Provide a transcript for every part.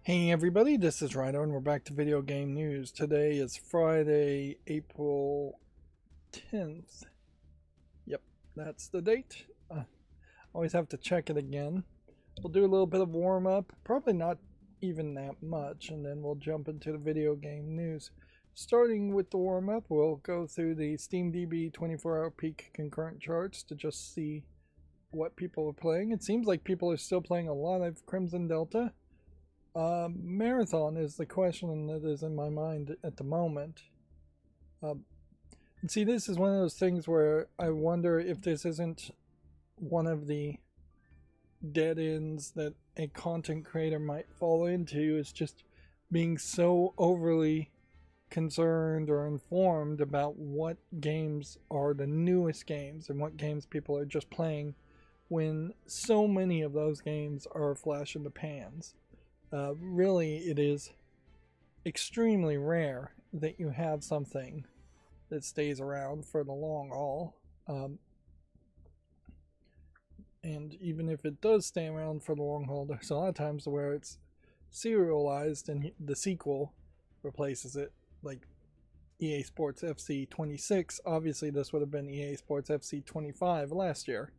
Hey everybody, this is Rydo and we're back to video game news. Today is Friday, April 10th. Yep, that's the date. Always have to check it again. We'll do a little bit of warm up, probably not even that much, and then we'll jump into the video game news. Starting with the warm up, we'll go through the SteamDB 24-hour peak concurrent charts to just see what people are playing. It seems like people are still playing a lot of Crimson Delta. Marathon is the question that is in my mind at the moment. And see, this is one of those things where I wonder if this isn't one of the dead ends that a content creator might fall into, is just being so overly concerned or informed about what games are the newest games and what games people are just playing, when so many of those games are flash in the pans. Really, it is extremely rare that you have something that stays around for the long haul. And even if it does stay around for the long haul, there's a lot of times where it's serialized and the sequel replaces it, like EA Sports FC 26. Obviously, this would have been EA Sports FC 25 last year.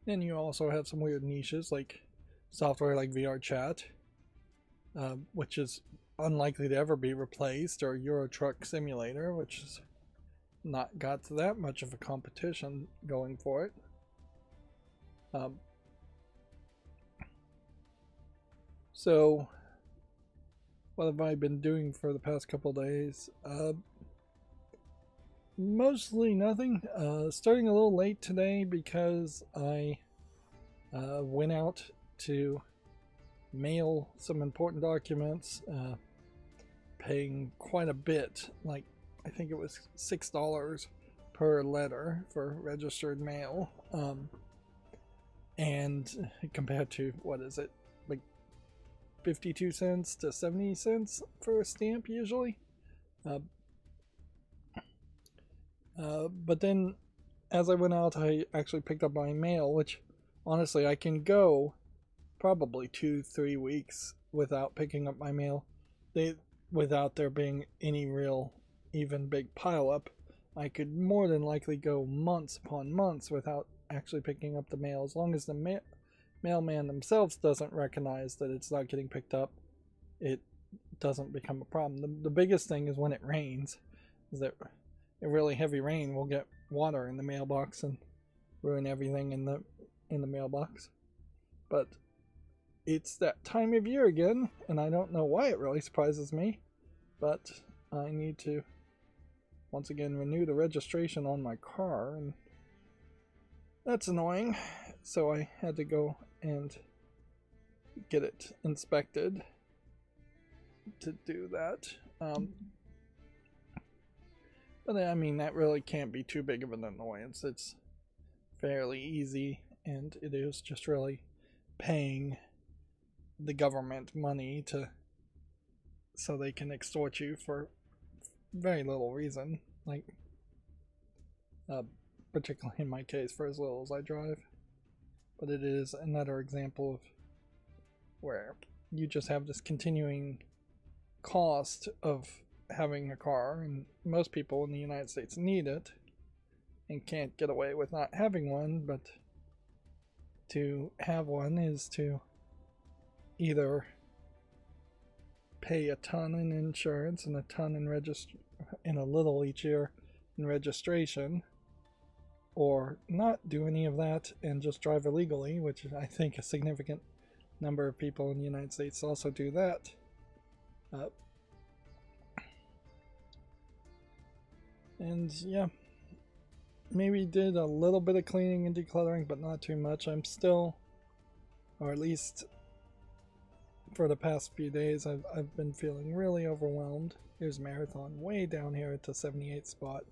Then you also have some weird niches like software like VR Chat, which is unlikely to ever be replaced, or Euro Truck Simulator, which has not got that much of a competition going for it. So, what have I been doing for the past couple days? Mostly nothing. Starting a little late today because I went out to mail some important documents, paying quite a bit, like I think it was $6 per letter for registered mail, and compared to, what is it, like 52 cents to 70 cents for a stamp usually. But then as I went out, I actually picked up my mail, which honestly I can go probably 2-3 weeks without picking up my mail, without there being any real even big pile up. I could more than likely go months upon months without actually picking up the mail, as long as the mailman themselves doesn't recognize that it's not getting picked up. It doesn't become a problem. The biggest thing is when it rains, is that a really heavy rain will get water in the mailbox and ruin everything in the mailbox. But it's that time of year again, and I don't know why it really surprises me, but I need to once again renew the registration on my car, and that's annoying. So I had to go and get it inspected to do that. But I mean, that really can't be too big of an annoyance. It's fairly easy, and it is just really paying the government money so they can extort you for very little reason, like particularly in my case for as little as I drive. But it is another example of where you just have this continuing cost of having a car, and most people in the United States need it and can't get away with not having one. But to have one is to either pay a ton in insurance and a ton in a little each year in registration, or not do any of that and just drive illegally, which I think a significant number of people in the United States also do that. And yeah, maybe did a little bit of cleaning and decluttering, but not too much. I'm still, or at least for the past few days, I've been feeling really overwhelmed. Here's Marathon way down here at the 78th spot,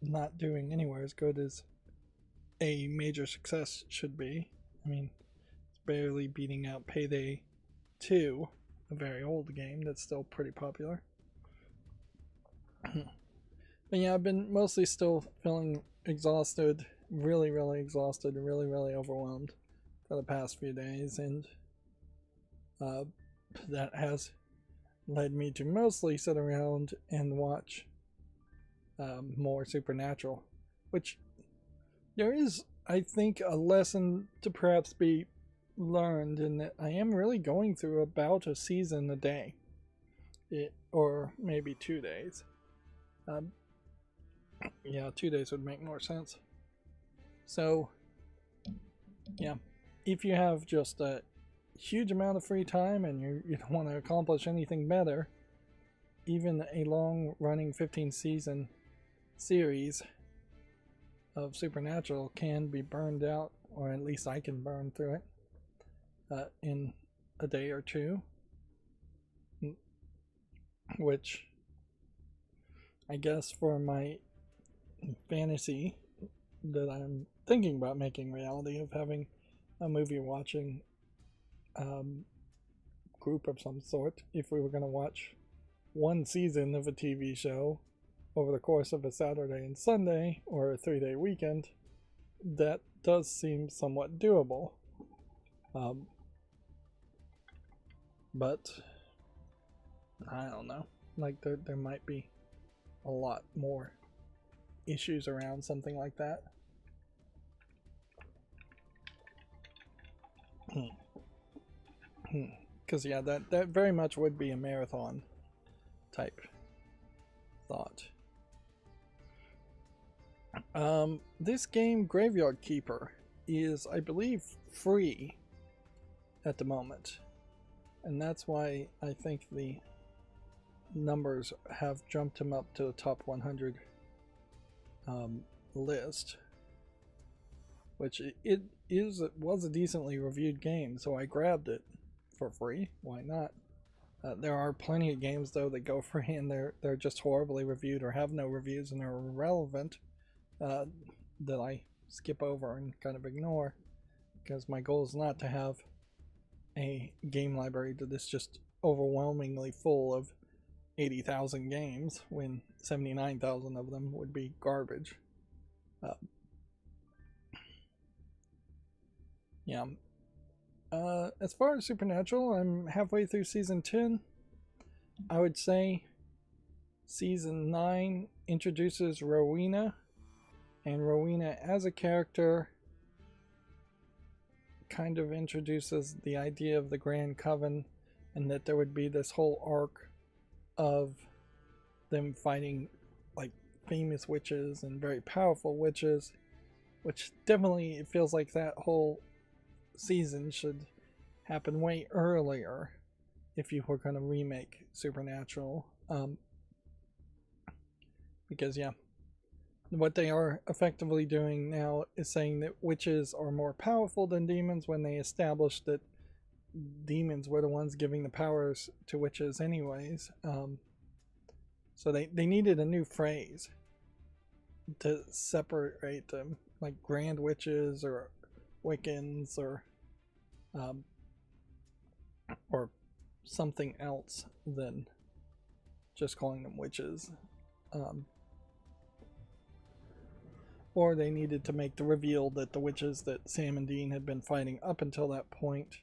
not doing anywhere as good as a major success should be. I mean, it's barely beating out Payday 2, a very old game that's still pretty popular. But yeah, I've been mostly still feeling exhausted, really exhausted, really overwhelmed. for the past few days, and that has led me to mostly sit around and watch more Supernatural, which there is, I think, a lesson to perhaps be learned in that I am really going through about a season a day, or maybe 2 days. Yeah, 2 days would make more sense. So, yeah, if you have just a huge amount of free time and you don't want to accomplish anything better, even a long-running 15-season series of Supernatural can be burned out, or at least I can burn through it in a day or two, which I guess for my fantasy that I'm thinking about making reality of having a movie watching group of some sort, if we were going to watch one season of a TV show over the course of a Saturday and Sunday or a 3-day weekend, that does seem somewhat doable. But I don't know, like there might be a lot more issues around something like that. Because yeah, that very much would be a marathon type thought. This game, Graveyard Keeper, is, I believe, free at the moment, and that's why I think the numbers have jumped him up to the top 100 list, which it was a decently reviewed game, so I grabbed it for free. Why not? There are plenty of games though that go free and they're just horribly reviewed or have no reviews and are irrelevant, that I skip over and kind of ignore, because my goal is not to have a game library that is just overwhelmingly full of 80,000 games when 79,000 of them would be garbage. Yeah. As far as Supernatural, I'm halfway through season 10. I would say season 9 introduces Rowena, and Rowena as a character kind of introduces the idea of the Grand Coven, and that there would be this whole arc of them fighting like famous witches and very powerful witches, which definitely it feels like that whole season should happen way earlier if you were going to remake Supernatural, because yeah, what they are effectively doing now is saying that witches are more powerful than demons, when they established that demons were the ones giving the powers to witches anyways. So they needed a new phrase to separate them, like grand witches or Wiccans or something else than just calling them witches. Or they needed to make the reveal that the witches that Sam and Dean had been fighting up until that point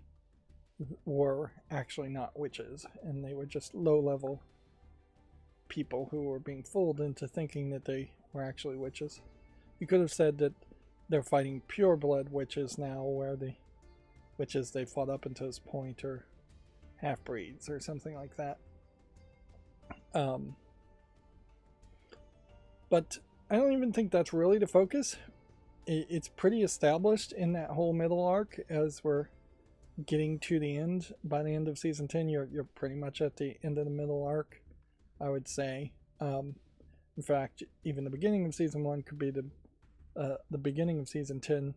were actually not witches, and they were just low-level people who were being fooled into thinking that they were actually witches. You could have said that they're fighting pure-blood witches now, where the witches they fought up until this point are half-breeds or something like that. But I don't even think that's really the focus. It's pretty established in that whole middle arc. As we're getting to the end, by the end of season 10, you're pretty much at the end of the middle arc, I would say. In fact, even the beginning of season 1 could be the beginning of season 10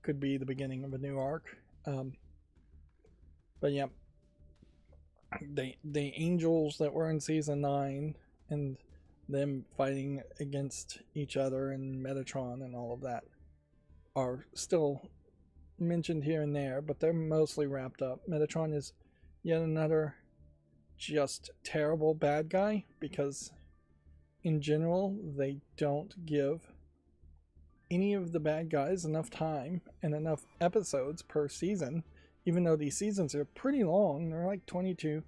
could be the beginning of a new arc. But yeah, the angels that were in season 9 and them fighting against each other and Metatron and all of that are still mentioned here and there, but they're mostly wrapped up. Metatron is yet another just terrible bad guy, because in general they don't give any of the bad guys enough time and enough episodes per season, even though these seasons are pretty long. They're like 22.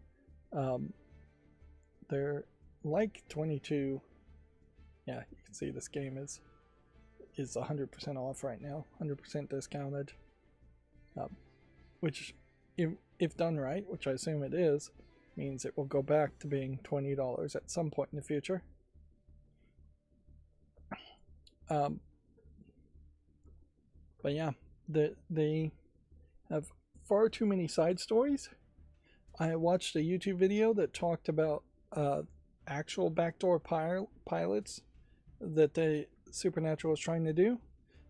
They're like 22. Yeah, you can see this game is 100% off right now, 100% discounted. Which, if done right, which I assume it is, means it will go back to being $20 at some point in the future. But yeah, they have far too many side stories. I watched a YouTube video that talked about actual backdoor pilots that the Supernatural is trying to do.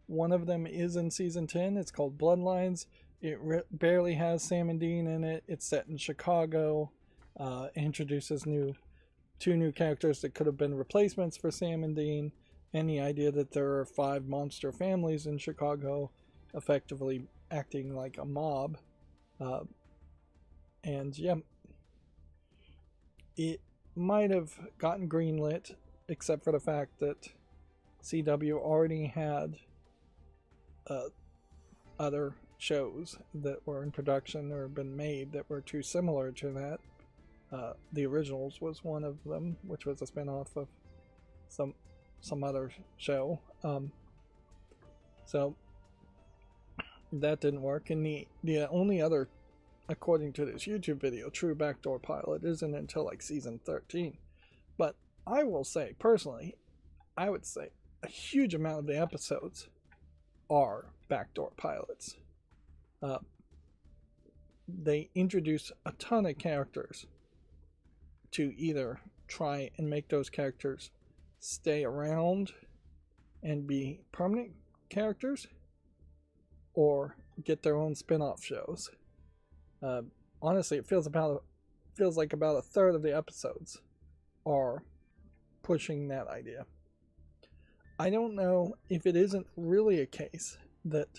One of them is in season 10. It's called Bloodlines. It barely has Sam and Dean in it. It's set in Chicago. Introduces two new characters that could have been replacements for Sam and Dean. And the idea that there are 5 monster families in Chicago effectively acting like a mob. And yeah, it might have gotten greenlit, except for the fact that CW already had other shows that were in production or been made that were too similar to that. The Originals was one of them, which was a spin-off of some other show. So that didn't work, and the only other, according to this YouTube video, true backdoor pilot isn't until like season 13. But I will say, personally, I would say a huge amount of the episodes are backdoor pilots. They introduce a ton of characters to either try and make those characters stay around and be permanent characters, or get their own spin-off shows. Honestly, it feels like about a third of the episodes are pushing that idea. I don't know if it isn't really a case that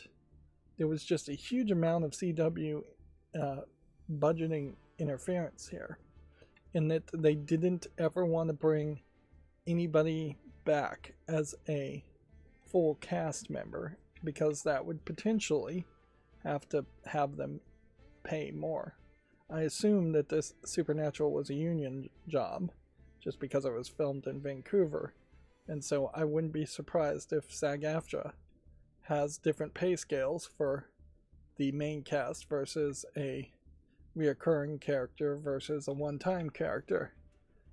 there was just a huge amount of CW budgeting interference here, in that they didn't ever want to bring anybody back as a full cast member, because that would potentially have to have them pay more. I assume that this Supernatural was a union job, just because it was filmed in Vancouver, and so I wouldn't be surprised if SAG-AFTRA has different pay scales for the main cast versus a reoccurring character versus a one-time character.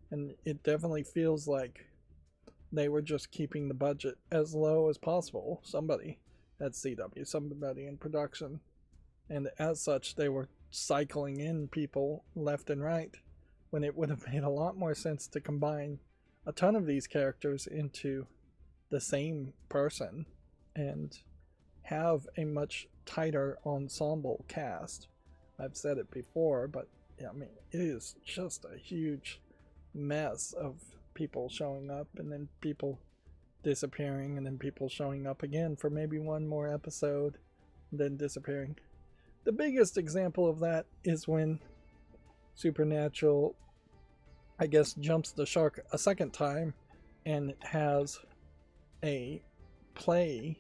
And it definitely feels like they were just keeping the budget as low as possible. Somebody at CW, somebody in production. And as such, they were cycling in people left and right, when it would have made a lot more sense to combine a ton of these characters into the same person and have a much tighter ensemble cast. I've said it before, but yeah, I mean, it is just a huge mess of people showing up and then people disappearing and then people showing up again for maybe one more episode and then disappearing. The biggest example of that is when Supernatural, I guess, jumps the shark a second time and has a play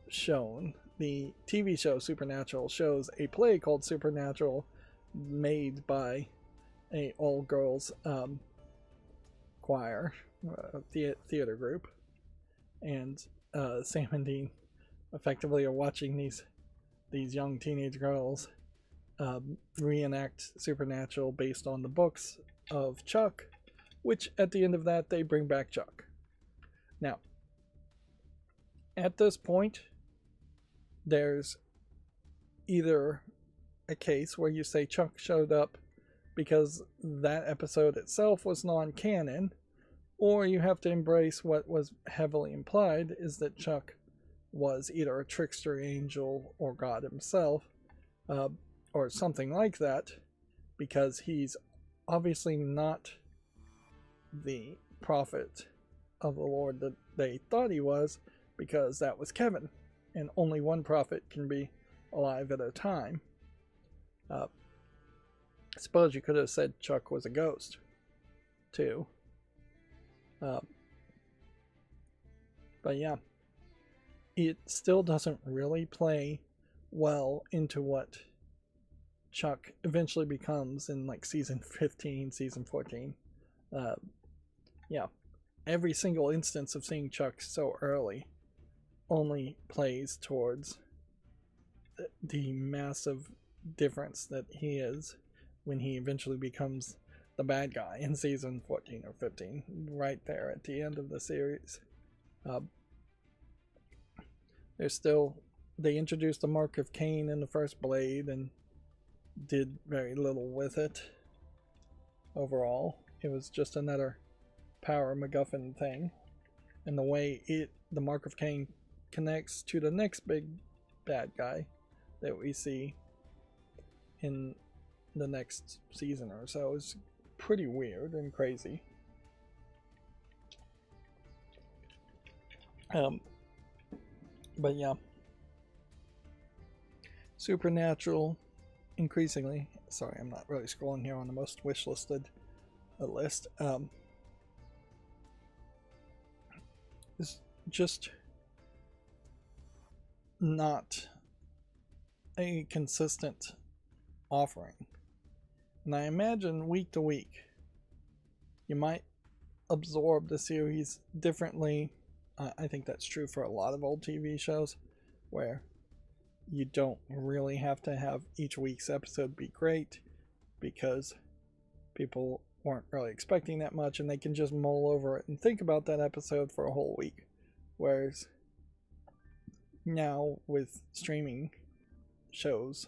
shown. The TV show Supernatural shows a play called Supernatural, made by a all-girls choir, theater group, and Sam and Dean effectively are watching these young teenage girls reenact Supernatural based on the books of Chuck, which at the end of that they bring back Chuck. Now, at this point, there's either a case where you say Chuck showed up because that episode itself was non-canon, or you have to embrace what was heavily implied, is that Chuck was either a trickster angel or God himself, or something like that, because he's obviously not the prophet of the Lord that they thought he was, because that was Kevin, and only one prophet can be alive at a time. I suppose you could have said Chuck was a ghost, too. But yeah, it still doesn't really play well into what Chuck eventually becomes in like season 15, season 14. Uh, yeah, every single instance of seeing Chuck so early only plays towards the massive difference that he is when he eventually becomes the bad guy in season 14 or 15, right there at the end of the series. They introduced the Mark of Cain in the first Blade and did very little with it overall. It was just another power MacGuffin thing, and the way the Mark of Cain connects to the next big bad guy that we see in the next season or so is pretty weird and crazy. But yeah, Supernatural increasingly, sorry, I'm not really scrolling here on the most wish listed list, is just not a consistent offering. And I imagine week to week you might absorb the series differently. I think that's true for a lot of old TV shows where you don't really have to have each week's episode be great because people weren't really expecting that much and they can just mull over it and think about that episode for a whole week. Whereas now with streaming shows,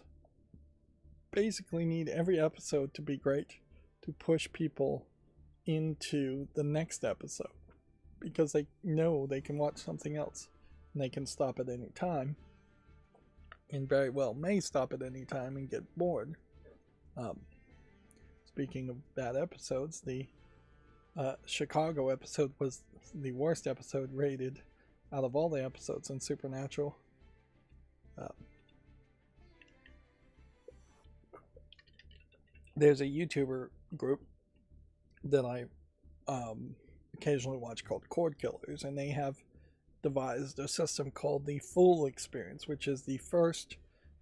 basically need every episode to be great to push people into the next episode, because they know they can watch something else and they can stop at any time, and very well may stop at any time and get bored. Speaking of bad episodes, the Chicago episode was the worst episode rated out of all the episodes in Supernatural. There's a YouTuber group that I occasionally watch called Cord Killers, and they have devised a system called the Full Experience, which is the first,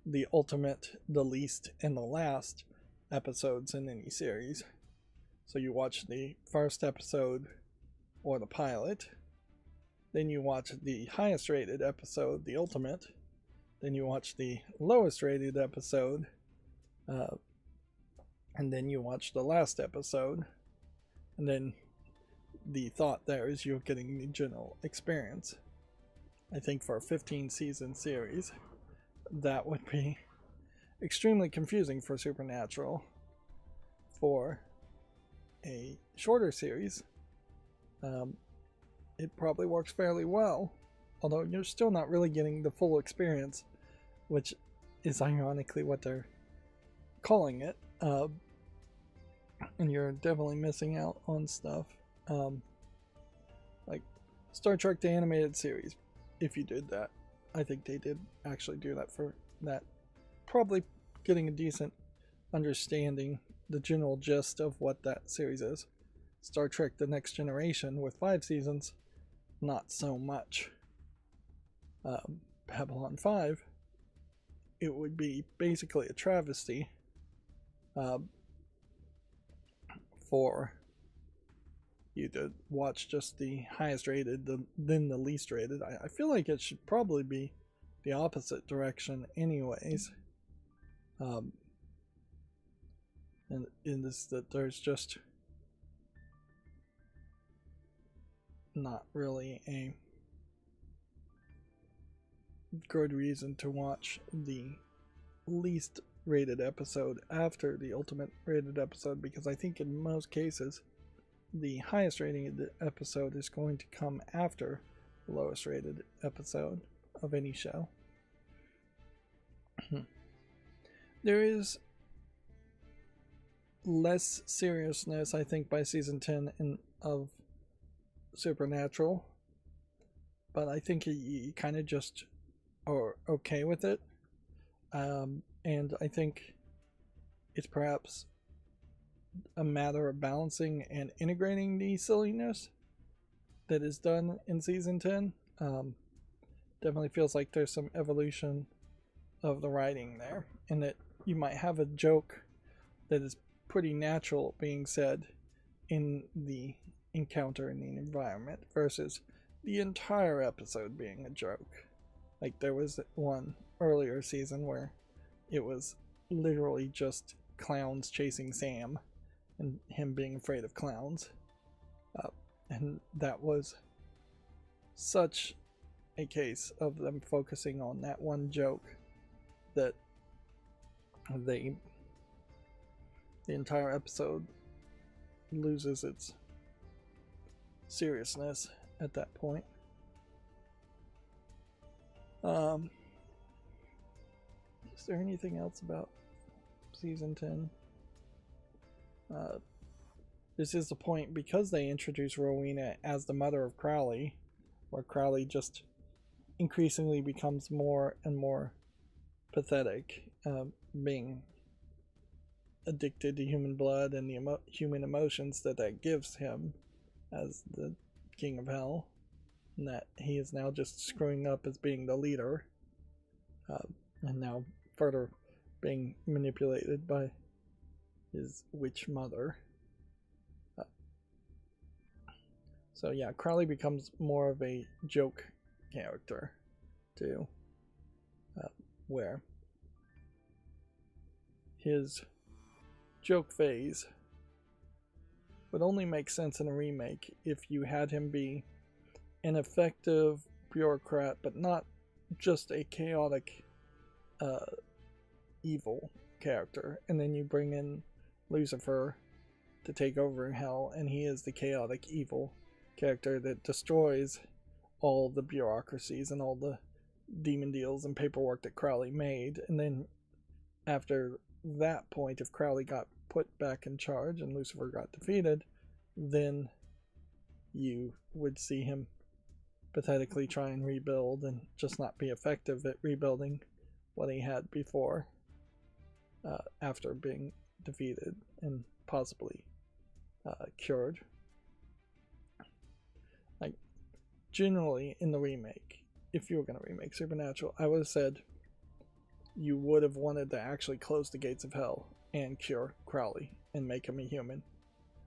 the ultimate, the least, and the last episodes in any series. So you watch the first episode or the pilot, then you watch the highest rated episode, the ultimate, then you watch the lowest rated episode, and then you watch the last episode, and then the thought there is you're getting the general experience. I think for a 15 season series, that would be extremely confusing for Supernatural. For a shorter series, it probably works fairly well, although you're still not really getting the full experience, which is ironically what they're calling it. And you're definitely missing out on stuff like Star Trek the Animated Series. If you did that, I think they did actually do that for that, probably getting a decent understanding, the general gist of what that series is. Star Trek The Next Generation with 5 seasons, not so much. Babylon 5, it would be basically a travesty for you to watch just the highest rated, then the least rated. I feel like it should probably be the opposite direction anyways. And in this, that there's just not really a good reason to watch the least rated episode after the ultimate rated episode, because I think in most cases the highest rated episode is going to come after the lowest rated episode of any show. There is less seriousness, I think, by season 10 of Supernatural, but I think you kind of just are okay with it. And I think it's perhaps a matter of balancing and integrating the silliness that is done in season 10. definitely feels like there's some evolution of the writing there, and that you might have a joke that is pretty natural being said in the encounter in the environment versus the entire episode being a joke. Like there was one earlier season where it was literally just clowns chasing Sam and him being afraid of clowns. And that was such a case of them focusing on that one joke that the entire episode loses its seriousness at that point. Is there anything else about season 10? This is the point because they introduce Rowena as the mother of Crowley, where Crowley just increasingly becomes more and more pathetic, being addicted to human blood and the human emotions that gives him as the king of hell, and that he is now just screwing up as being the leader, and now further being manipulated by his witch mother. So yeah, Crowley becomes more of a joke character too, where his joke phase would only make sense in a remake if you had him be an effective bureaucrat, but not just a chaotic evil character, and then you bring in Lucifer to take over hell, and he is the chaotic evil character that destroys all the bureaucracies and all the demon deals and paperwork that Crowley made. And then after that point, if Crowley got put back in charge and Lucifer got defeated, then you would see him pathetically try and rebuild and just not be effective at rebuilding what he had before, after being defeated and possibly cured. Like, generally in the remake, if you were going to remake Supernatural, I would have said you would have wanted to actually close the gates of hell and cure Crowley and make him a human.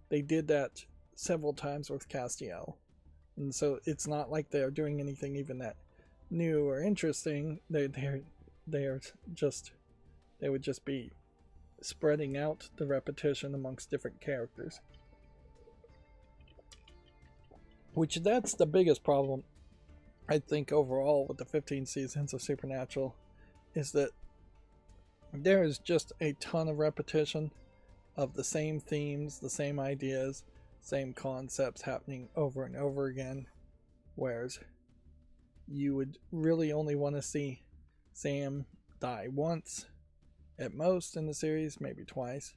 They did that several times with Castiel, and so it's not like they're doing anything even that new or interesting. They would just be spreading out the repetition amongst different characters. Which that's the biggest problem, I think, overall with the 15 seasons of Supernatural, is that there is just a ton of repetition of the same themes, the same ideas, same concepts happening over and over again, whereas you would really only want to see Sam die once at most in the series, maybe twice.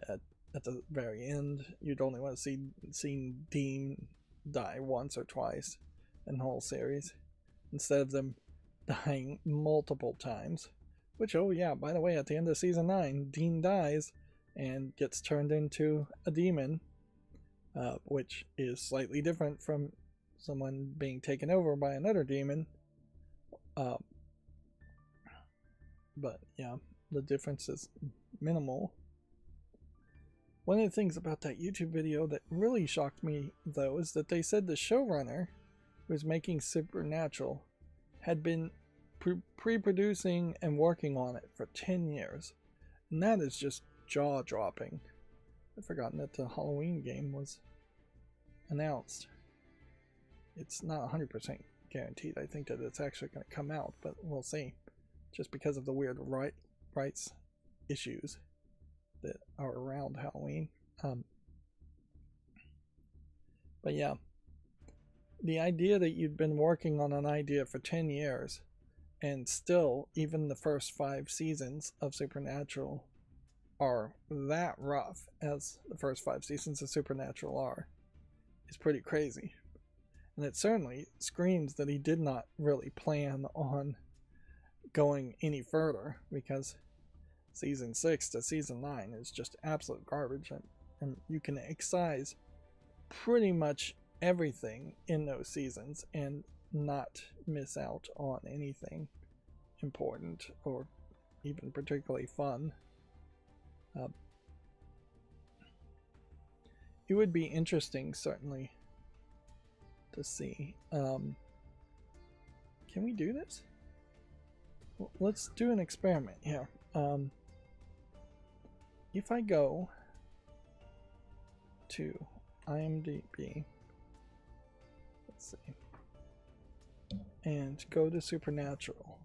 At the very end, you'd only want to see Dean die once or twice in the whole series, instead of them dying multiple times. Which, oh yeah, by the way, at the end of season 9, Dean dies and gets turned into a demon, which is slightly different from someone being taken over by another demon. But yeah, the difference is minimal. One of the things about that YouTube video that really shocked me, though, is that they said the showrunner who was making Supernatural had been pre-producing and working on it for 10 years. And that is just jaw-dropping. I'd forgotten that the Halloween game was announced. It's not 100% guaranteed, I think, that it's actually going to come out, but we'll see. Just because of the weird rights issues that are around Halloween. But yeah, the idea that you'd been working on an idea for 10 years and still even the first 5 seasons of Supernatural are that rough as the first 5 seasons of Supernatural are is pretty crazy. And it certainly screams that he did not really plan on going any further, because season 6 to season 9 is just absolute garbage, and you can excise pretty much everything in those seasons and not miss out on anything important or even particularly fun. It would be interesting, certainly, to see. Can we do this? Well, let's do an experiment here. If I go to IMDb, let's see, and go to Supernatural,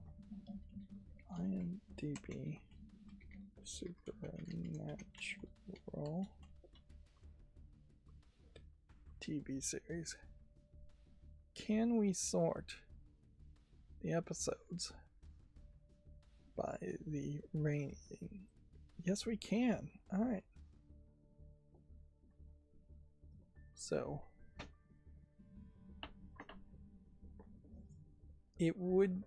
IMDb Supernatural TV series, can we sort the episodes by the rating? Yes, we can. All right. So it would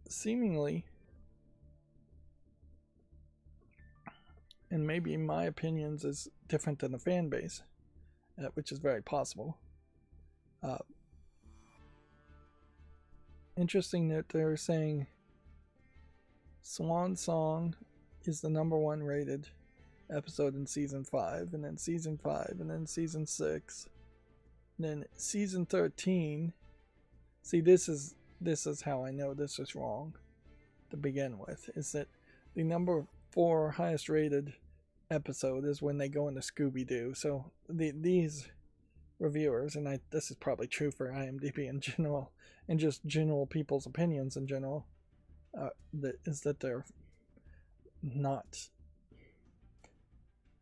seemingly, and maybe my opinions is different than the fan base, which is very possible. Interesting that they're saying Swan Song is the #1 rated episode in season 5, and then season 5, and then season 6, and then season 13. See, this is how I know this is wrong to begin with, is that the #4 highest rated episode is when they go into Scooby-Doo. So these reviewers, and this is probably true for IMDb in general, and just general people's opinions in general, that they're not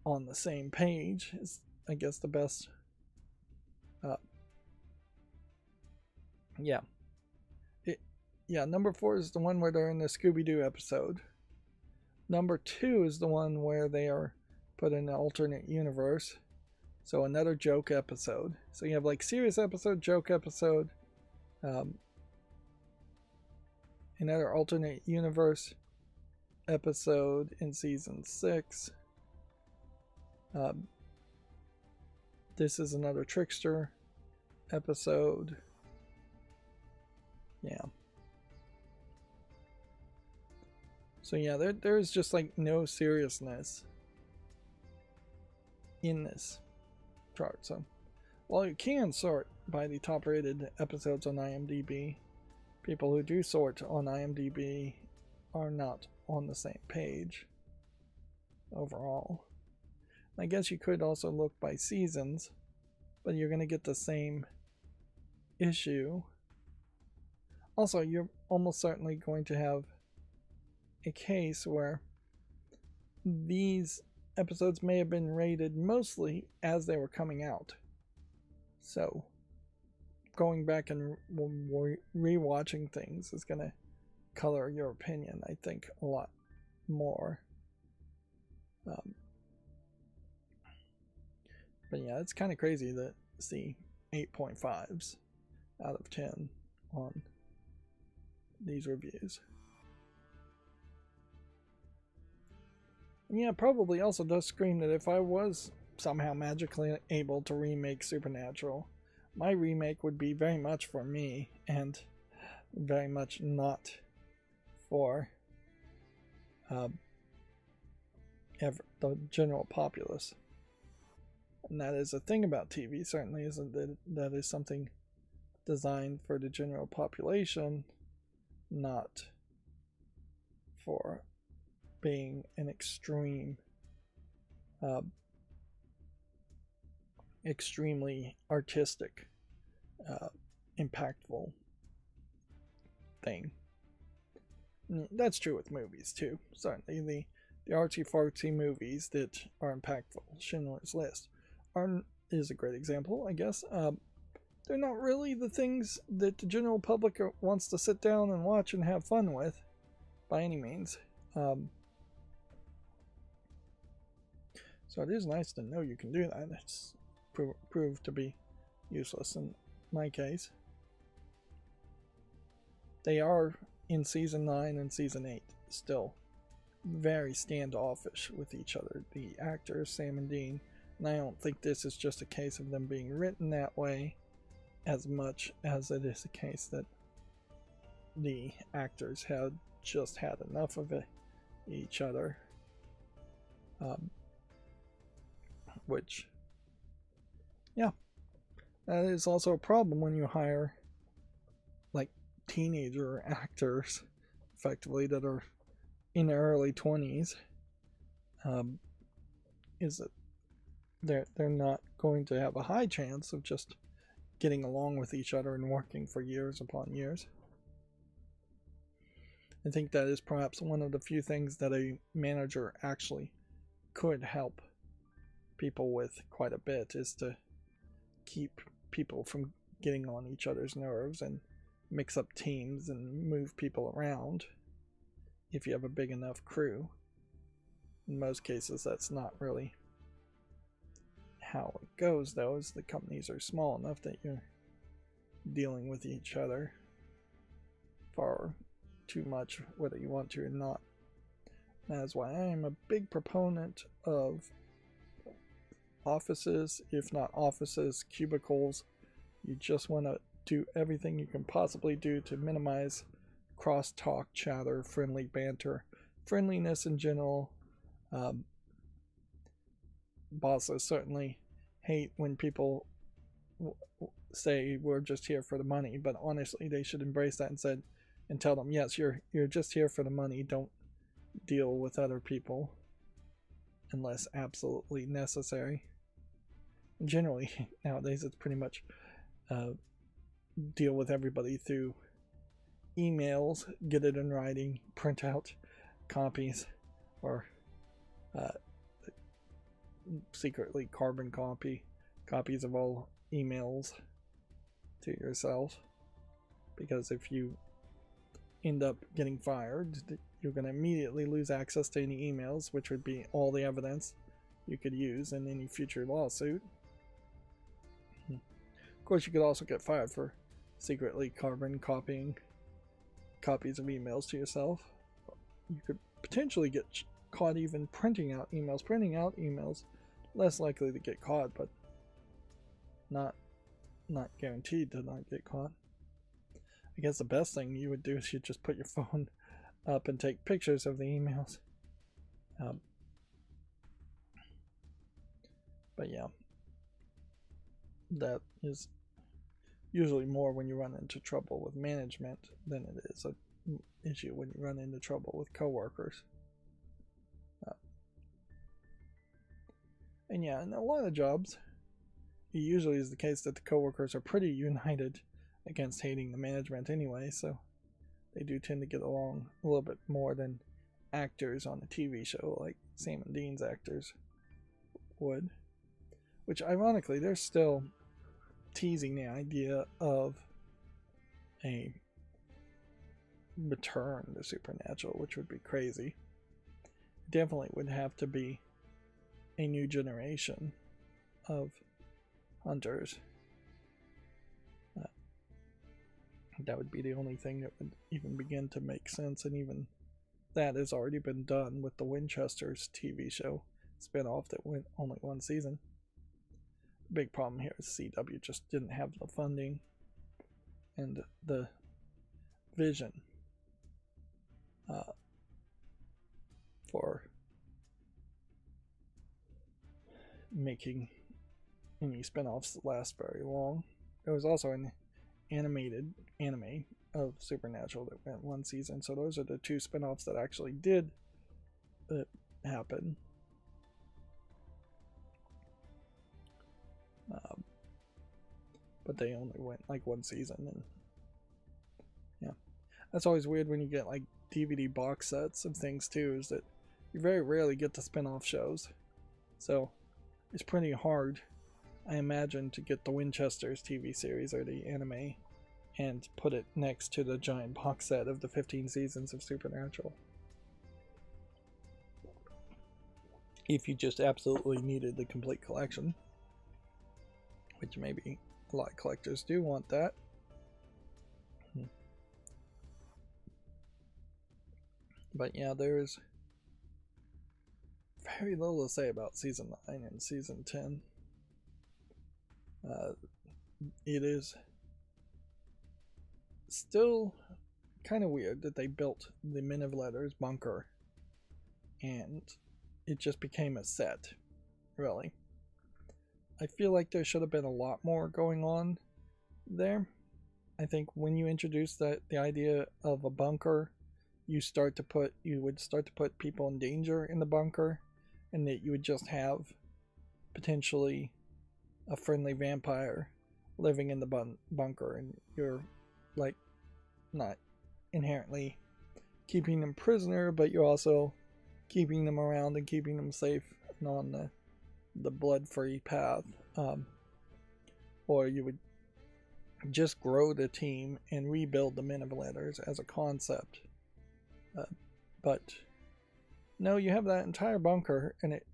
on the same page is, I guess, the best. Yeah. #4 is the one where they're in the Scooby-Doo episode. #2 is the one where they are put in an alternate universe. So another joke episode. So you have like serious episode, joke episode, another alternate universe episode in season 6. This is another trickster episode. Yeah. So yeah, there's just like no seriousness in this chart. So while you can sort by the top rated episodes on IMDb, people who do sort on IMDb are not on the same page overall. I guess you could also look by seasons, but you're going to get the same issue. Also, you're almost certainly going to have a case where these episodes may have been rated mostly as they were coming out. So going back and rewatching things is going to color your opinion, I think, a lot more. But yeah, it's kind of crazy to see 8.5s out of 10 on these reviews. And yeah, probably also does scream that if I was somehow magically able to remake Supernatural, my remake would be very much for me and very much not for the general populace. And that is a thing about TV, certainly, isn't that that is something designed for the general population, not for being an extremely artistic, impactful thing. That's true with movies too. Certainly the artsy-fartsy movies that are impactful, Schindler's List, is a great example, I guess. They're not really the things that the general public wants to sit down and watch and have fun with, by any means. So it is nice to know you can do that. It's proved to be useless in my case. They are in season 9 and season 8 still very standoffish with each other, the actors, Sam and Dean, and I don't think this is just a case of them being written that way. as much as it is the case that the actors had just had enough of each other, which, yeah, that is also a problem when you hire like teenager actors effectively that are in their early 20s, is that they're not going to have a high chance of just getting along with each other and working for years upon years. I think that is perhaps one of the few things that a manager actually could help people with quite a bit, is to keep people from getting on each other's nerves and mix up teams and move people around if you have a big enough crew. In most cases, that's not really how it goes, though, as the companies are small enough that you're dealing with each other far too much, whether you want to or not. That is why I am a big proponent of offices, if not offices, cubicles. You just want to do everything you can possibly do to minimize cross-talk, chatter, friendly banter, friendliness in general. Bosses certainly hate when people say we're just here for the money, but honestly they should embrace that and tell them, yes, you're just here for the money, don't deal with other people unless absolutely necessary. And generally nowadays it's pretty much deal with everybody through emails, get it in writing, print out copies, or secretly carbon copies of all emails to yourself, because if you end up getting fired, you're going to immediately lose access to any emails, which would be all the evidence you could use in any future lawsuit. Of course, you could also get fired for secretly carbon copying copies of emails to yourself. You could potentially get caught even printing out emails. Less likely to get caught, but not guaranteed to not get caught. I guess the best thing you would do is you just put your phone up and take pictures of the emails. But yeah, that is usually more when you run into trouble with management than it is an issue when you run into trouble with coworkers. And yeah, in a lot of jobs, it usually is the case that the coworkers are pretty united against hating the management anyway, so they do tend to get along a little bit more than actors on a TV show like Sam and Dean's actors would. Which, ironically, they're still teasing the idea of a return to Supernatural, which would be crazy. Definitely would have to be a new generation of hunters. That would be the only thing that would even begin to make sense, and even that has already been done with the Winchesters TV show spinoff that went only one season. The big problem here is CW just didn't have the funding and the vision for making any spinoffs last very long. There was also an animated anime of Supernatural that went one season, so those are the two spinoffs that actually did happen. But they only went like one season, and yeah, that's always weird when you get like DVD box sets of things too, is that you very rarely get the spin-off shows, so it's pretty hard, I imagine, to get the Winchesters TV series or the anime and put it next to the giant box set of the 15 seasons of Supernatural. If you just absolutely needed the complete collection, which maybe a lot of collectors do want that. But yeah, there's very little to say about Season 9 and Season 10. It is still kind of weird that they built the Men of Letters bunker and it just became a set, really. I feel like there should have been a lot more going on there. I think when you introduce the idea of a bunker, you would start to put people in danger in the bunker, and that you would just have potentially a friendly vampire living in the bunker, and you're like not inherently keeping them prisoner, but you're also keeping them around and keeping them safe and on the blood-free path. Or you would just grow the team and rebuild the Men of Letters as a concept. But no, you have that entire bunker, and it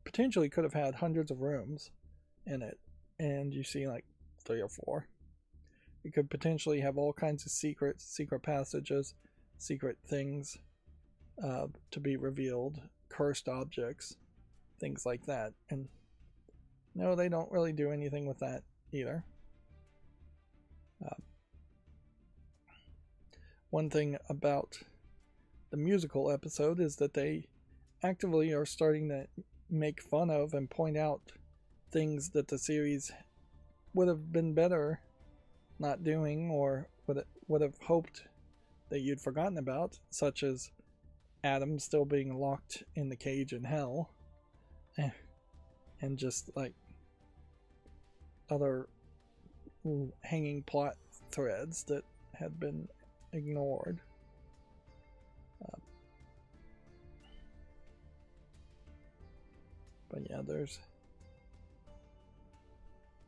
potentially could have had hundreds of rooms in it, and you see like 3 or 4. You could potentially have all kinds of secret passages, secret things to be revealed, cursed objects, things like that. And no, they don't really do anything with that either. One thing about the musical episode is that they actively are starting to make fun of and point out things that the series would have been better not doing, or would have hoped that you'd forgotten about, such as Adam still being locked in the cage in hell, and just like other hanging plot threads that had been ignored. But yeah, there's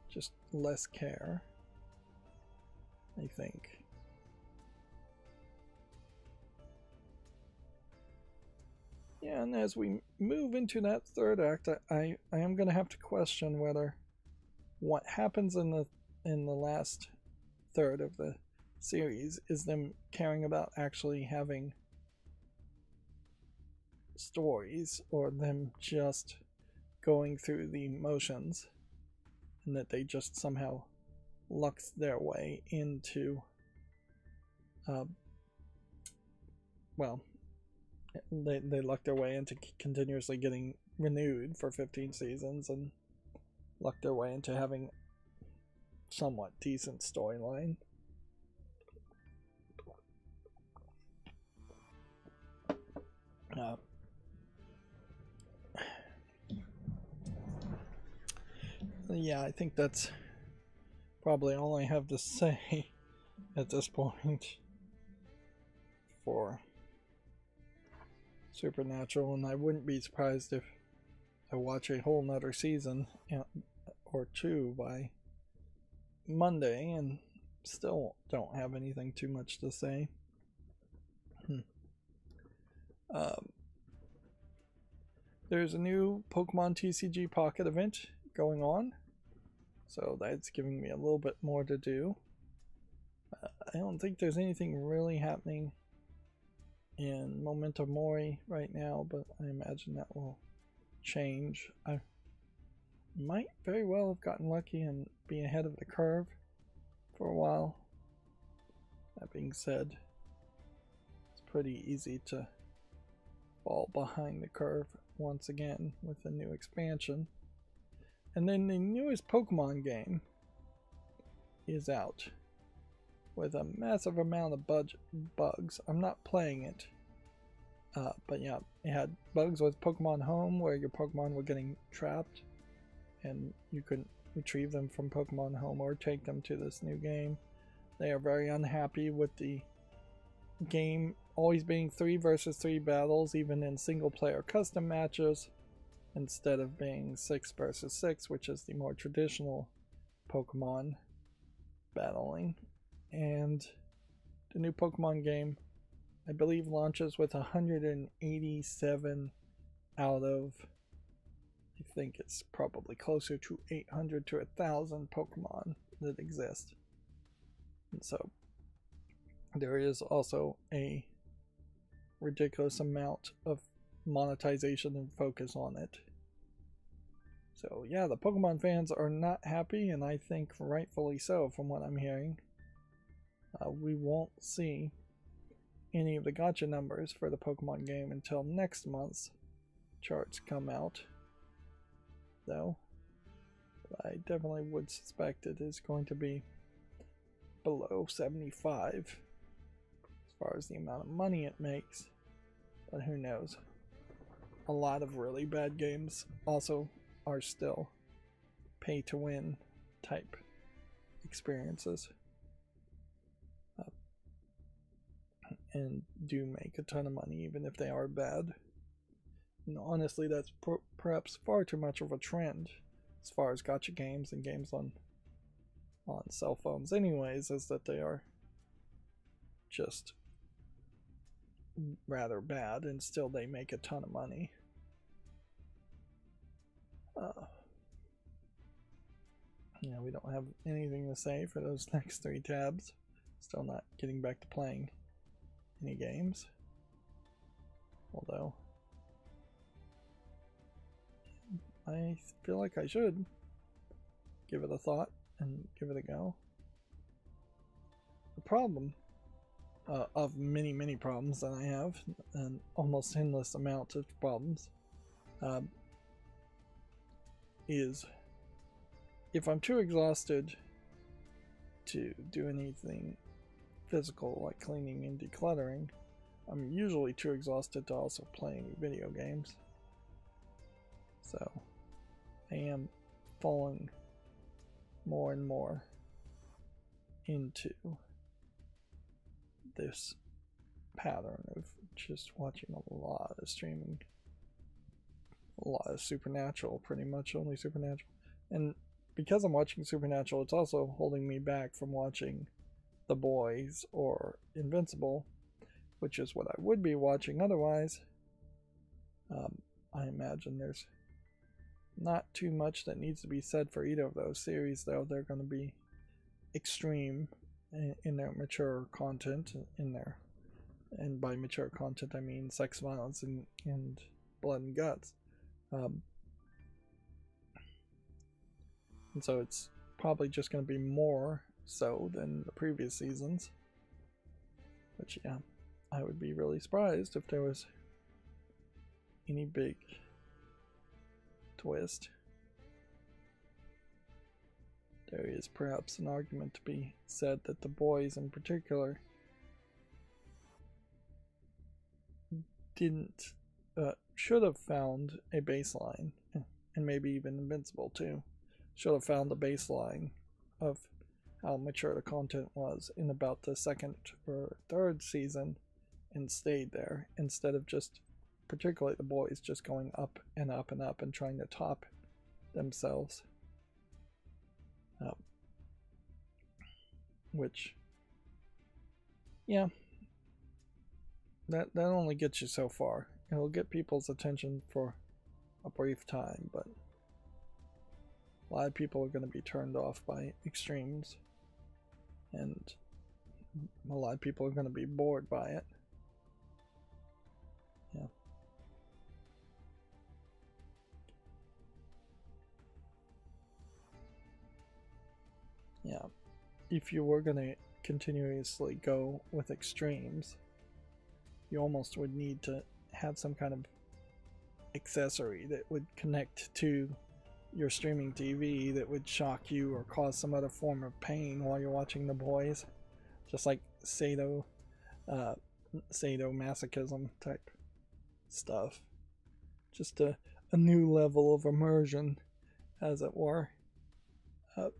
just less care, I think. Yeah, and as we move into that third act, I am going to have to question whether what happens in the last third of the series is them caring about actually having stories, or them just going through the motions, and that they just somehow lucked their way into they lucked their way into continuously getting renewed for 15 seasons, and lucked their way into having somewhat decent storyline. Yeah, I think that's probably all I have to say at this point for Supernatural, and I wouldn't be surprised if I watch a whole nother season or 2 by Monday and still don't have anything too much to say. There's a new Pokemon TCG Pocket event going on, so that's giving me a little bit more to do. I don't think there's anything really happening in Memento Mori right now, but I imagine that will change. I might very well have gotten lucky and be ahead of the curve for a while. That being said, it's pretty easy to fall behind the curve once again with the new expansion. And then the newest Pokemon game is out with a massive amount of bugs. I'm not playing it, but yeah, it had bugs with Pokemon Home, where your Pokemon were getting trapped and you couldn't retrieve them from Pokemon Home or take them to this new game. They are very unhappy with the game always being 3 versus 3 battles, even in single player custom matches, instead of being 6 versus 6, which is the more traditional Pokemon battling. And the new Pokemon game, I believe, launches with 187 out of, I think it's probably closer to 800 to 1,000 Pokemon that exist. And so there is also a ridiculous amount of monetization and focus on it. So yeah, the Pokemon fans are not happy, and I think rightfully so from what I'm hearing. We won't see any of the gacha numbers for the Pokemon game until next month's charts come out, though. I definitely would suspect it is going to be below 75 as far as the amount of money it makes, but who knows. A lot of really bad games also are still pay to win type experiences, and do make a ton of money even if they are bad. And honestly, that's perhaps far too much of a trend as far as gacha games and games on cell phones anyways, is that they are just rather bad and still they make a ton of money. Yeah, we don't have anything to say for those next 3 tabs. Still not getting back to playing any games, although I feel like I should give it a thought and give it a go. The problem of many problems that I have, an almost endless amount of problems, is if I'm too exhausted to do anything physical like cleaning and decluttering, I'm usually too exhausted to also play any video games. So I am falling more and more into this pattern of just watching a lot of streaming, a lot of Supernatural, pretty much only Supernatural. And because I'm watching Supernatural, it's also holding me back from watching The Boys or Invincible, which is what I would be watching otherwise. I imagine there's not too much that needs to be said for either of those series, though. They're going to be extreme in their mature content in there. And by mature content, I mean sex, violence, and blood and guts. And so it's probably just going to be more so than the previous seasons. But yeah, I would be really surprised if there was any big twist. There is perhaps an argument to be said that The Boys in particular should have found a baseline, and maybe even Invincible too, should have found the baseline of how mature the content was in about the 2nd or 3rd season and stayed there, instead of just, particularly The Boys, just going up and up and up and trying to top themselves. Which, yeah, that only gets you so far. It'll get people's attention for a brief time, but a lot of people are going to be turned off by extremes, and a lot of people are going to be bored by it. Yeah. Yeah. If you were going to continuously go with extremes, you almost would need to have some kind of accessory that would connect to your streaming TV that would shock you or cause some other form of pain while you're watching The Boys. Just like sadomasochism type stuff. Just a new level of immersion, as it were.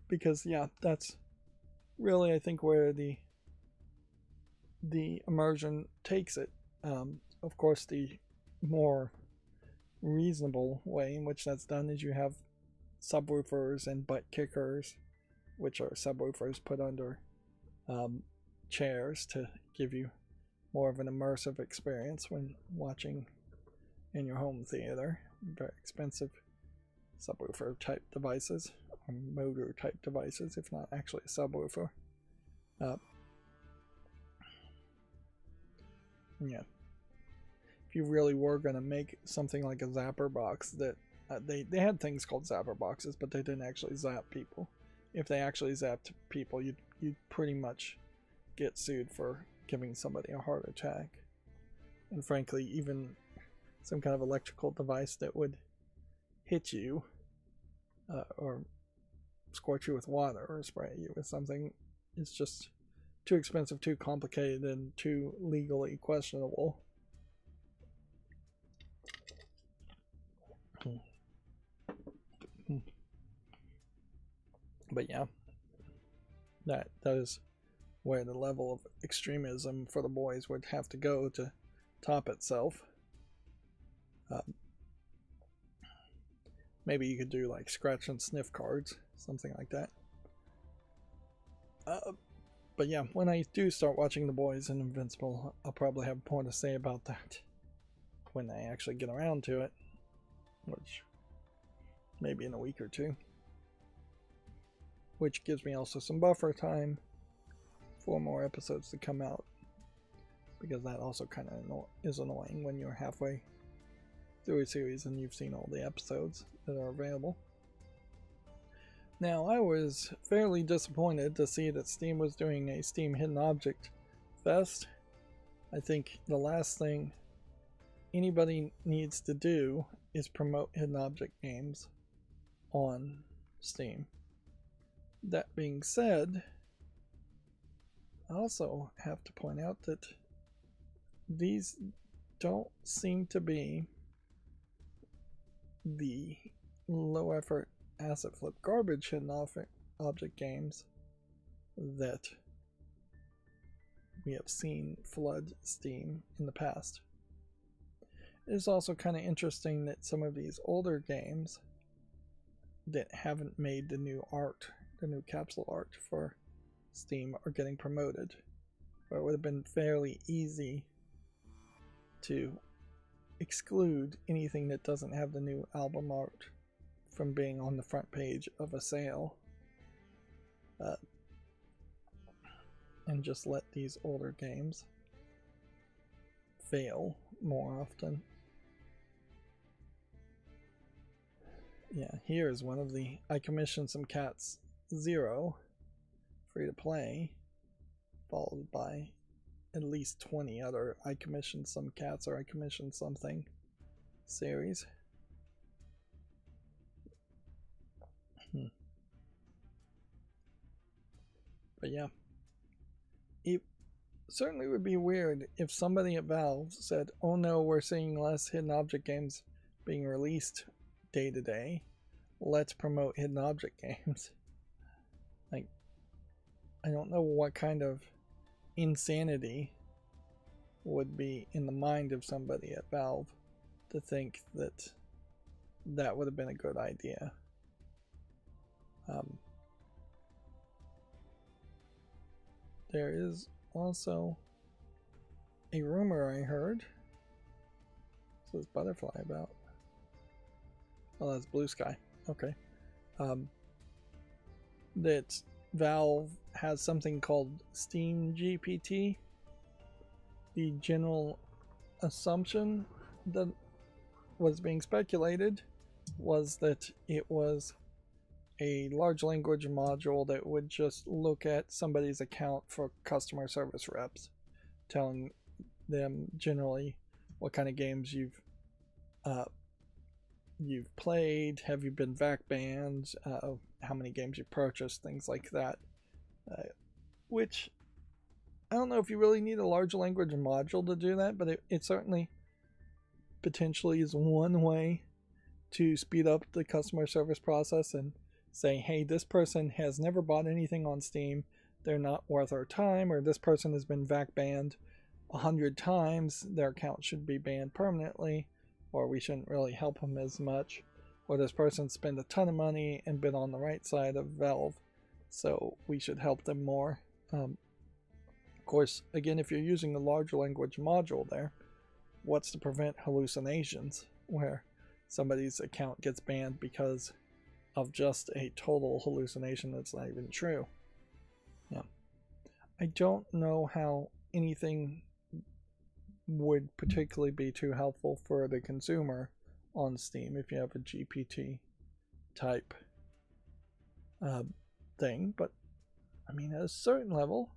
Because, yeah, that's really, I think, where the immersion takes it. Of course, the more reasonable way in which that's done is you have subwoofers and butt kickers, which are subwoofers put under chairs to give you more of an immersive experience when watching in your home theater. Very expensive subwoofer type devices, or motor type devices, if not actually a subwoofer. Yeah. If you really were going to make something like a zapper box, that they had things called zapper boxes, but they didn't actually zap people. If they actually zapped people, you'd pretty much get sued for giving somebody a heart attack. And frankly, even some kind of electrical device that would hit you or scorch you with water or spray you with something is just too expensive, too complicated, and too legally questionable. But yeah, that is where the level of extremism for the boys would have to go to top itself. Maybe you could do like scratch and sniff cards, something like that. But yeah, when I do start watching The Boys and Invincible, I'll probably have more to say about that when I actually get around to it, which maybe in a week or two. Which gives me also some buffer time for more episodes to come out, because that also kind of is annoying when you're halfway through a series and you've seen all the episodes that are available. Now, I was fairly disappointed to see that Steam was doing a Steam Hidden Object Fest. I think the last thing anybody needs to do is promote hidden object games on Steam. That being said, I also have to point out that these don't seem to be the low effort asset flip garbage hidden object games that we have seen flood Steam in the past. It is also kind of interesting that some of these older games that haven't made the new art, the new capsule art for Steam, are getting promoted, where it would have been fairly easy to exclude anything that doesn't have the new album art from being on the front page of a sale, and just let these older games fail more often. Yeah, here's one of the I Commissioned Some Cats 0, free to play, followed by at least 20 other I Commissioned Some Cats or I Commissioned Something series. But yeah, it certainly would be weird if somebody at Valve said, oh no, we're seeing less hidden object games being released day to day, let's promote hidden object games. Like, I don't know what kind of insanity would be in the mind of somebody at Valve to think that that would have been a good idea. There is also a rumor I heard. What's this butterfly about? Oh, that's Blue Sky. Okay. That Valve has something called Steam GPT. The general assumption that was being speculated was that it was a large language module that would just look at somebody's account for customer service reps, telling them generally what kind of games you've played, have you been VAC banned, how many games you purchased, things like that. Which I don't know if you really need a large language module to do that, but it certainly potentially is one way to speed up the customer service process and say, hey, this person has never bought anything on Steam, they're not worth our time, or this person has been VAC banned 100 times, their account should be banned permanently, or we shouldn't really help them as much, or this person spent a ton of money and been on the right side of Valve, so we should help them more. Of course, again, if you're using a large language module there, what's to prevent hallucinations where somebody's account gets banned because of just a total hallucination that's not even true? Yeah. I don't know how anything would particularly be too helpful for the consumer on Steam if you have a GPT type thing, but I mean, at a certain level,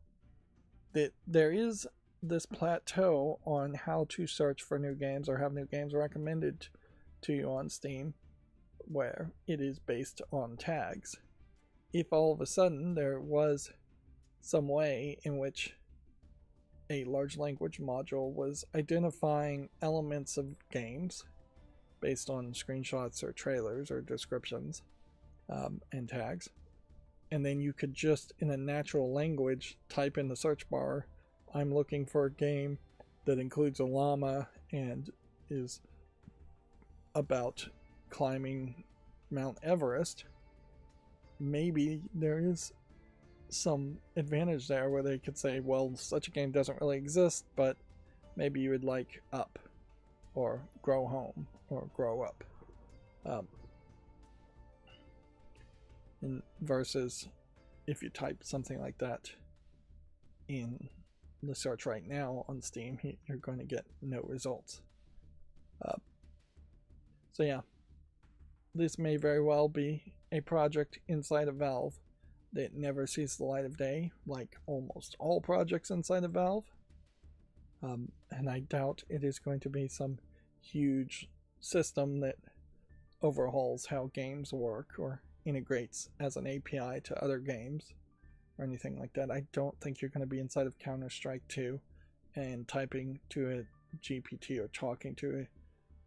that there is this plateau on how to search for new games or have new games recommended to you on Steam, where it is based on tags. If all of a sudden there was some way in which a large language module was identifying elements of games based on screenshots or trailers or descriptions and tags, and then you could just in a natural language type in the search bar, I'm looking for a game that includes a llama and is about climbing Mount Everest, maybe there is some advantage there where they could say, well, such a game doesn't really exist, but maybe you would like Up or Grow Home or Grow Up. And versus if you type something like that in the search right now on Steam, you're going to get no results. So yeah, this may very well be a project inside of Valve that never sees the light of day, like almost all projects inside of Valve. And I doubt it is going to be some huge system that overhauls how games work or integrates as an API to other games or anything like that. I don't think you're going to be inside of Counter-Strike 2 and typing to a GPT or talking to a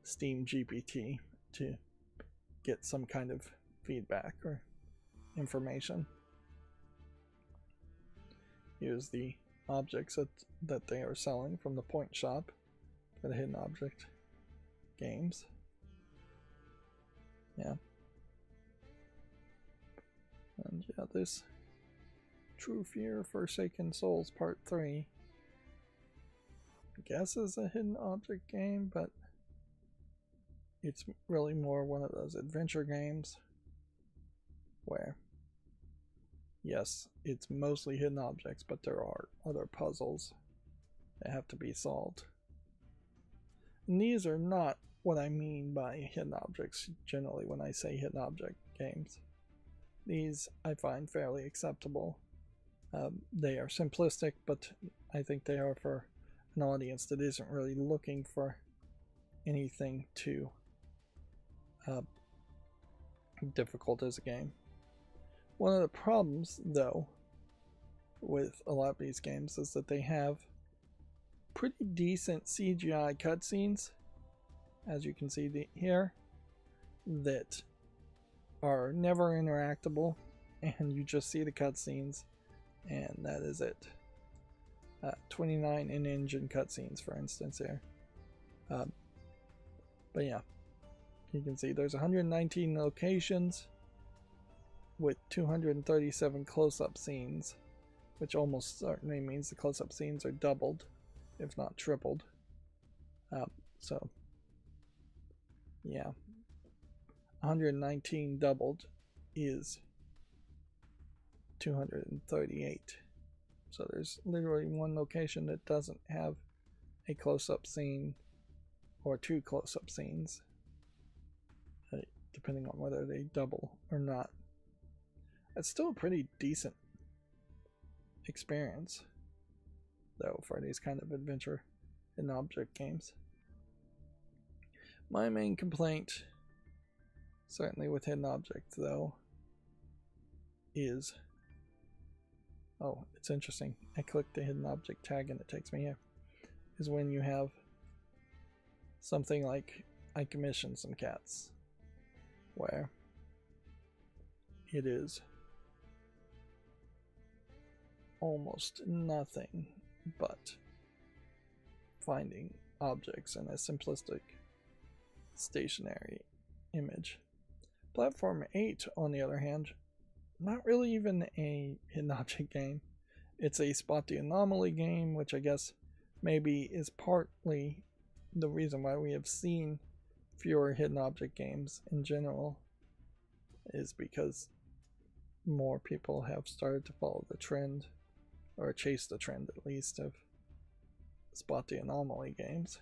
Steam GPT to get some kind of feedback or information. Here's the objects that they are selling from the point shop for the hidden object games. Yeah. And yeah, this True Fear Forsaken Souls Part 3 I guess is a hidden object game, but it's really more one of those adventure games where, yes, it's mostly hidden objects, but there are other puzzles that have to be solved. And these are not what I mean by hidden objects generally when I say hidden object games. These I find fairly acceptable. They are simplistic, but I think they are for an audience that isn't really looking for anything too difficult as a game. One of the problems, though, with a lot of these games is that they have pretty decent CGI cutscenes, as you can see here, that are never interactable, and you just see the cutscenes, and that is it. 29 in-engine cutscenes, for instance, here. But yeah, you can see there's 119 locations with 237 close-up scenes, which almost certainly means the close-up scenes are doubled, if not tripled. So, yeah, 119 doubled is 238. So there's literally one location that doesn't have a close-up scene or two close-up scenes, depending on whether they double or not. It's still a pretty decent experience, though, for these kind of adventure and object games. My main complaint, certainly with hidden objects, though, is... oh, it's interesting. I click the hidden object tag and it takes me here. Is when you have something like I commissioned some cats, where it is almost nothing but finding objects in a simplistic stationary image. Platform 8, on the other hand, not really even a hidden object game. It's a spot the anomaly game, which I guess maybe is partly the reason why we have seen fewer hidden object games in general, is because more people have started to follow the trend, or chase the trend at least, of spot the anomaly games.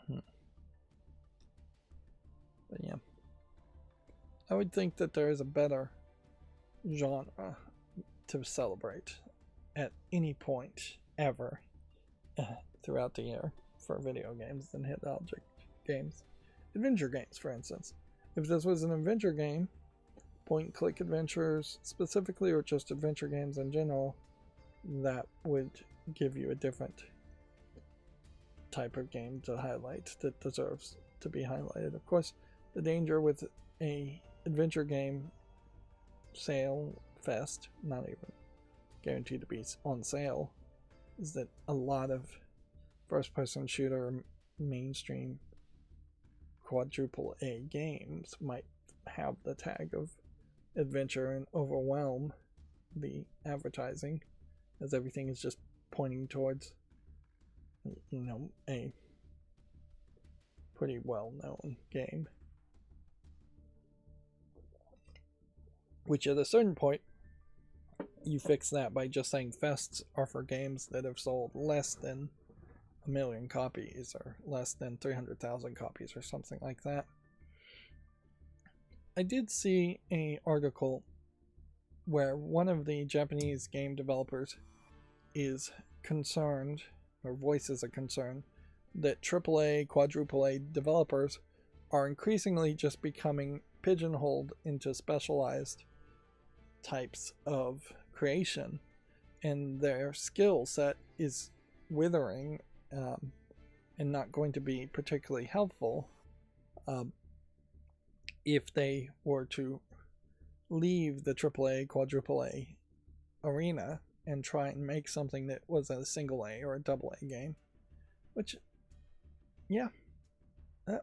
But yeah, I would think that there is a better genre to celebrate at any point ever throughout the year for video games than hit object games. Adventure games, for instance. If this was an adventure game, point and click adventures specifically, or just adventure games in general, that would give you a different type of game to highlight that deserves to be highlighted. Of course, the danger with a adventure game sale fest, not even guaranteed to be on sale, is that a lot of first-person shooter mainstream quadruple A games might have the tag of adventure and overwhelm the advertising, as everything is just pointing towards, you know, a pretty well-known game, which at a certain point you fix that by just saying fests are for games that have sold less than 1 million copies or less than 300,000 copies or something like that. I did see an article where one of the Japanese game developers is concerned, or voices a concern, that AAA, quadruple A developers are increasingly just becoming pigeonholed into specialized types of creation, and their skill set is withering and not going to be particularly helpful if they were to leave the AAA, quadruple A arena and try and make something that was a single A or a double A game. Which, yeah, that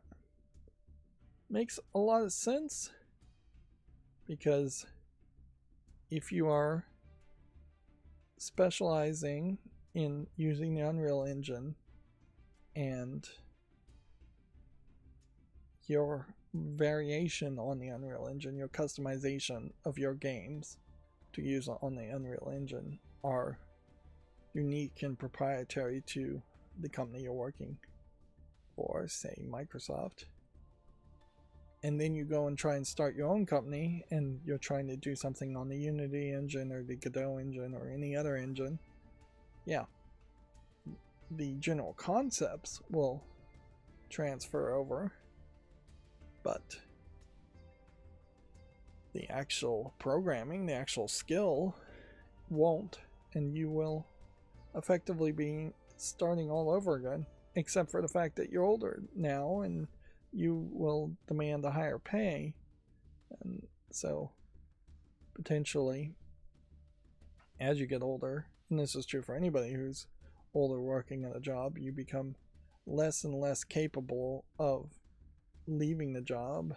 makes a lot of sense, because if you are specializing in using the Unreal Engine and your variation on the Unreal Engine, your customization of your games to use on the Unreal Engine are unique and proprietary to the company you're working for, say Microsoft, and then you go and try and start your own company and you're trying to do something on the Unity engine or the Godot engine or any other engine, yeah, the general concepts will transfer over, but the actual programming, the actual skill won't, and you will effectively be starting all over again, except for the fact that you're older now and you will demand a higher pay, and so potentially as you get older, and this is true for anybody who's older working at a job, you become less and less capable of leaving the job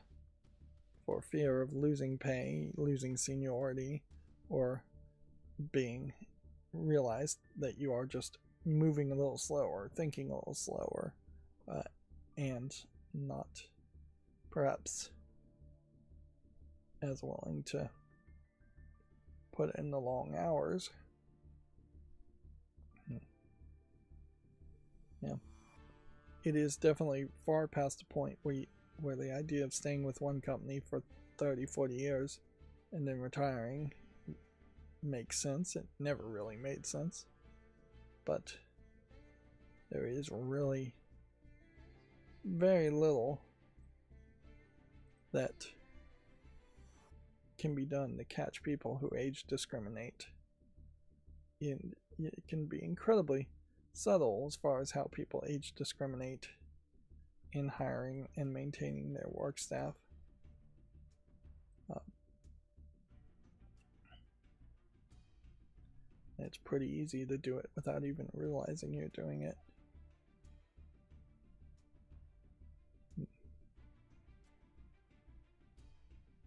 for fear of losing pay, losing seniority, or being realized that you are just moving a little slower, thinking a little slower, and not perhaps as willing to put in the long hours. Yeah, it is definitely far past the point where the idea of staying with one company for 30-40 years and then retiring makes sense. It never really made sense, but there is really very little that can be done to catch people who age discriminate. And it can be incredibly subtle as far as how people age discriminate in hiring and maintaining their work staff. It's pretty easy to do it without even realizing you're doing it.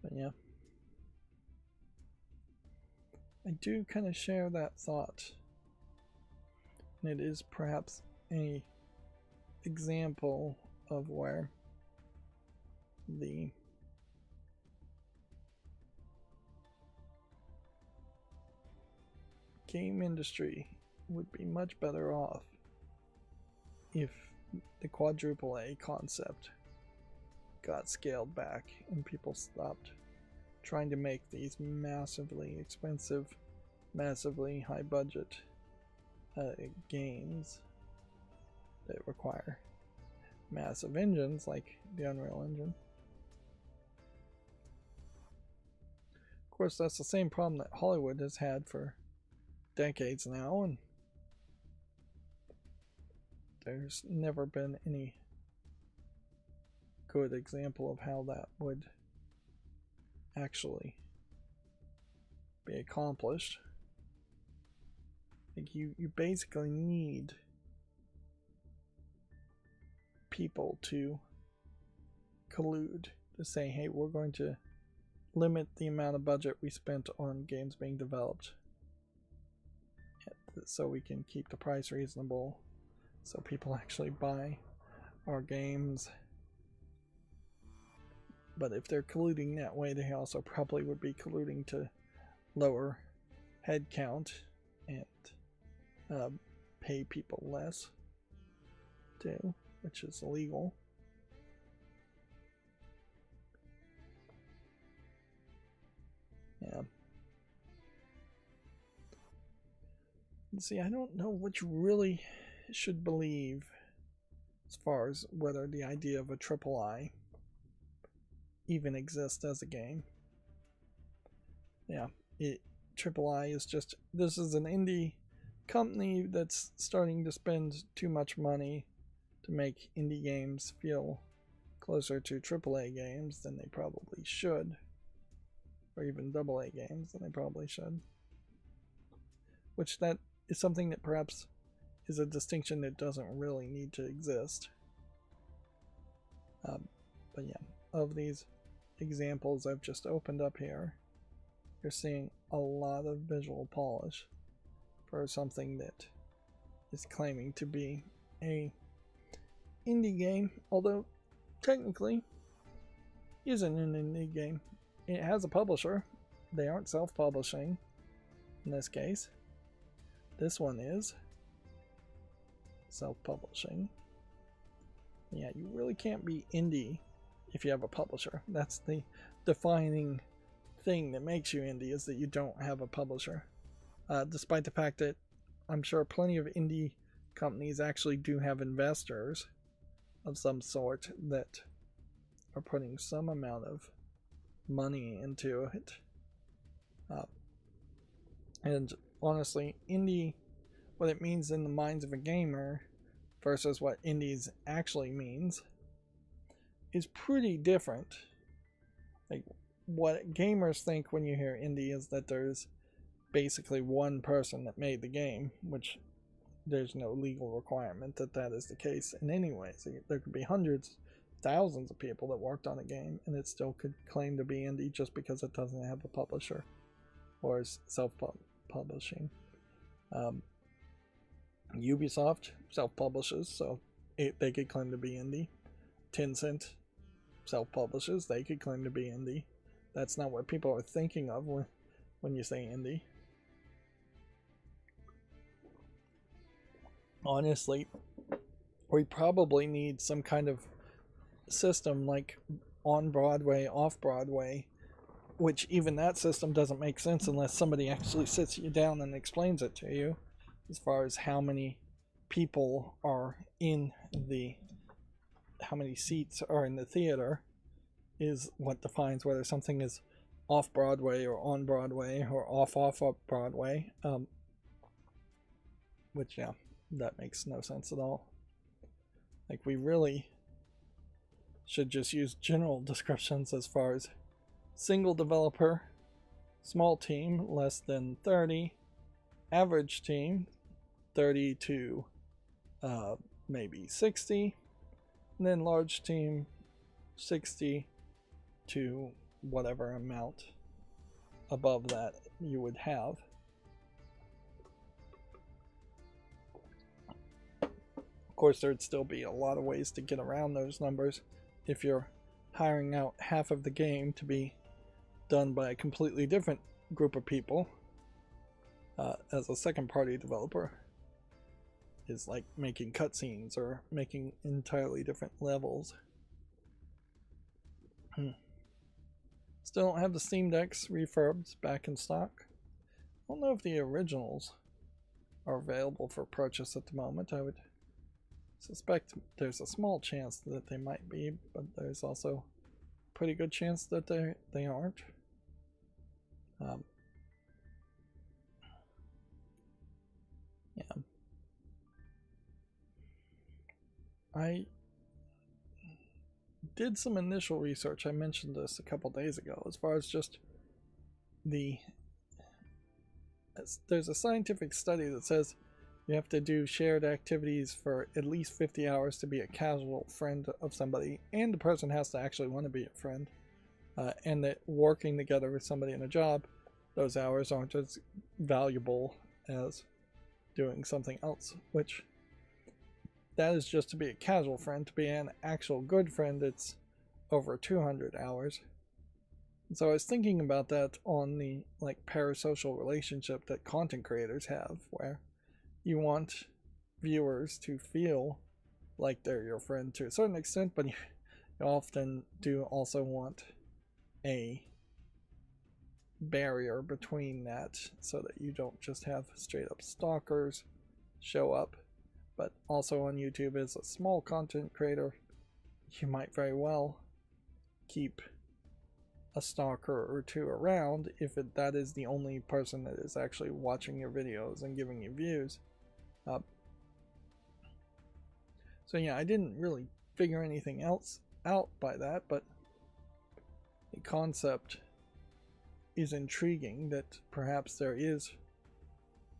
But yeah, I do kind of share that thought, and it is perhaps a example of where the game industry would be much better off if the quadruple A concept got scaled back and people stopped trying to make these massively expensive, massively high budget games that require massive engines like the Unreal Engine. Of course, that's the same problem that Hollywood has had for decades now, and there's never been any good example of how that would actually be accomplished. Like you basically need people to collude to say, hey, we're going to limit the amount of budget we spent on games being developed so we can keep the price reasonable, so people actually buy our games. But if they're colluding that way, they also probably would be colluding to lower head count and pay people less too, which is illegal. Yeah. See, I don't know what you really should believe as far as whether the idea of a AAA even exists as a game. Yeah, AAA is just, this is an indie company that's starting to spend too much money to make indie games feel closer to AAA games than they probably should, or even AA games than they probably should. Which that is something that perhaps is a distinction that doesn't really need to exist. But yeah, of these examples I've just opened up here, you're seeing a lot of visual polish for something that is claiming to be a indie game, although technically isn't an indie game. It has a publisher. They aren't self-publishing in this case. This one is self-publishing. Yeah, you really can't be indie if you have a publisher. That's the defining thing that makes you indie, is that you don't have a publisher. Despite the fact that I'm sure plenty of indie companies actually do have investors of some sort that are putting some amount of money into it. And honestly, indie, what it means in the minds of a gamer versus what indies actually means, is pretty different. Like, what gamers think when you hear indie is that there's basically one person that made the game, which there's no legal requirement that that is the case in any way. So there could be hundreds, thousands of people that worked on a game, and it still could claim to be indie just because it doesn't have a publisher or is self-publishing. Ubisoft self-publishes, so they could claim to be indie. Tencent self-publishes, they could claim to be indie. That's not what people are thinking of when you say indie. Honestly, we probably need some kind of system like on Broadway, off Broadway, which even that system doesn't make sense unless somebody actually sits you down and explains it to you, as far as how many people are in how many seats are in the theater is what defines whether something is off Broadway or on Broadway or off Broadway. Which, yeah, that makes no sense at all. Like, we really should just use general descriptions as far as single developer, small team, less than 30, average team, 30 to maybe 60, and then large team, 60 to whatever amount above that you would have. Of course, there'd still be a lot of ways to get around those numbers if you're hiring out half of the game to be done by a completely different group of people as a second party developer, is like making cutscenes or making entirely different levels. Still don't have the Steam Decks refurbs back in stock. I don't know if the originals are available for purchase at the moment. I would suspect there's a small chance that they might be, but there's also a pretty good chance that they aren't. Yeah. I did some initial research. I mentioned this a couple days ago as far as just there's a scientific study that says you have to do shared activities for at least 50 hours to be a casual friend of somebody, and the person has to actually want to be a friend, and that working together with somebody in a job, those hours aren't as valuable as doing something else, which that is just to be a casual friend. To be an actual good friend, it's over 200 hours. And so I was thinking about that on the parasocial relationship that content creators have, where you want viewers to feel like they're your friend to a certain extent, but you often do also want a barrier between that so that you don't just have straight up stalkers show up. But also on YouTube, as a small content creator, you might very well keep a stalker or two around if that is the only person that is actually watching your videos and giving you views. So yeah, I didn't really figure anything else out by that, but the concept is intriguing that perhaps there is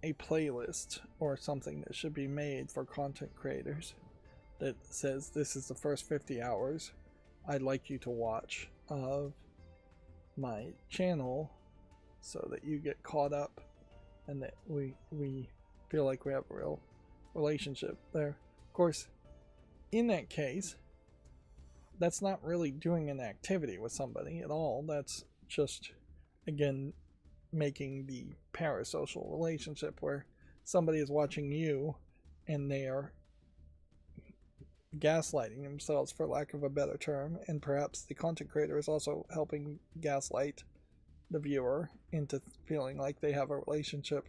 a playlist or something that should be made for content creators that says this is the first 50 hours I'd like you to watch of my channel, so that you get caught up and that we feel like we have a real relationship there. Of course, in that case, that's not really doing an activity with somebody at all. That's just, again, making the parasocial relationship where somebody is watching you and they are gaslighting themselves, for lack of a better term, and perhaps the content creator is also helping gaslight the viewer into feeling like they have a relationship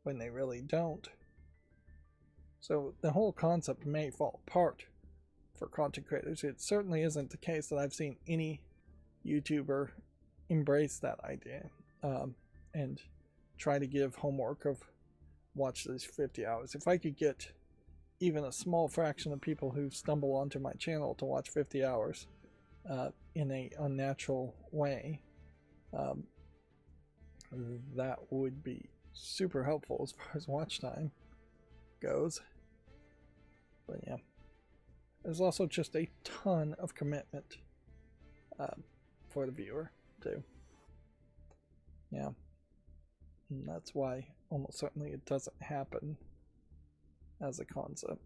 when they really don't. So the whole concept may fall apart for content creators. It certainly isn't the case that I've seen any YouTuber embrace that idea and try to give homework of watch these 50 hours. If I could get even a small fraction of people who stumble onto my channel to watch 50 hours in a unnatural way, that would be super helpful as far as watch time goes. But yeah, there's also just a ton of commitment for the viewer too. Yeah, and that's why almost certainly it doesn't happen as a concept.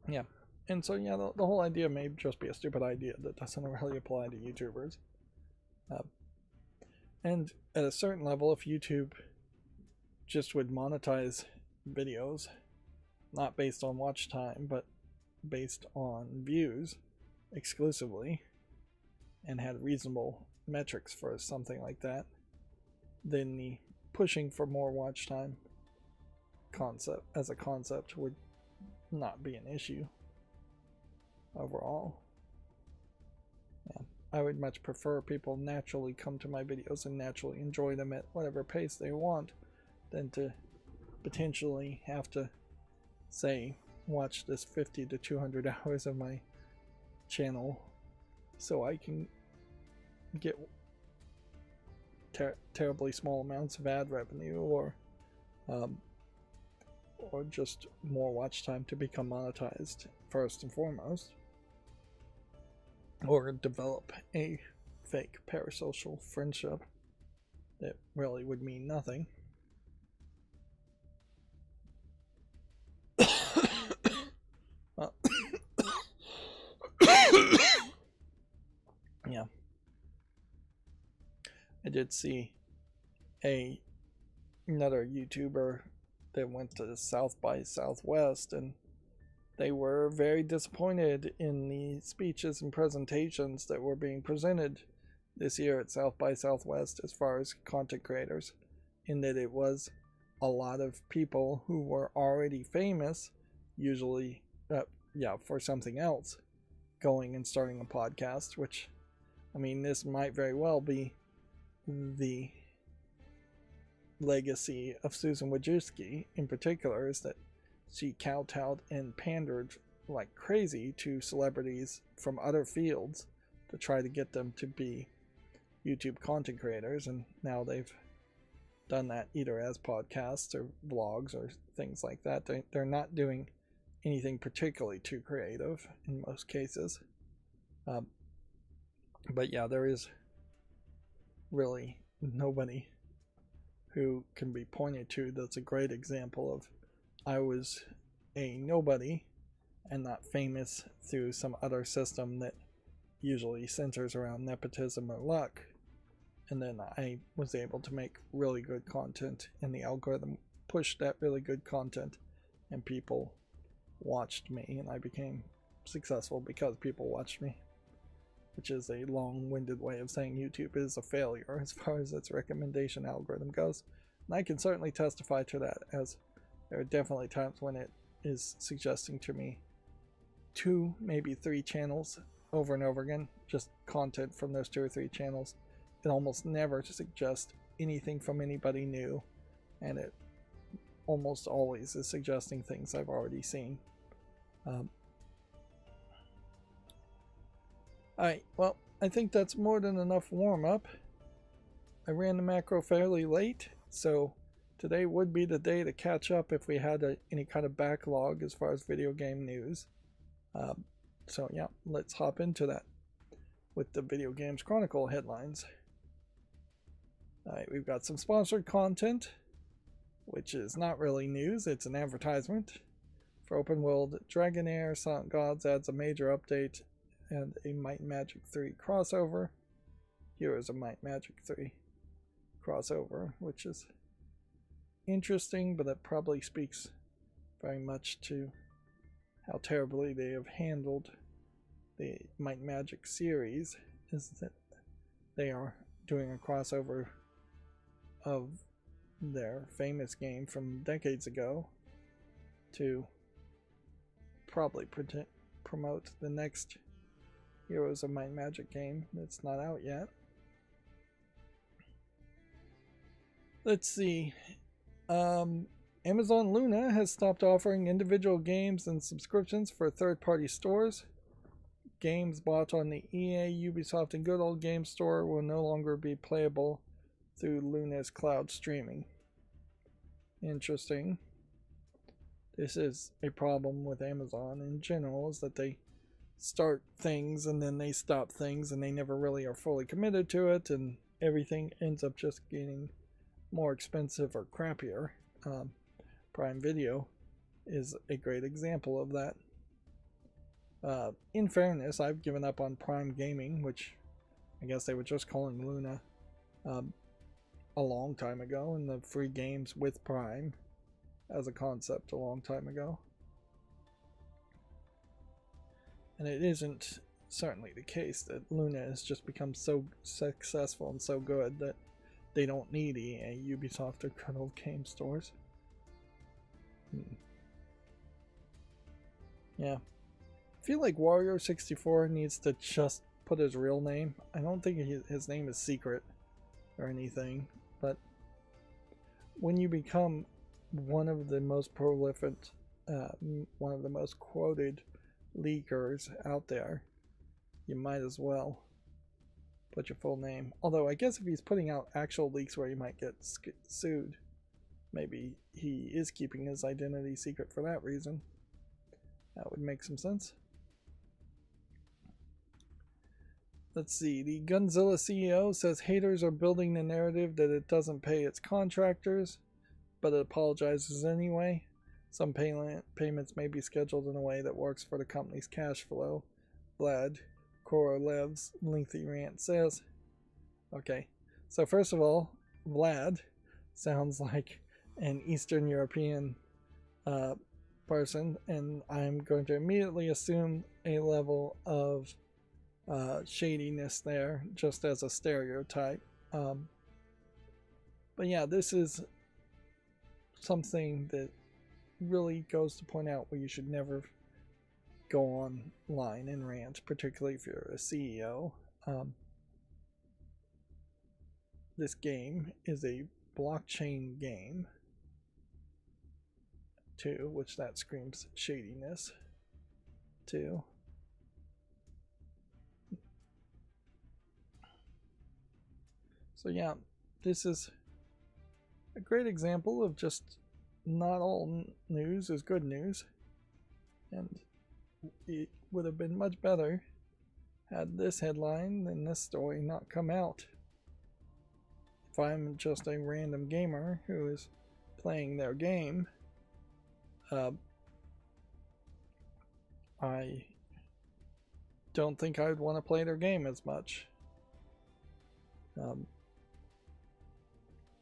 Yeah, and so yeah, the whole idea may just be a stupid idea that doesn't really apply to YouTubers. And at a certain level, if YouTube just would monetize videos, not based on watch time, but based on views exclusively, and had reasonable metrics for something like that, then the pushing for more watch time concept would not be an issue overall. Yeah, I would much prefer people naturally come to my videos and naturally enjoy them at whatever pace they want than to potentially have to, say, watch this 50 to 200 hours of my channel so I can get terribly small amounts of ad revenue, or just more watch time to become monetized first and foremost, or develop a fake parasocial friendship that really would mean nothing. Yeah, I did see another YouTuber that went to South by Southwest, and they were very disappointed in the speeches and presentations that were being presented this year at South by Southwest as far as content creators, in that it was a lot of people who were already famous, usually for something else, going and starting a podcast, which, I mean, this might very well be the legacy of Susan Wojcicki in particular, is that she kowtowed and pandered like crazy to celebrities from other fields to try to get them to be YouTube content creators, and now they've done that either as podcasts or vlogs or things like that. They're not doing anything particularly too creative in most cases. But yeah, there is really nobody who can be pointed to that's a great example of, I was a nobody and not famous through some other system that usually centers around nepotism or luck, and then I was able to make really good content, and the algorithm pushed that really good content, and people watched me, and I became successful because people watched me, which is a long-winded way of saying YouTube is a failure as far as its recommendation algorithm goes. And I can certainly testify to that, as there are definitely times when it is suggesting to me 2, maybe 3 channels over and over again, just content from those 2 or 3 channels. It almost never suggests anything from anybody new, and it almost always is suggesting things I've already seen. Alright, well, I think that's more than enough warm-up. I ran the macro fairly late, so today would be the day to catch up if we had any kind of backlog as far as video game news. So yeah, let's hop into that with the Video Games Chronicle headlines. Alright, we've got some sponsored content, which is not really news, it's an advertisement. For Open World Dragonair, Silent Gods adds a major update and a Might and Magic 3 crossover. Heroes of Might and Magic 3 crossover, which is interesting, but that probably speaks very much to how terribly they have handled the Might and Magic series, is that they are doing a crossover of their famous game from decades ago to probably promote the next Heroes of Might and Magic game that's not out yet. Let's see. Amazon Luna has stopped offering individual games and subscriptions for third-party stores. Games bought on the EA, Ubisoft, and Good Old Games Store will no longer be playable through Luna's cloud streaming. Interesting. This is a problem with Amazon in general, is that they start things and then they stop things and they never really are fully committed to it, and everything ends up just getting more expensive or crappier. Prime Video is a great example of that. In fairness, I've given up on Prime Gaming, which I guess they were just calling Luna, a long time ago, and the free games with Prime as a concept a long time ago. And it isn't certainly the case that Luna has just become so successful and so good that they don't need EA, Ubisoft, or Good Old Game Stores. Yeah. I feel like Wario64 needs to just put his real name. I don't think his name is secret or anything, but when you become one of the most prolific, one of the most quoted leakers out there, you might as well put your full name. Although I guess if he's putting out actual leaks where he might get sued, maybe he is keeping his identity secret for that reason. That would make some sense. Let's see, the Gunzilla CEO says haters are building the narrative that it doesn't pay its contractors, but it apologizes anyway. Some payments may be scheduled in a way that works for the company's cash flow, Vlad Korolev's lengthy rant says. Okay, so first of all, Vlad sounds like an Eastern European person, and I'm going to immediately assume a level of shadiness there, just as a stereotype. But yeah, this is something that really goes to point out where you should never go online and rant, particularly if you're a CEO. This game is a blockchain game too, which that screams shadiness too. So yeah, this is a great example of just not all news is good news, and it would have been much better had this headline and this story not come out. If I'm just a random gamer who is playing their game, I don't think I would want to play their game as much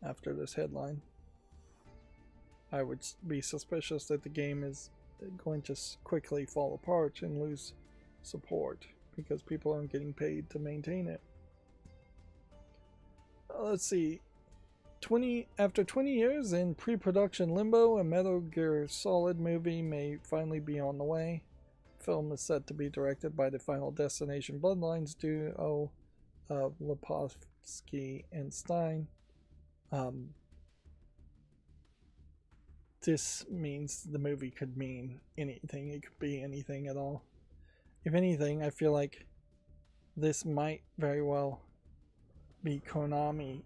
after this headline. I would be suspicious that the game is going to quickly fall apart and lose support because people aren't getting paid to maintain it. Let's see. After 20 years in pre-production limbo, a Metal Gear Solid movie may finally be on the way. The film is set to be directed by the Final Destination Bloodlines duo of Lipovsky and Stein. This means the movie could mean anything. It could be anything at all. If anything, I feel like this might very well be Konami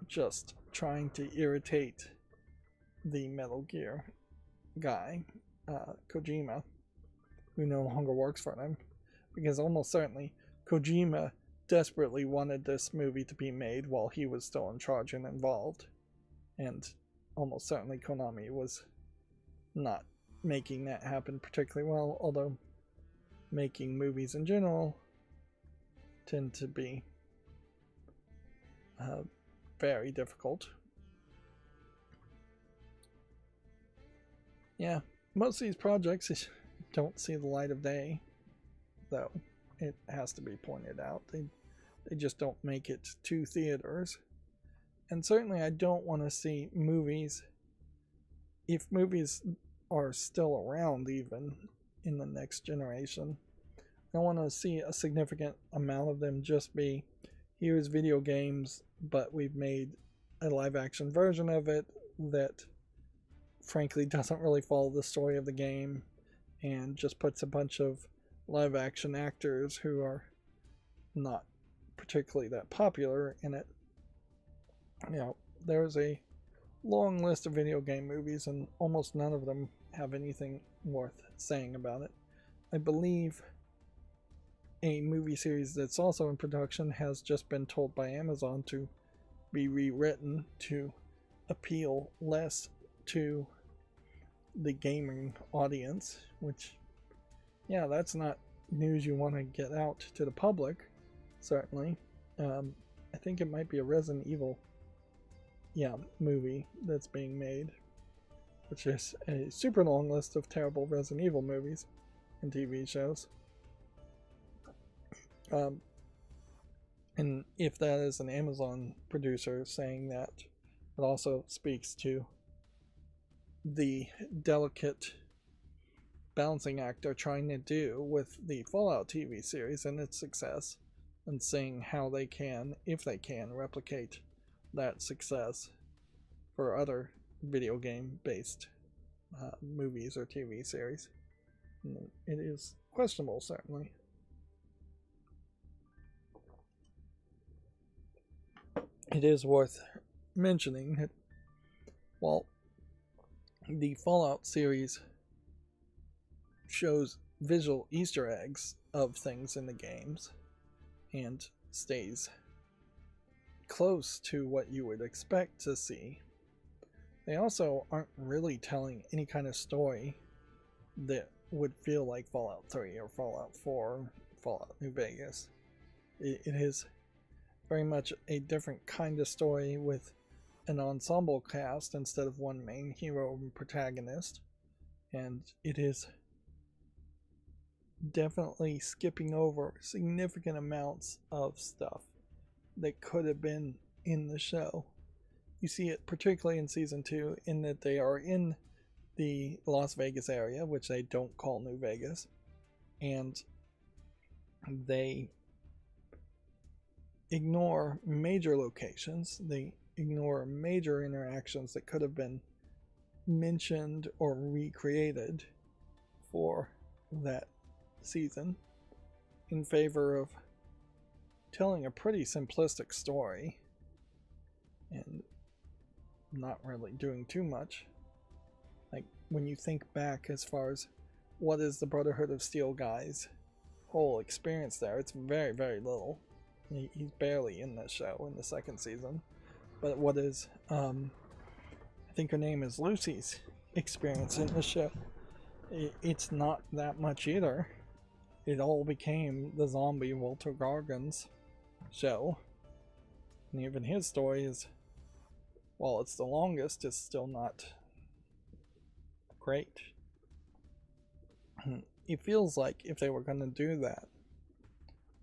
just trying to irritate the Metal Gear guy, Kojima, who no longer works for them, because almost certainly Kojima desperately wanted this movie to be made while he was still in charge and involved, and almost certainly Konami was not making that happen particularly well, although making movies in general tend to be very difficult. Yeah, most of these projects don't see the light of day, though it has to be pointed out. They just don't make it to theaters. And certainly I don't want to see movies, if movies are still around even in the next generation, I want to see a significant amount of them just be, here's video games, but we've made a live action version of it that frankly doesn't really follow the story of the game and just puts a bunch of live action actors who are not particularly that popular in it. You know, there's a long list of video game movies and almost none of them have anything worth saying about it. I believe a movie series that's also in production has just been told by Amazon to be rewritten to appeal less to the gaming audience, which, yeah, that's not news you want to get out to the public, certainly. I think it might be a Resident Evil movie that's being made, which is a super long list of terrible Resident Evil movies and TV shows. And if that is an Amazon producer saying that, it also speaks to the delicate balancing act they're trying to do with the Fallout TV series and its success, and seeing how they can, if they can, replicate that success for other video game based movies or TV series. And it is questionable, certainly. It is worth mentioning that while the Fallout series shows visual Easter eggs of things in the games and stays close to what you would expect to see, they also aren't really telling any kind of story that would feel like Fallout 3 or Fallout 4 or Fallout New Vegas. It is very much a different kind of story with an ensemble cast instead of one main hero and protagonist, and it is definitely skipping over significant amounts of stuff that could have been in the show. You see it particularly in season 2 in that they are in the Las Vegas area, which they don't call New Vegas, and they ignore major locations. They ignore major interactions that could have been mentioned or recreated for that season in favor of telling a pretty simplistic story and not really doing too much. Like, when you think back as far as what is the Brotherhood of Steel guy's whole experience there, it's very, very little. He's barely in the show in the second season. But what is, I think her name is Lucy's experience in the show, it's not that much either. It all became the zombie Walter Gargan's show. And even his story is, while it's the longest, it's still not great. It feels like if they were going to do that,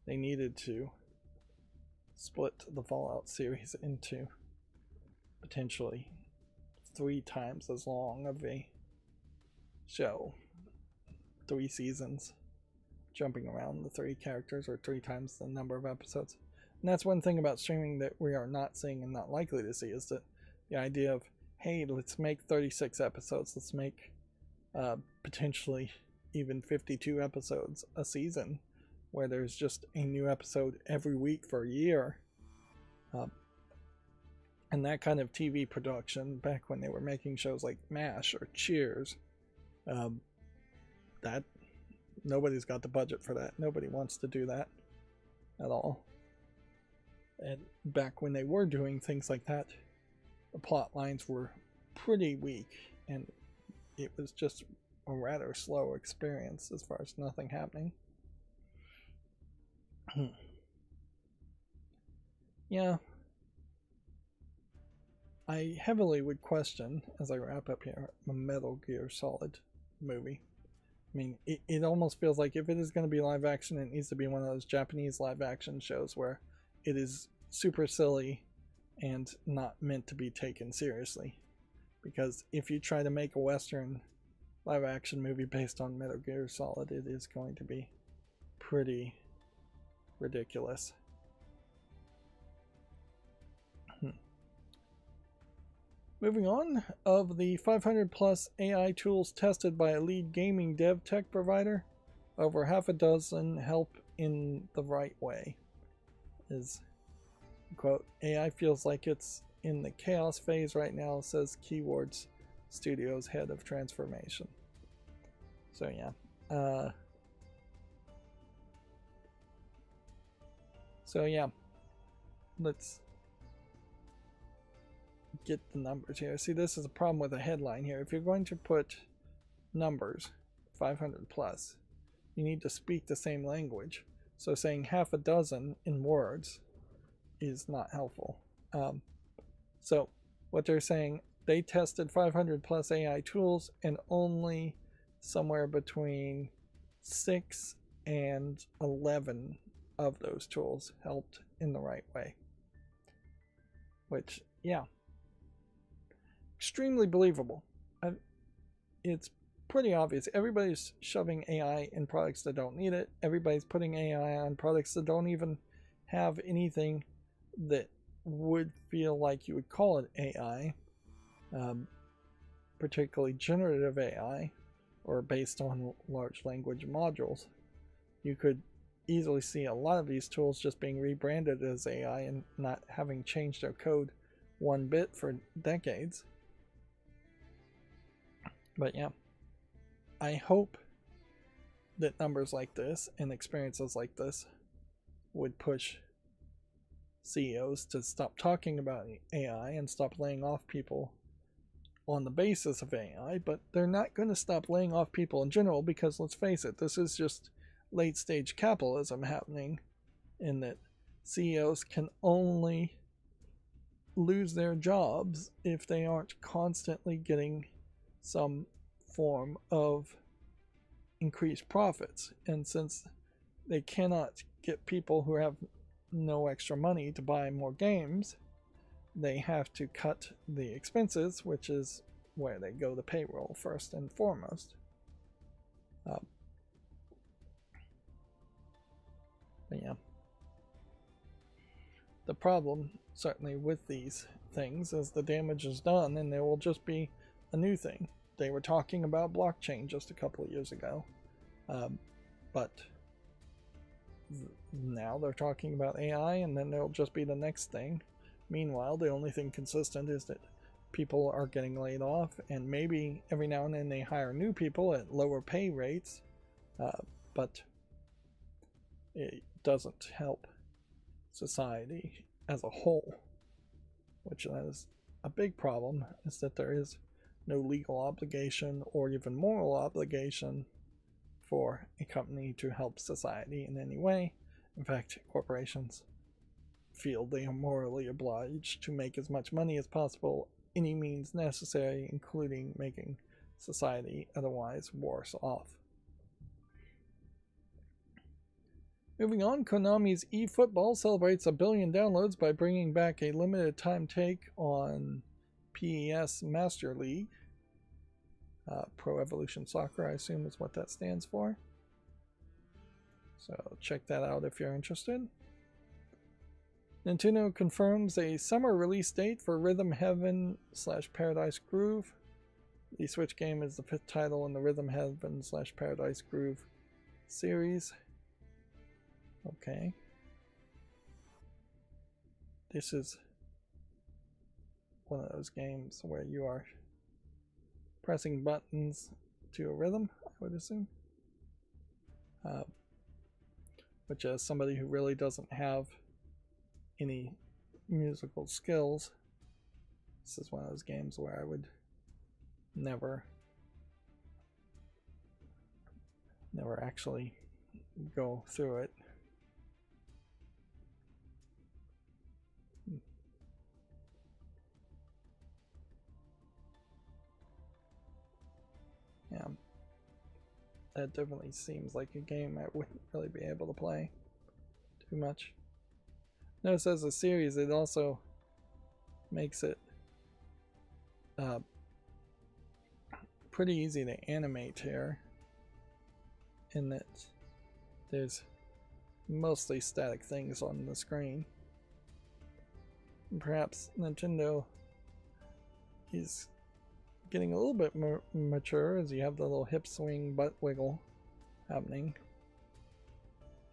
they needed to split the Fallout series into potentially 3 times as long of a show. 3 seasons, jumping around the 3 characters, or 3 times the number of episodes. And that's one thing about streaming that we are not seeing and not likely to see, is that the idea of, hey, let's make 36 episodes, let's make potentially even 52 episodes a season, where there's just a new episode every week for a year. And that kind of TV production, back when they were making shows like MASH or Cheers, that nobody's got the budget for that. Nobody wants to do that at all. And back when they were doing things like that, the plot lines were pretty weak, and it was just a rather slow experience as far as nothing happening. Yeah. I heavily would question, as I wrap up here, a Metal Gear Solid movie. I mean, it almost feels like if it is going to be live action, it needs to be one of those Japanese live action shows where it is super silly and not meant to be taken seriously. Because if you try to make a Western live action movie based on Metal Gear Solid, it is going to be pretty ridiculous. Moving on, of the 500 plus AI tools tested by a lead gaming dev tech provider, over half a dozen help in the right way. Is, quote, AI feels like it's in the chaos phase right now, says Keywords Studios head of transformation. So yeah. Let's get the numbers here. See, this is a problem with a headline here. If you're going to put numbers, 500 plus, you need to speak the same language. So saying half a dozen in words is not helpful. So what they're saying, they tested 500 plus AI tools, and only somewhere between 6 and 11 of those tools helped in the right way. Which, yeah, extremely believable. It's pretty obvious. Everybody's shoving AI in products that don't need it. Everybody's putting AI on products that don't even have anything that would feel like you would call it AI, particularly generative AI or based on large language modules. You could easily see a lot of these tools just being rebranded as AI and not having changed their code one bit for decades. But yeah, I hope that numbers like this and experiences like this would push CEOs to stop talking about AI and stop laying off people on the basis of AI, but they're not going to stop laying off people in general, because let's face it, this is just late stage capitalism happening, in that CEOs can only lose their jobs if they aren't constantly getting some form of increased profits. And since they cannot get people who have no extra money to buy more games, they have to cut the expenses, which is where they go to payroll first and foremost. But yeah, the problem certainly with these things is the damage is done, and there will just be a new thing. They were talking about blockchain just a couple of years ago, but now they're talking about AI, and then there'll just be the next thing. Meanwhile, the only thing consistent is that people are getting laid off, and maybe every now and then they hire new people at lower pay rates, but it doesn't help society as a whole, which is a big problem, is that there is no legal obligation or even moral obligation for a company to help society in any way. In fact, corporations feel they are morally obliged to make as much money as possible, any means necessary, including making society otherwise worse off. Moving on, Konami's eFootball celebrates 1 billion downloads by bringing back a limited time take on PES Master League. Pro Evolution Soccer, I assume is what that stands for. So check that out if you're interested. Nintendo confirms a summer release date for Rhythm Heaven / Paradise Groove. The Switch game is the 5th title in the Rhythm Heaven / Paradise Groove series. Okay. This is one of those games where you are pressing buttons to a rhythm, I would assume. Which, as somebody who really doesn't have any musical skills, this is one of those games where I would never actually go through it. Yeah, that definitely seems like a game I wouldn't really be able to play too much. Notice as a series, it also makes it pretty easy to animate here, in that there's mostly static things on the screen. And perhaps Nintendo is getting a little bit more mature, as you have the little hip swing butt wiggle happening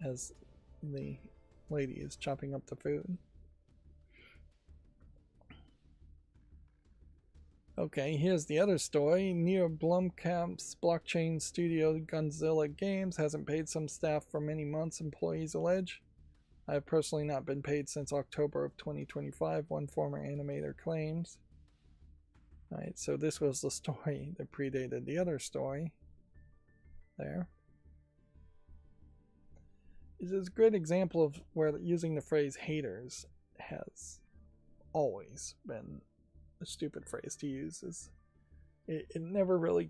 as the lady is chopping up the food. Okay, here's the other story. Near Blumkamp's blockchain studio Gunzilla Games hasn't paid some staff for many months, employees allege. I have personally not been paid since October of 2025, one former animator claims. Alright, so this was the story that predated the other story. There. This is a great example of where using the phrase haters has always been a stupid phrase to use. It never really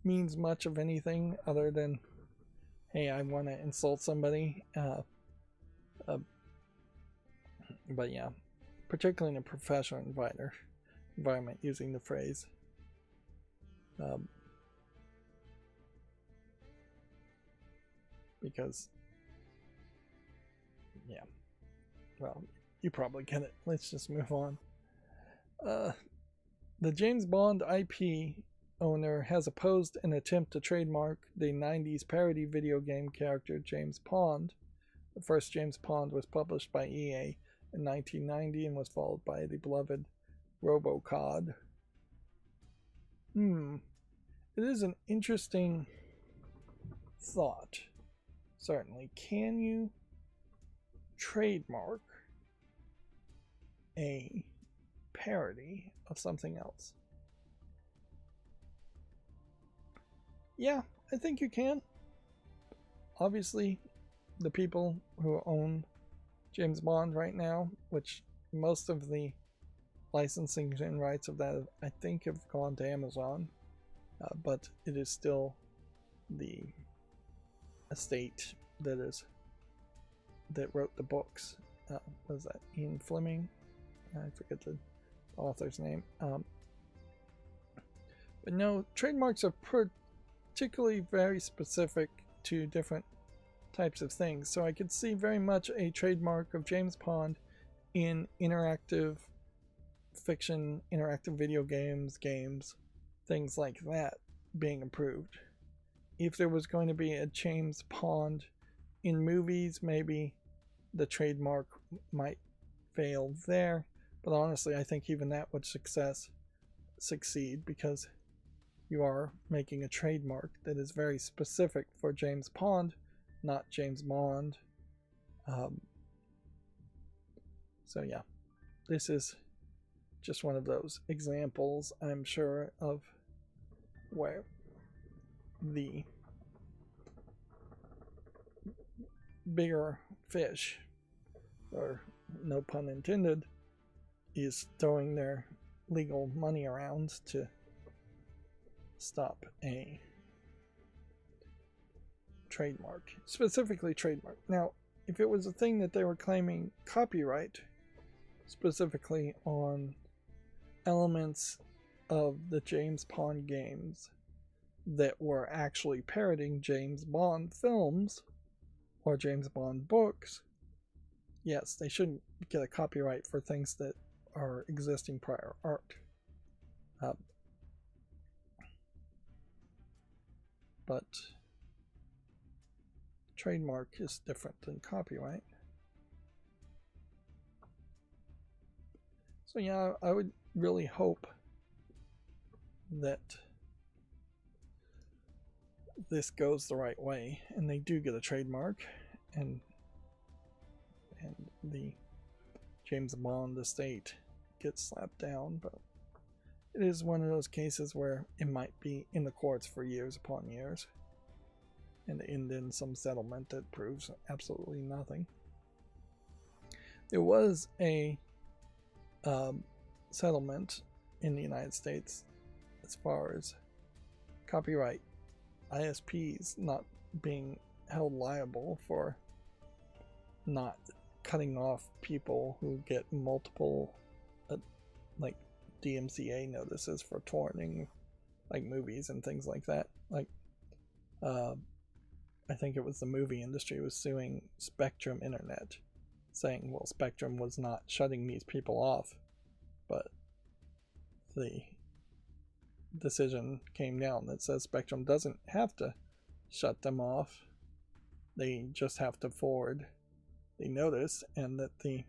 means much of anything other than, hey, I want to insult somebody. But yeah, particularly in a professional environment, using the phrase. Because, yeah, well, you probably get it. Let's just move on. The James Bond IP owner has opposed an attempt to trademark the 90s parody video game character James Pond. The first James Pond was published by EA in 1990 and was followed by the beloved RoboCod. It is an interesting thought. Certainly. Can you trademark a parody of something else? Yeah, I think you can. Obviously, the people who own James Bond right now, which most of the licensing and rights of that, I think, have gone to Amazon. but it is still the estate that wrote the books. Was that Ian Fleming? I forget the author's name. But no, trademarks are particularly very specific to different types of things. So I could see very much a trademark of James Bond in interactive fiction, interactive video games, things like that being approved. If there was going to be a James Bond in movies, maybe the trademark might fail there. But honestly, I think even that would succeed because you are making a trademark that is very specific for James Bond, not James Bond. So yeah, this is just one of those examples, I'm sure, of where the bigger fish, or no pun intended, is throwing their legal money around to stop a trademark, specifically trademark. Now, if it was a thing that they were claiming copyright specifically on elements of the James Bond games that were actually parroting James Bond films or James Bond books, yes, they shouldn't get a copyright for things that are existing prior art. But trademark is different than copyright. So yeah, I would really hope that this goes the right way and they do get a trademark and the James Bond estate gets slapped down. But it is one of those cases where it might be in the courts for years upon years and end in some settlement that proves absolutely nothing. There was a settlement in the United States as far as copyright ISPs not being held liable for not cutting off people who get multiple like DMCA notices for torrenting like movies and things like that. Like I think it was the movie industry was suing Spectrum Internet, saying, well, Spectrum was not shutting these people off, but the decision came down that says Spectrum doesn't have to shut them off. They just have to forward the notice, and that the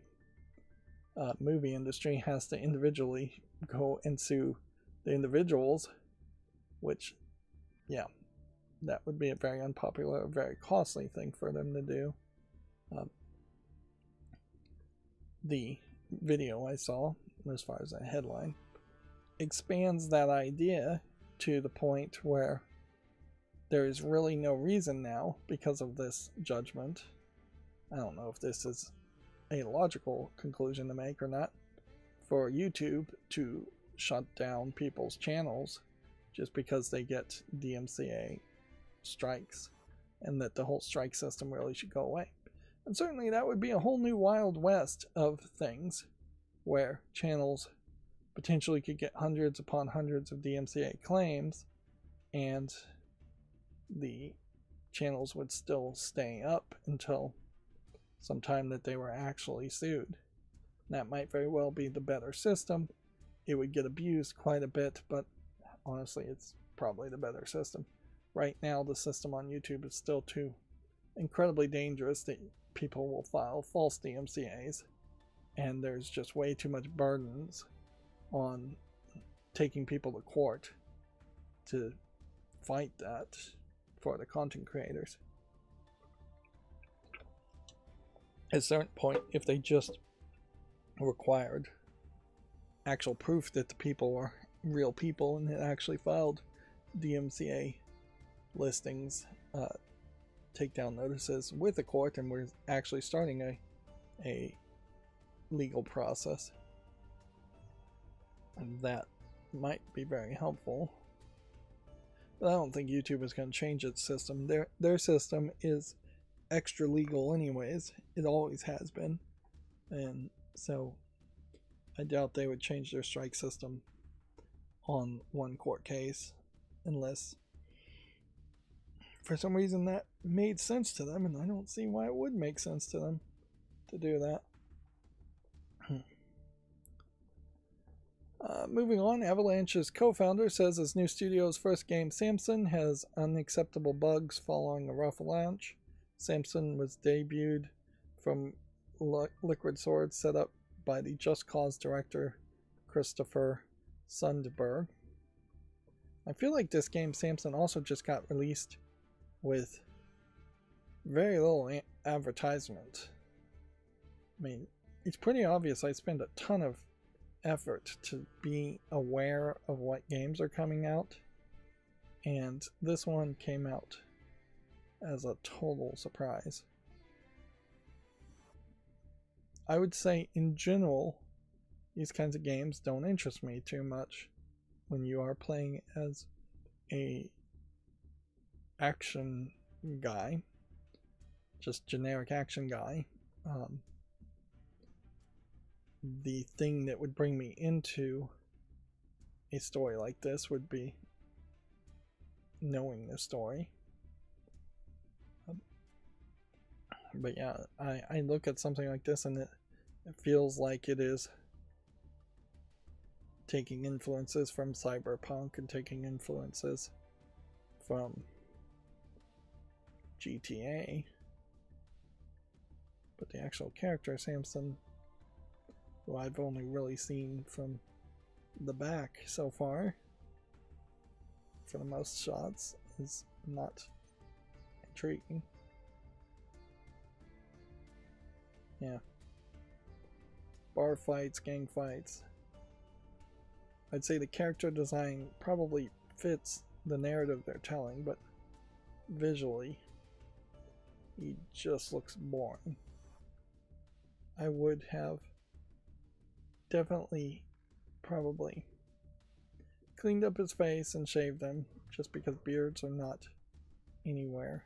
movie industry has to individually go and sue the individuals, which, yeah, that would be a very unpopular, very costly thing for them to do. The video I saw, as far as a headline, expands that idea to the point where there is really no reason now, because of this judgment. I don't know if this is a logical conclusion to make or not, for YouTube to shut down people's channels just because they get DMCA strikes, and that the whole strike system really should go away. And certainly that would be a whole new Wild West of things, where channels potentially could get hundreds upon hundreds of DMCA claims, and the channels would still stay up until some time that they were actually sued. That might very well be the better system. It would get abused quite a bit, but honestly, it's probably the better system. Right now, the system on YouTube is still too incredibly dangerous that people will file false DMCAs, and there's just way too much burdens on taking people to court to fight that for the content creators. At a certain point, if they just required actual proof that the people were real people and had actually filed DMCA listings, takedown notices with the court, and we're actually starting a legal process, and that might be very helpful. But I don't think YouTube is going to change its system. Their system is extra legal anyways. It always has been. And so I doubt they would change their strike system on one court case unless for some reason that made sense to them, and I don't see why it would make sense to them to do that. Moving on, Avalanche's co-founder says his new studio's first game, Samson, has unacceptable bugs following a rough launch. Samson was debuted from Liquid Swords, set up by the Just Cause director Christopher Sundberg. I feel like this game, Samson, also just got released with very little advertisement. I mean, it's pretty obvious I spend a ton of effort to be aware of what games are coming out, and this one came out as a total surprise. I would say in general these kinds of games don't interest me too much when you are playing as a action guy, just generic action guy. The thing that would bring me into a story like this would be knowing the story. But yeah, I look at something like this and it feels like it is taking influences from Cyberpunk and taking influences from GTA. But the actual character, Samson, who I've only really seen from the back so far, for the most shots, is not intriguing. Yeah. Bar fights, gang fights. I'd say the character design probably fits the narrative they're telling, but visually, he just looks boring. I would have definitely probably cleaned up his face and shaved them, just because beards are not anywhere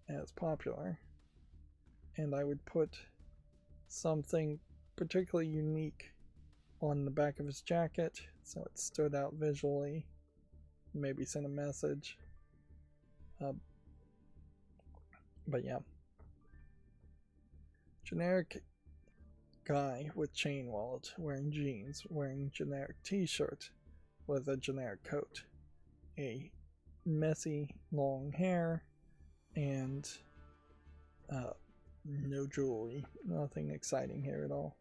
as popular. And I would put something particularly unique on the back of his jacket so it stood out visually, maybe send a message. But yeah, generic guy with chain wallet, wearing jeans, wearing generic t-shirt with a generic coat, a messy long hair, and no jewelry. Nothing exciting here at all.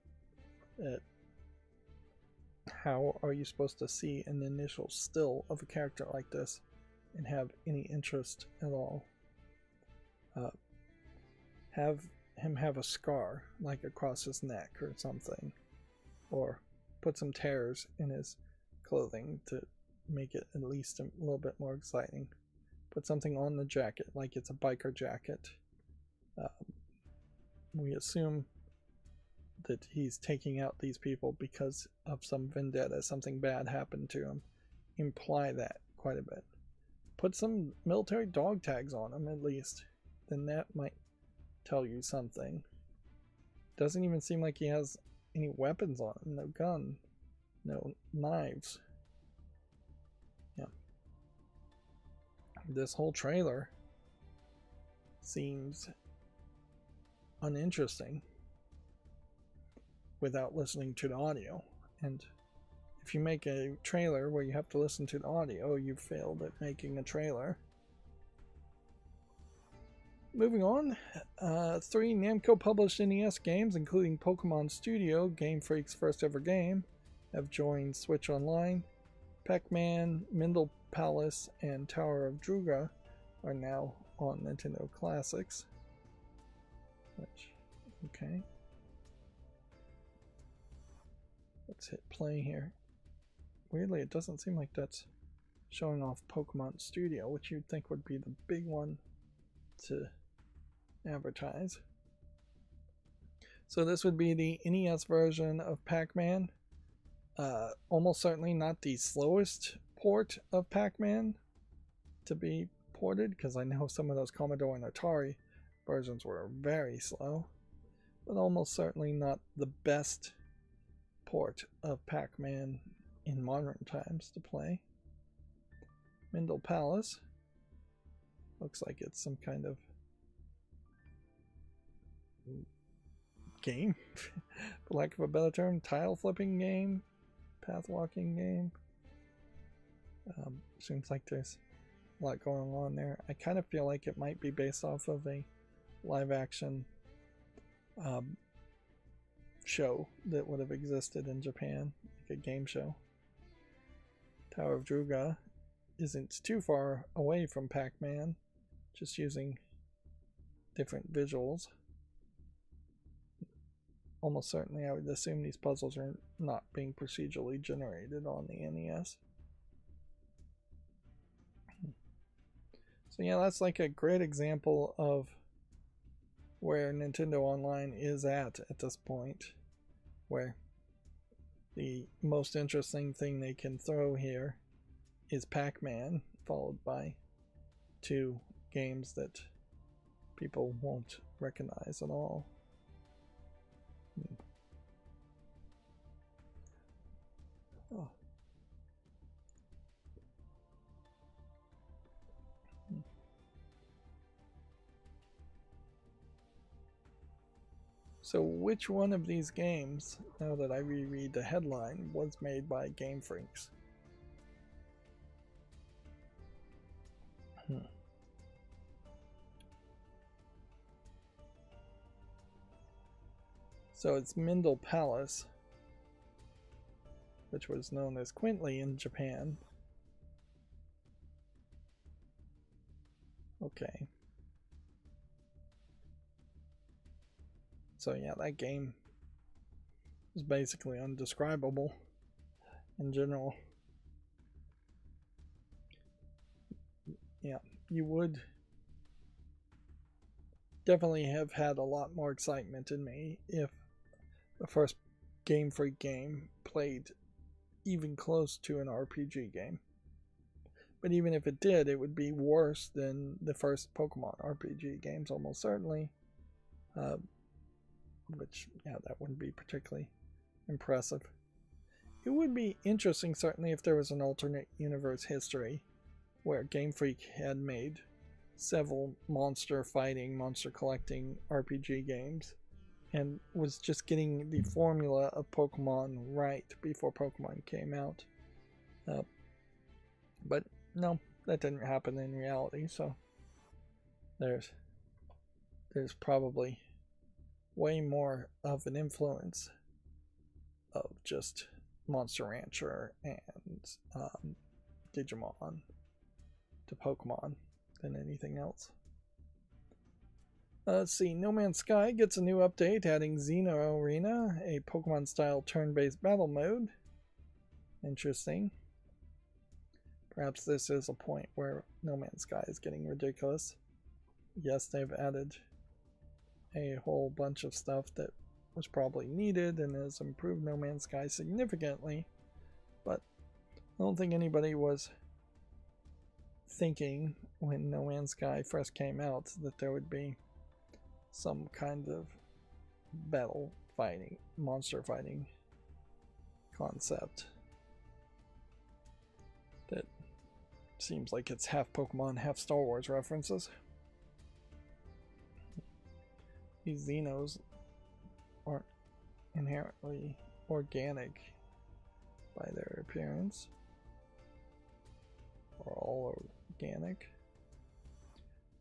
How are you supposed to see an initial still of a character like this and have any interest at all? Have him have a scar, like across his neck or something, or put some tears in his clothing to make it at least a little bit more exciting. Put something on the jacket, like it's a biker jacket. We assume that he's taking out these people because of some vendetta, something bad happened to him. Imply that quite a bit. Put some military dog tags on him at least, then that might tell you something. Doesn't even seem like he has any weapons on him. No gun, no knives. Yeah. This whole trailer seems uninteresting without listening to the audio. And if you make a trailer where you have to listen to the audio, you've failed at making a trailer. Moving on, 3 Namco published NES games, including Pokemon Studio, Game Freak's first ever game, have joined Switch Online. Pac-Man, Mindle Palace, and Tower of Druga are now on Nintendo Classics. Okay. Let's hit play here. Weirdly, it doesn't seem like that's showing off Pokemon Studio, which you'd think would be the big one to advertise. So this would be the NES version of Pac-Man. Almost certainly not the slowest port of Pac-Man, to be ported, because I know some of those Commodore and Atari versions were very slow, but almost certainly not the best port of Pac-Man in modern times to play. Mindle Palace. Looks like it's some kind of game, for lack of a better term. Tile flipping game, path walking game. Seems like there's a lot going on there. I kind of feel like it might be based off of a live action show that would have existed in Japan, like a game show. Tower of Druga isn't too far away from Pac-Man, just using different visuals. Almost certainly I would assume these puzzles are not being procedurally generated on the NES. So yeah, that's like a great example of where Nintendo Online is at this point, where the most interesting thing they can throw here is Pac-Man, followed by 2 games that people won't recognize at all. Oh. So which one of these games, now that I reread the headline, was made by Game Freaks? So it's Mindle Palace, which was known as Quintly in Japan. Okay. So yeah, that game is basically undescribable in general. Yeah, you would definitely have had a lot more excitement in me if the first Game Freak game played even close to an RPG game. But even if it did, it would be worse than the first Pokemon RPG games, almost certainly. Which, yeah, that wouldn't be particularly impressive. It would be interesting, certainly, if there was an alternate universe history where Game Freak had made several monster fighting, monster collecting RPG games and was just getting the formula of Pokemon right before Pokemon came out. But no, that didn't happen in reality, so there's probably way more of an influence of just Monster Rancher and Digimon to Pokemon than anything else. Let's see, No Man's Sky gets a new update adding Xeno Arena, a Pokemon-style turn-based battle mode. Interesting. Perhaps this is a point where No Man's Sky is getting ridiculous. Yes, they've added a whole bunch of stuff that was probably needed and has improved No Man's Sky significantly, but I don't think anybody was thinking when No Man's Sky first came out that there would be some kind of battle fighting, monster fighting concept that seems like it's half Pokemon, half Star Wars references. These Xenos aren't inherently organic by their appearance, or all organic.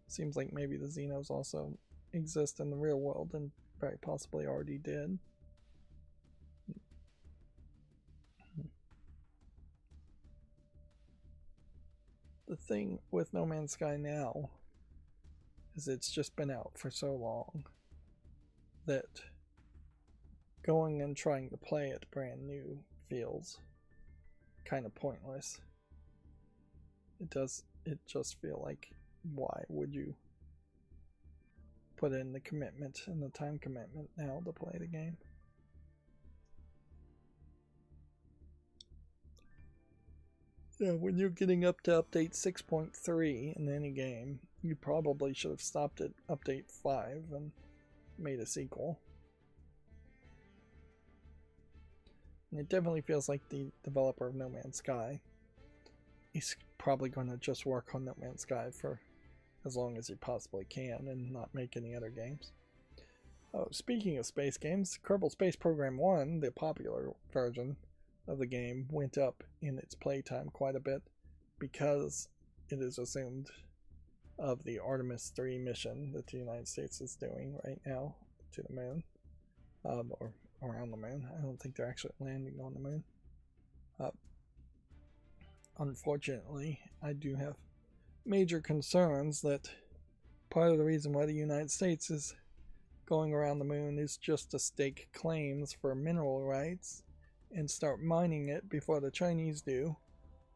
Seems like maybe the Xenos also exist in the real world and very possibly already did. The thing with No Man's Sky now is it's just been out for so long that going and trying to play it brand new feels kind of pointless. It just feel like, why would you put in the commitment and the time commitment now to play the game? Yeah, when you're getting up to update 6.3 in any game, you probably should have stopped at update 5 and made a sequel. And it definitely feels like the developer of No Man's Sky, he's probably going to just work on No Man's Sky for as long as he possibly can and not make any other games. Oh, speaking of space games, Kerbal Space Program 1, the popular version of the game, went up in its playtime quite a bit because it is assumed of the Artemis 3 mission that the United States is doing right now to the moon, or around the moon. I don't think they're actually landing on the moon. Unfortunately, I do have major concerns that part of the reason why the United States is going around the moon is just to stake claims for mineral rights and start mining it before the Chinese do,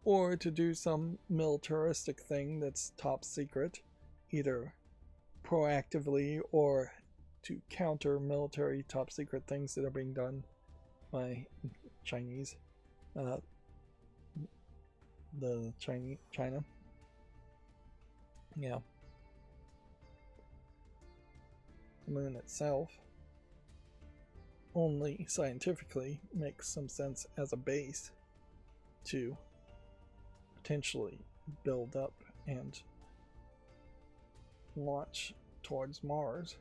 or to do some militaristic thing that's top secret, either proactively or to counter military top secret things that are being done by Chinese, China. Yeah. The moon itself only scientifically makes some sense as a base to potentially build up and launch towards Mars,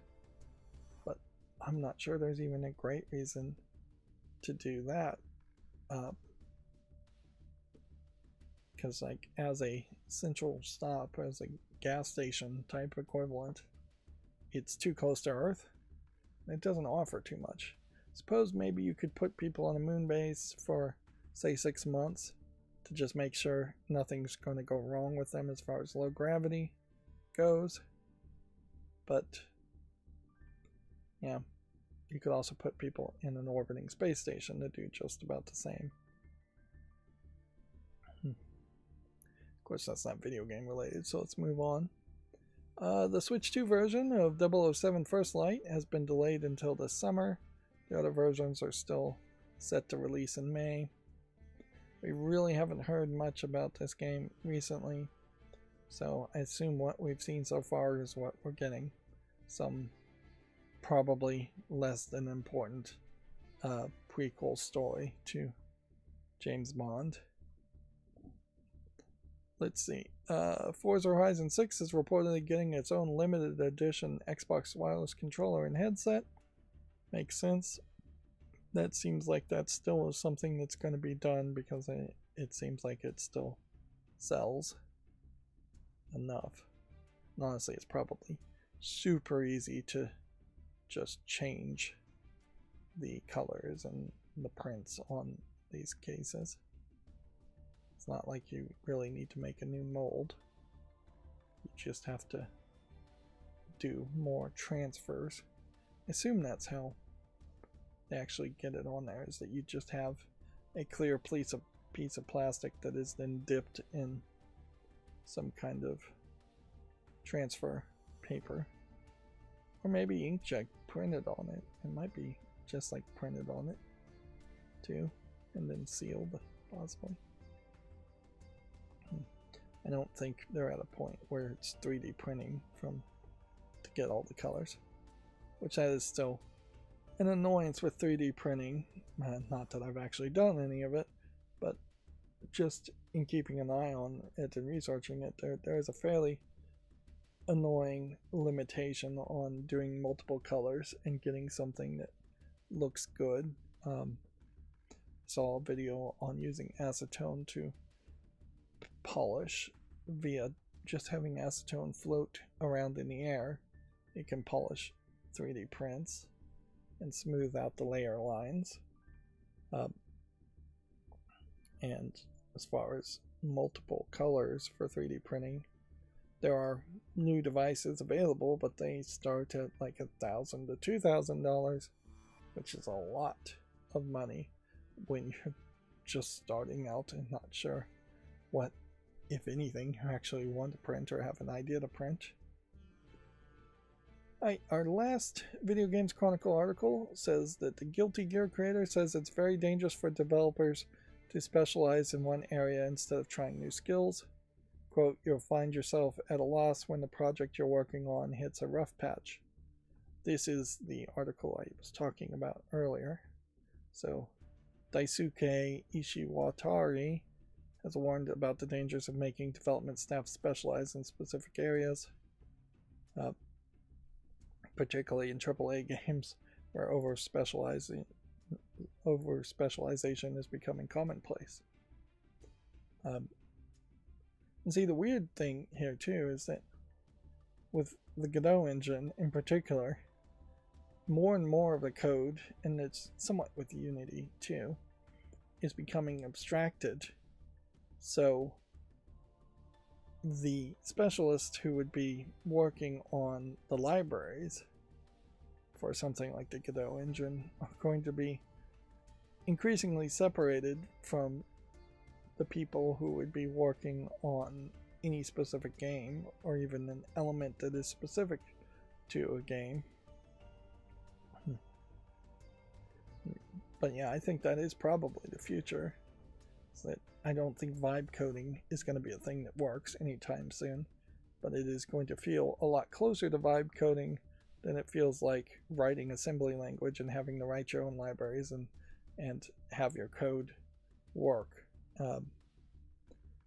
but I'm not sure there's even a great reason to do that, because like as a central stop, as a gas station type equivalent, it's too close to Earth. It doesn't offer too much. Suppose maybe you could put people on a moon base for, say, 6 months to just make sure nothing's going to go wrong with them as far as low gravity goes. But, yeah, you could also put people in an orbiting space station to do just about the same. Of course, that's not video game related, so let's move on. The Switch 2 version of 007 First Light has been delayed until this summer. The other versions are still set to release in May. We really haven't heard much about this game recently, so I assume what we've seen so far is what we're getting. Some probably less than important prequel story to James Bond. Let's see. Forza Horizon 6 is reportedly getting its own limited edition Xbox wireless controller and headset. Makes sense. That seems like that still is something that's going to be done because it seems like it still sells enough. And honestly, it's probably super easy to just change the colors and the prints on these cases. It's not like you really need to make a new mold. You just have to do more transfers. I assume that's how they actually get it on there, is that you just have a clear piece of plastic that is then dipped in some kind of transfer paper. Or maybe inkjet printed on it. It might be just like printed on it too, and then sealed possibly. I don't think they're at a point where it's 3D printing to get all the colors, which that is still an annoyance with 3D printing. Not that I've actually done any of it, but just in keeping an eye on it and researching it, there is a fairly annoying limitation on doing multiple colors and getting something that looks good. Saw a video on using acetone to polish via just having acetone float around in the air. It can polish 3D prints and smooth out the layer lines. And as far as multiple colors for 3D printing, there are new devices available, but they start at like $1,000 to $2,000, which is a lot of money when you're just starting out and not sure what, if anything, you actually want to print or have an idea to print. Our last Video Games Chronicle article says that the Guilty Gear creator says it's very dangerous for developers to specialize in one area instead of trying new skills. Quote, you'll find yourself at a loss when the project you're working on hits a rough patch. This is the article I was talking about earlier. So, Daisuke Ishiwatari has warned about the dangers of making development staff specialize in specific areas, particularly in AAA games where over-specialization is becoming commonplace. And see, the weird thing here too is that with the Godot engine in particular, more and more of the code, and it's somewhat with Unity too, is becoming abstracted. So the specialists who would be working on the libraries for something like the Godot engine are going to be increasingly separated from the people who would be working on any specific game or even an element that is specific to a game. But yeah, I think that is probably the future. So that I don't think vibe coding is going to be a thing that works anytime soon, but it is going to feel a lot closer to vibe coding than it feels like writing assembly language and having to write your own libraries and have your code work.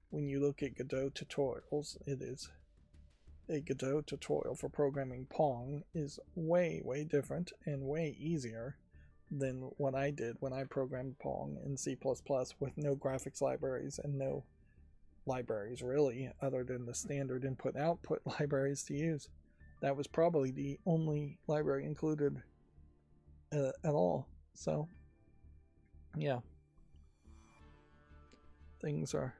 When you look at Godot tutorials, it is a Godot tutorial for programming Pong is way, way different and way easier than what I did when I programmed Pong in C++ with no graphics libraries and no libraries really other than the standard input-output libraries to use. That was probably the only library included at all. So, yeah. Things are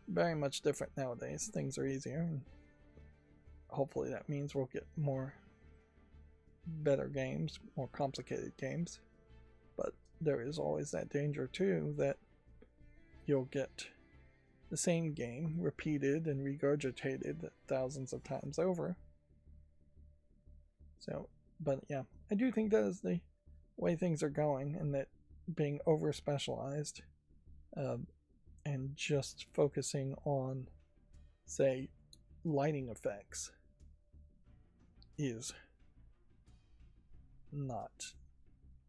very much different nowadays. Things are easier. And hopefully that means we'll get better games, more complicated games. But there is always that danger too that you'll get the same game repeated and regurgitated thousands of times over. So, but yeah, I do think that is the way things are going, and that being over specialized and just focusing on, say, lighting effects is not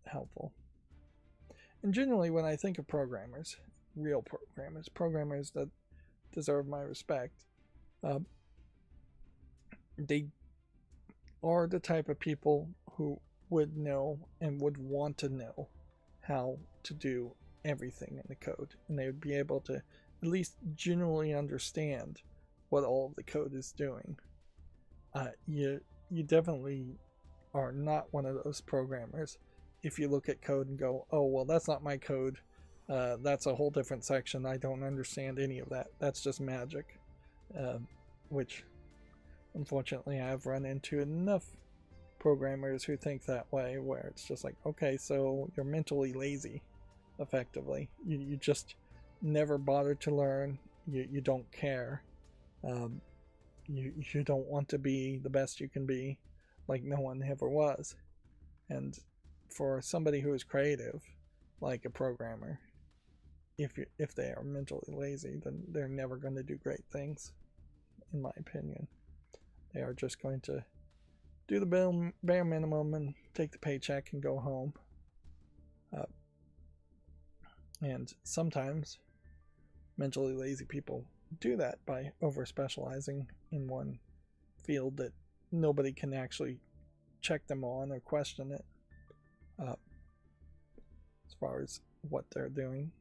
helpful. And generally, when I think of programmers, real programmers that deserve my respect, they are the type of people who would know and would want to know how to do everything in the code, and they would be able to at least generally understand what all of the code is doing. You definitely are not one of those programmers if you look at code and go, oh well, that's not my code, that's a whole different section, I don't understand any of that, that's just magic. Which unfortunately I've run into enough programmers who think that way, where it's just like, okay, so you're mentally lazy, effectively. You just never bothered to learn, you don't care, you don't want to be the best you can be, like no one ever was. And for somebody who is creative, like a programmer, if they are mentally lazy, then they're never going to do great things, in my opinion. They are just going to do the bare minimum and take the paycheck and go home. And sometimes mentally lazy people do that by over specializing in one field that nobody can actually check them on or question it as far as what they're doing.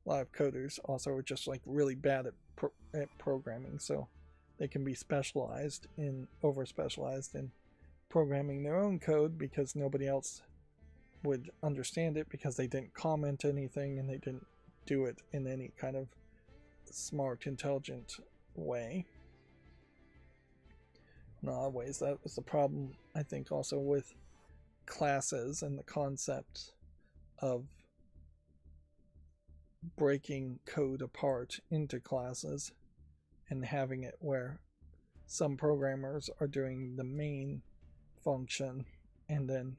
A lot of coders also are just like really bad at programming, so they can be over specialized in programming their own code because nobody else would understand it, because they didn't comment anything and they didn't do it in any kind of smart, intelligent way. In a lot of ways, that was the problem, I think, also with classes and the concept of breaking code apart into classes and having it where some programmers are doing the main function and then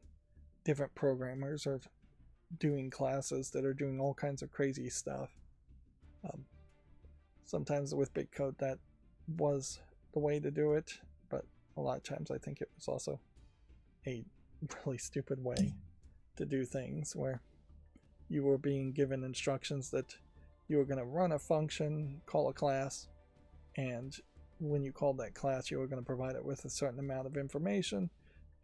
different programmers are doing classes that are doing all kinds of crazy stuff. Sometimes with big code that was the way to do it, but a lot of times I think it was also a really stupid way to do things, where you were being given instructions that you were going to run a function, call a class, and when you called that class, you were going to provide it with a certain amount of information,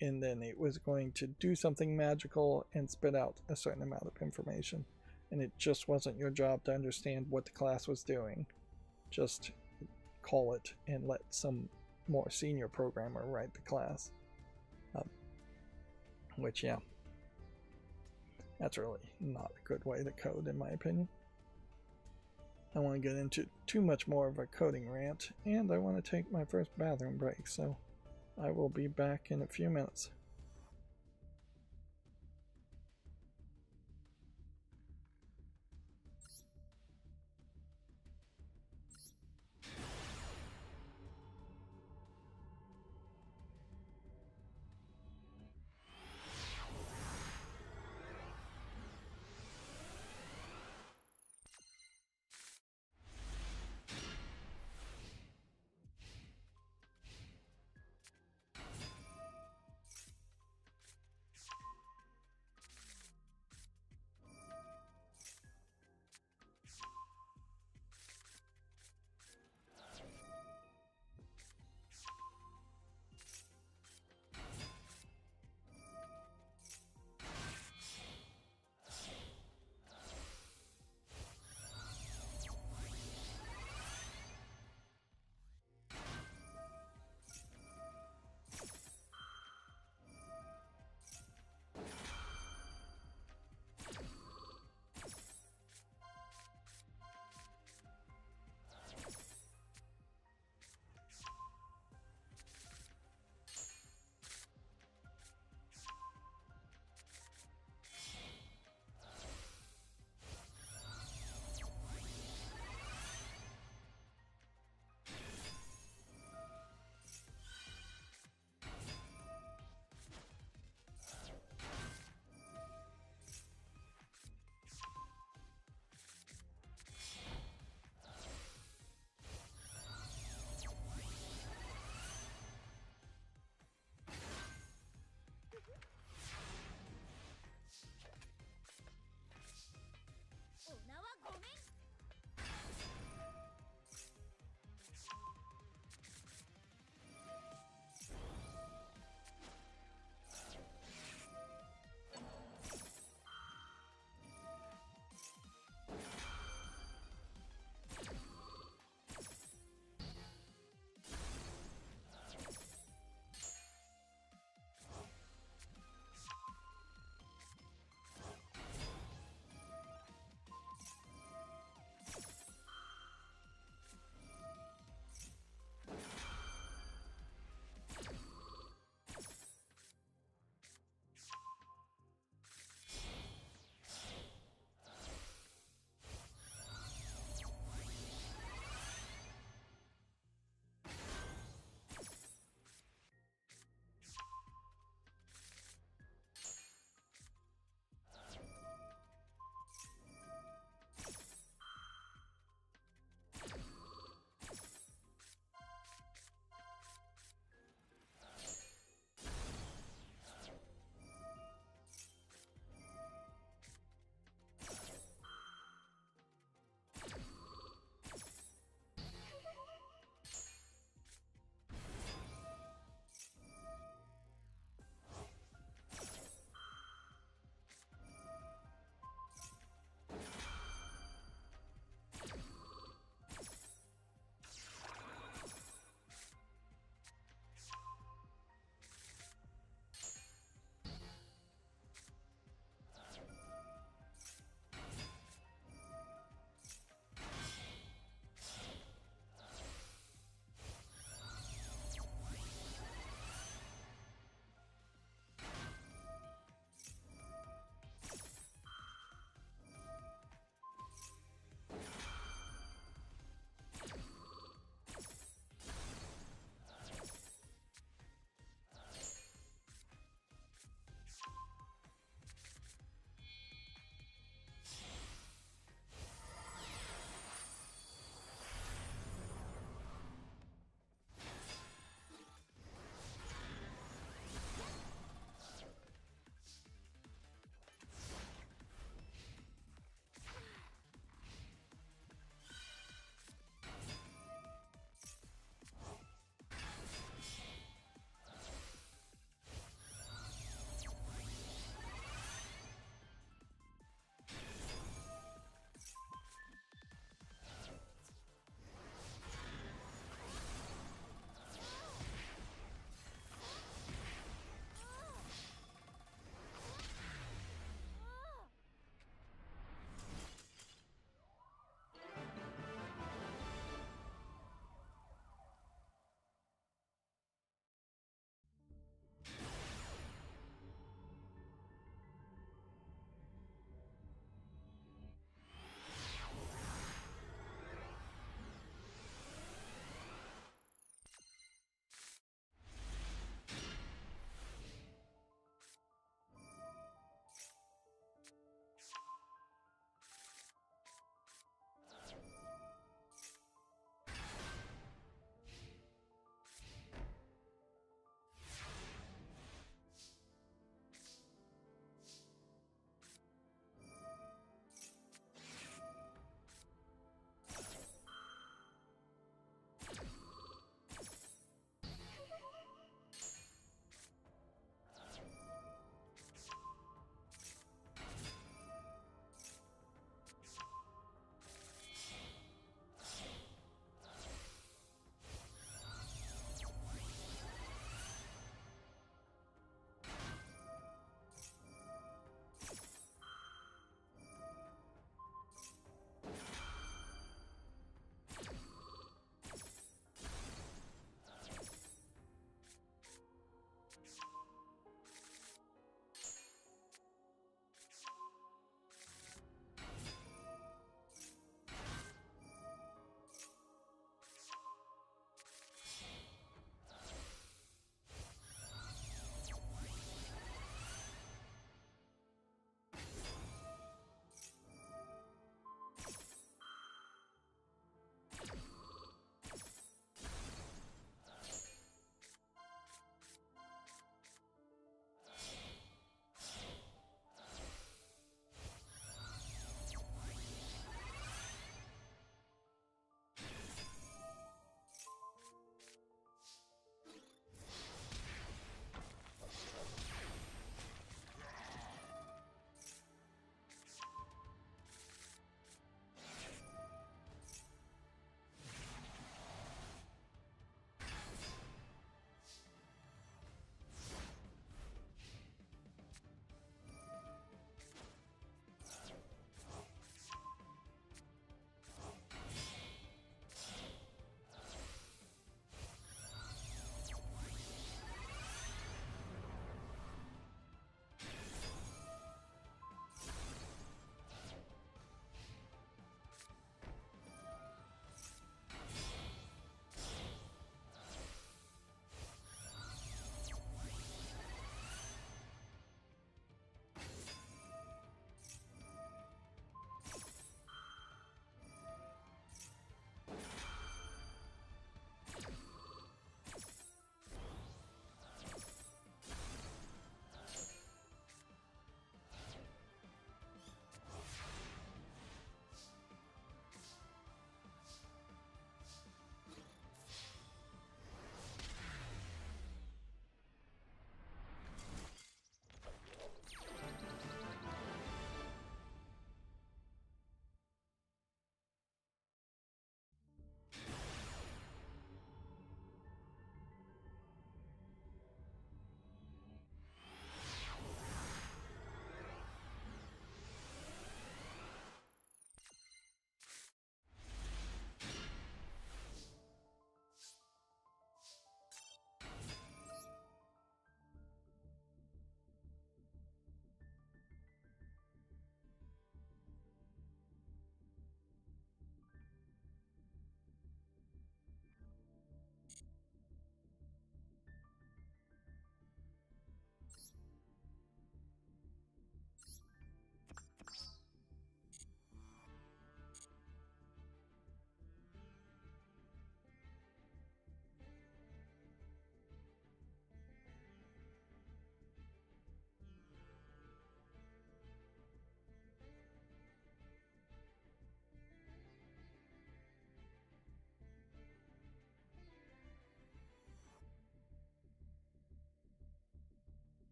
and then it was going to do something magical and spit out a certain amount of information. And it just wasn't your job to understand what the class was doing. Just call it and let some more senior programmer write the class. Which, yeah, that's really not a good way to code, in my opinion. I want to get into too much more of a coding rant, and I want to take my first bathroom break, so I will be back in a few minutes.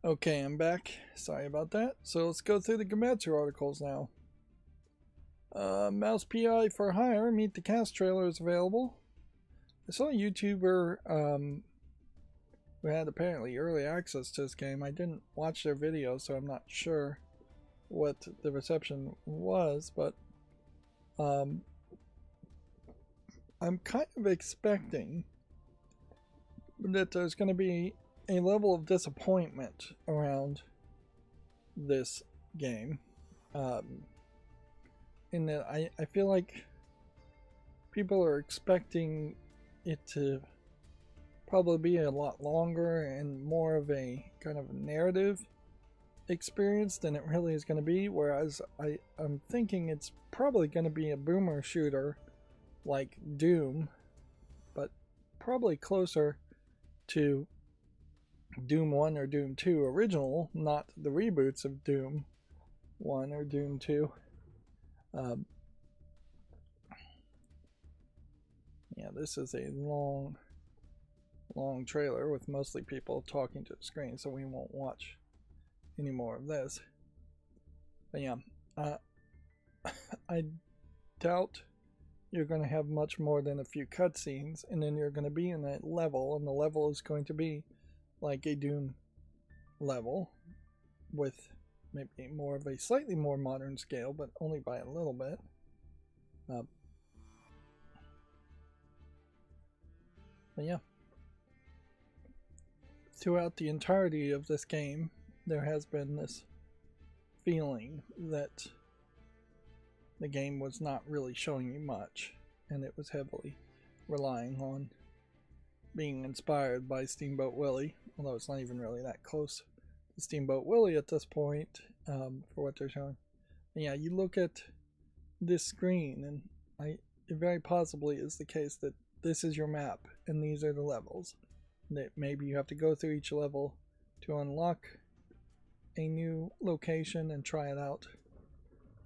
Okay, I'm back. Sorry about that. So let's go through the Gematsu articles now. Mouse PI for Hire, Meet the Cast trailer is available. I saw a YouTuber who had apparently early access to this game. I didn't watch their video, so I'm not sure what the reception was, but I'm kind of expecting that there's going to be a level of disappointment around this game. In that I feel like people are expecting it to probably be a lot longer and more of a kind of narrative experience than it really is going to be, whereas I'm thinking it's probably going to be a boomer shooter like Doom, but probably closer to Doom 1 or Doom 2 original, not the reboots of Doom 1 or Doom 2. Yeah, this is a long trailer with mostly people talking to the screen, so we won't watch any more of this. But yeah, I doubt you're going to have much more than a few cutscenes, and then you're going to be in that level, and the level is going to be like a Doom level with maybe more of a slightly more modern scale, but only by a little bit. But yeah, throughout the entirety of this game, there has been this feeling that the game was not really showing you much, and it was heavily relying on being inspired by Steamboat Willie, although it's not even really that close to Steamboat Willie at this point for what they're showing. And yeah, you look at this screen, and it very possibly is the case that this is your map, and these are the levels. That maybe you have to go through each level to unlock a new location and try it out.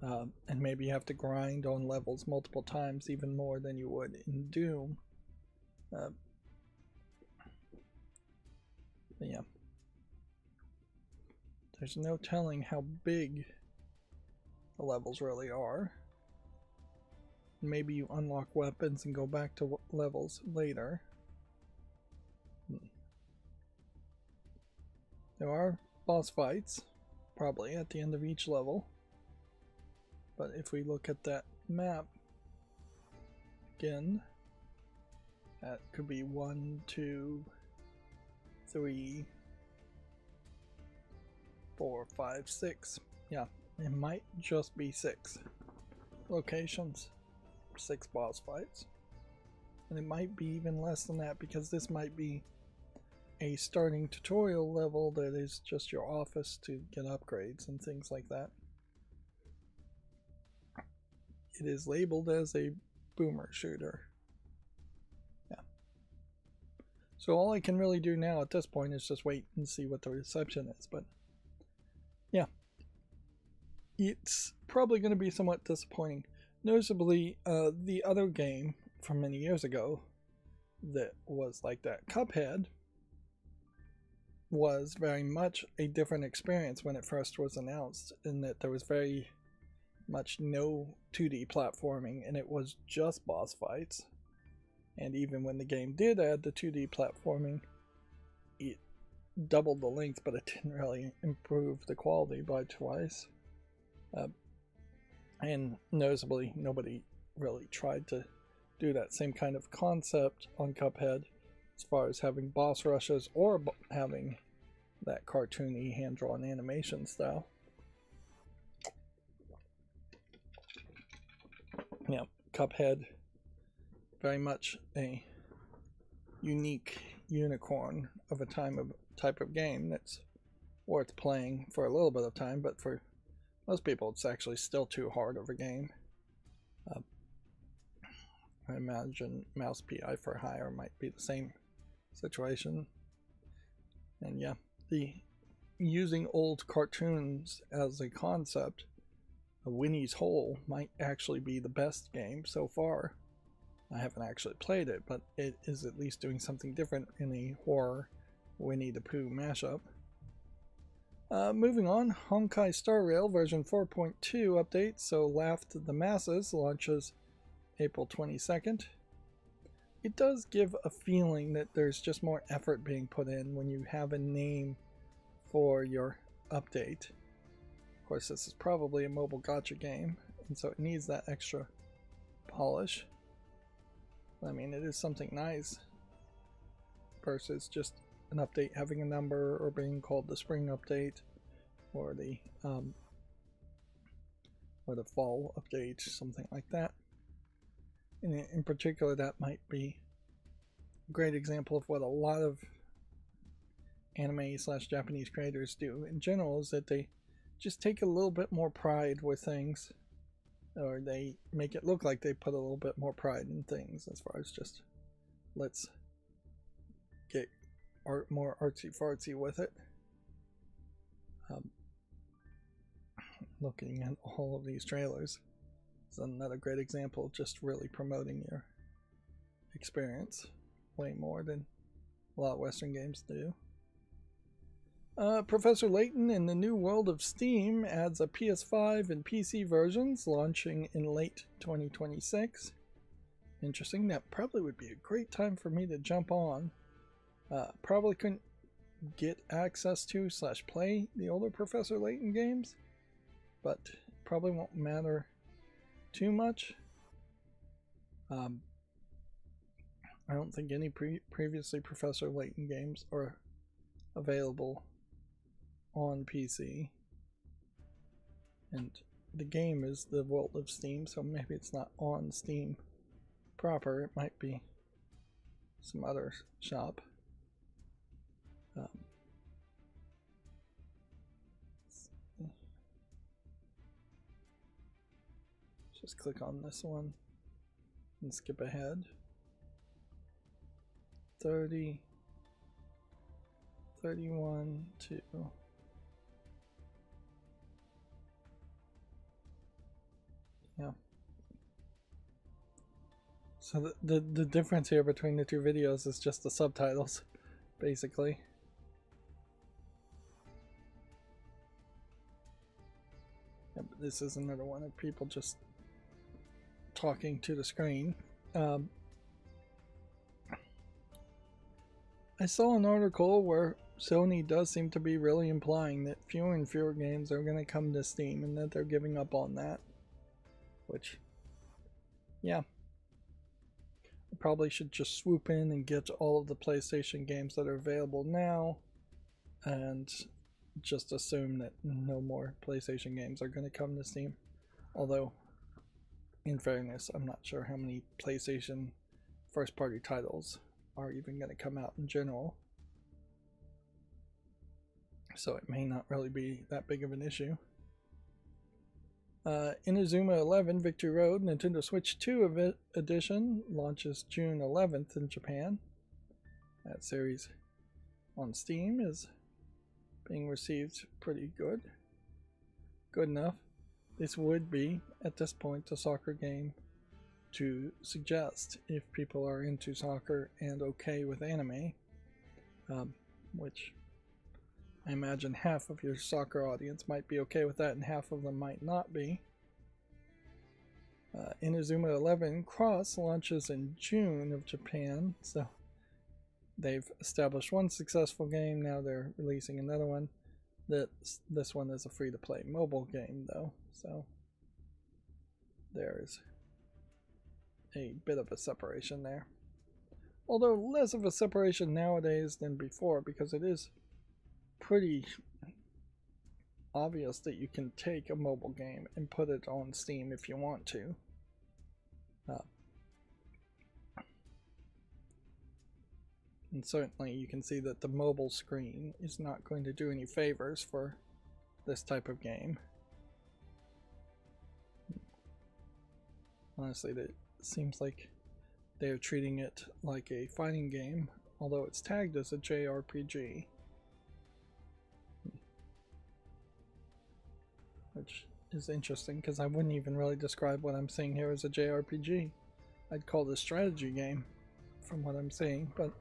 And maybe you have to grind on levels multiple times, even more than you would in Doom. But yeah. There's no telling how big the levels really are. Maybe you unlock weapons and go back to levels later. There are boss fights, probably at the end of each level. But if we look at that map again, that could be 1, 2, 3, 4, 5, 6. Yeah, it might just be 6 locations, 6 boss fights. And it might be even less than that, because this might be a starting tutorial level that is just your office to get upgrades and things like that. It is labeled as a boomer shooter. Yeah. So all I can really do now at this point is just wait and see what the reception is. But yeah, it's probably going to be somewhat disappointing. Noticeably, the other game from many years ago that was like that, Cuphead, was very much a different experience when it first was announced, in that there was very much no 2D platforming, and it was just boss fights. And even when the game did add the 2D platforming, it doubled the length, but it didn't really improve the quality by twice. And noticeably, nobody really tried to do that same kind of concept on Cuphead, as far as having boss rushes or having that cartoony hand-drawn animation style. Yeah, Cuphead, very much a unique unicorn of a type of game that's worth playing for a little bit of time, but for most people it's actually still too hard of a game. I imagine Mouse PI for Hire might be the same situation. And yeah, the using old cartoons as a concept, Winnie's Hole might actually be the best game so far. I haven't actually played it, but it is at least doing something different in a horror Winnie the Pooh mashup. Moving on, Honkai Star Rail version 4.2 update, So Laughed the Masses, launches April 22nd. It does give a feeling that there's just more effort being put in when you have a name for your update. Of course, this is probably a mobile gacha game, and so it needs that extra polish. I mean, it is something nice versus just an update having a number or being called the spring update or the fall update, something like that. In particular, that might be a great example of what a lot of anime/Japanese creators do in general, is that they just take a little bit more pride with things, or they make it look like they put a little bit more pride in things as far as just let's get more artsy-fartsy with it. Looking at all of these trailers is another great example of just really promoting your experience way more than a lot of Western games do. Professor Layton in the New World of Steam adds a PS5 and PC versions launching in late 2026. Interesting. That probably would be a great time for me to jump on. Probably couldn't get access to / play the older Professor Layton games, but probably won't matter too much. I don't think any previously Professor Layton games are available on PC, and the game is the World of Steam, so maybe it's not on Steam proper. It might be some other shop. Just click on this one and skip ahead. 30, 31 to yeah. So the difference here between the two videos is just the subtitles, basically. Yeah, but this is another one of people just talking to the screen. I saw an article where Sony does seem to be really implying that fewer and fewer games are going to come to Steam and that they're giving up on that. Which, yeah. I probably should just swoop in and get all of the PlayStation games that are available now and just assume that no more PlayStation games are going to come to Steam. Although, in fairness, I'm not sure how many PlayStation first-party titles are even going to come out in general. So it may not really be that big of an issue. Inazuma 11 Victory Road Nintendo Switch 2 edition launches June 11th in Japan. That series on Steam is being received pretty good. Good enough. This would be, at this point, a soccer game to suggest if people are into soccer and okay with anime, which I imagine half of your soccer audience might be okay with that and half of them might not be. Inazuma 11 Cross launches in June of Japan, so they've established one successful game, now they're releasing another one. This one is a free-to-play mobile game though, so there's a bit of a separation there. Although less of a separation nowadays than before, because it is pretty obvious that you can take a mobile game and put it on Steam if you want to. And certainly you can see that the mobile screen is not going to do any favors for this type of game. Honestly, it seems like they're treating it like a fighting game, although it's tagged as a JRPG. Which is interesting, because I wouldn't even really describe what I'm seeing here as a JRPG. I'd call this a strategy game from what I'm seeing, but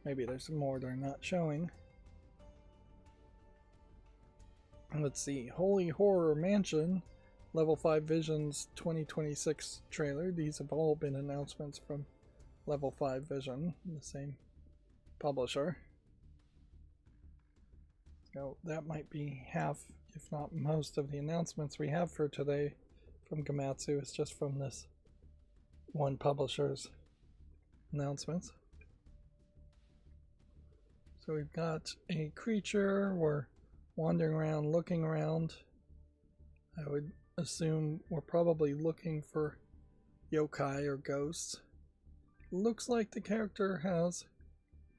maybe there's more they're not showing. Let's see, Holy Horror Mansion, Level 5 Vision's 2026 trailer. These have all been announcements from Level 5 Vision, the same publisher. So that might be half, if not most, of the announcements we have for today from Gematsu. It's just from this one publisher's announcements. So we've got a creature, we're wandering around, looking around. I would assume we're probably looking for yokai or ghosts. Looks like the character has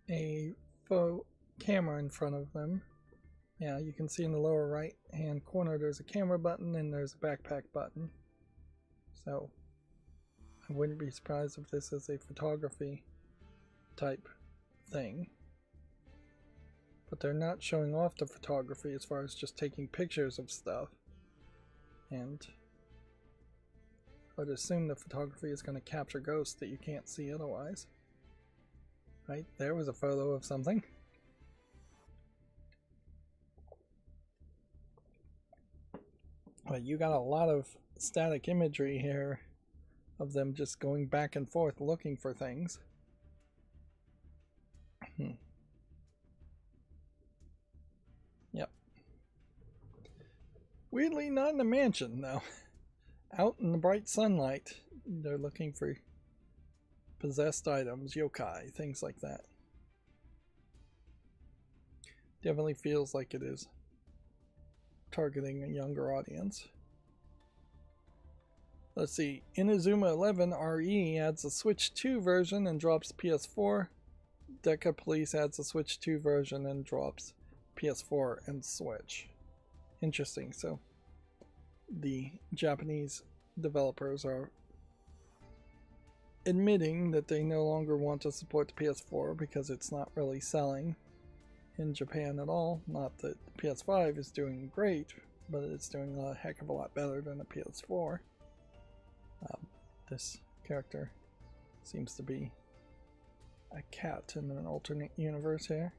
a faux camera in front of them. Yeah, you can see in the lower right hand corner there's a camera button and there's a backpack button. So I wouldn't be surprised if this is a photography type thing. But they're not showing off the photography as far as just taking pictures of stuff. And I would assume the photography is going to capture ghosts that you can't see otherwise. Right, there was a photo of something. But you got a lot of static imagery here of them just going back and forth looking for things. Yep. Weirdly not in a mansion though. Out in the bright sunlight, they're looking for possessed items, yokai, things like that. Definitely feels like it is targeting a younger audience. Let's see, Inazuma 11 RE adds a Switch 2 version and drops PS4. Deca Police adds a Switch 2 version and drops PS4 and Switch. Interesting, so the Japanese developers are admitting that they no longer want to support the PS4 because it's not really selling in Japan at all. Not that the PS5 is doing great, but it's doing a heck of a lot better than the PS4. This character seems to be a cat in an alternate universe here.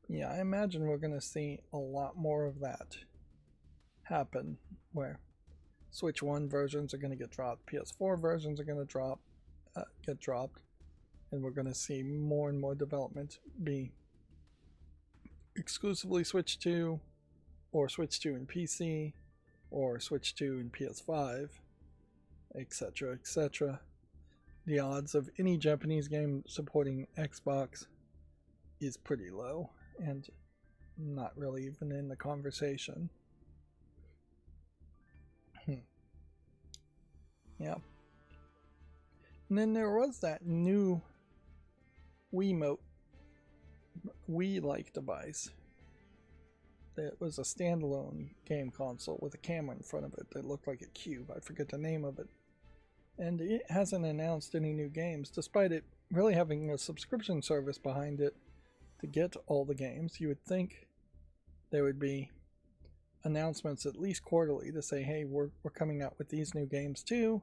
Yeah, I imagine we're going to see a lot more of that happen, where Switch 1 versions are going to get dropped, PS4 versions are going to get dropped, and we're going to see more and more development be exclusively Switch 2, or Switch 2 and PC, or Switch 2 and PS5, etc., etc. The odds of any Japanese game supporting Xbox is pretty low, and not really even in the conversation. Yeah. And then there was that new Wiimote, Wii-like device. It was a standalone game console with a camera in front of it that looked like a cube. I forget the name of it. And it hasn't announced any new games, despite it really having a subscription service behind it to get all the games. You would think there would be announcements at least quarterly to say, hey, we're coming out with these new games too,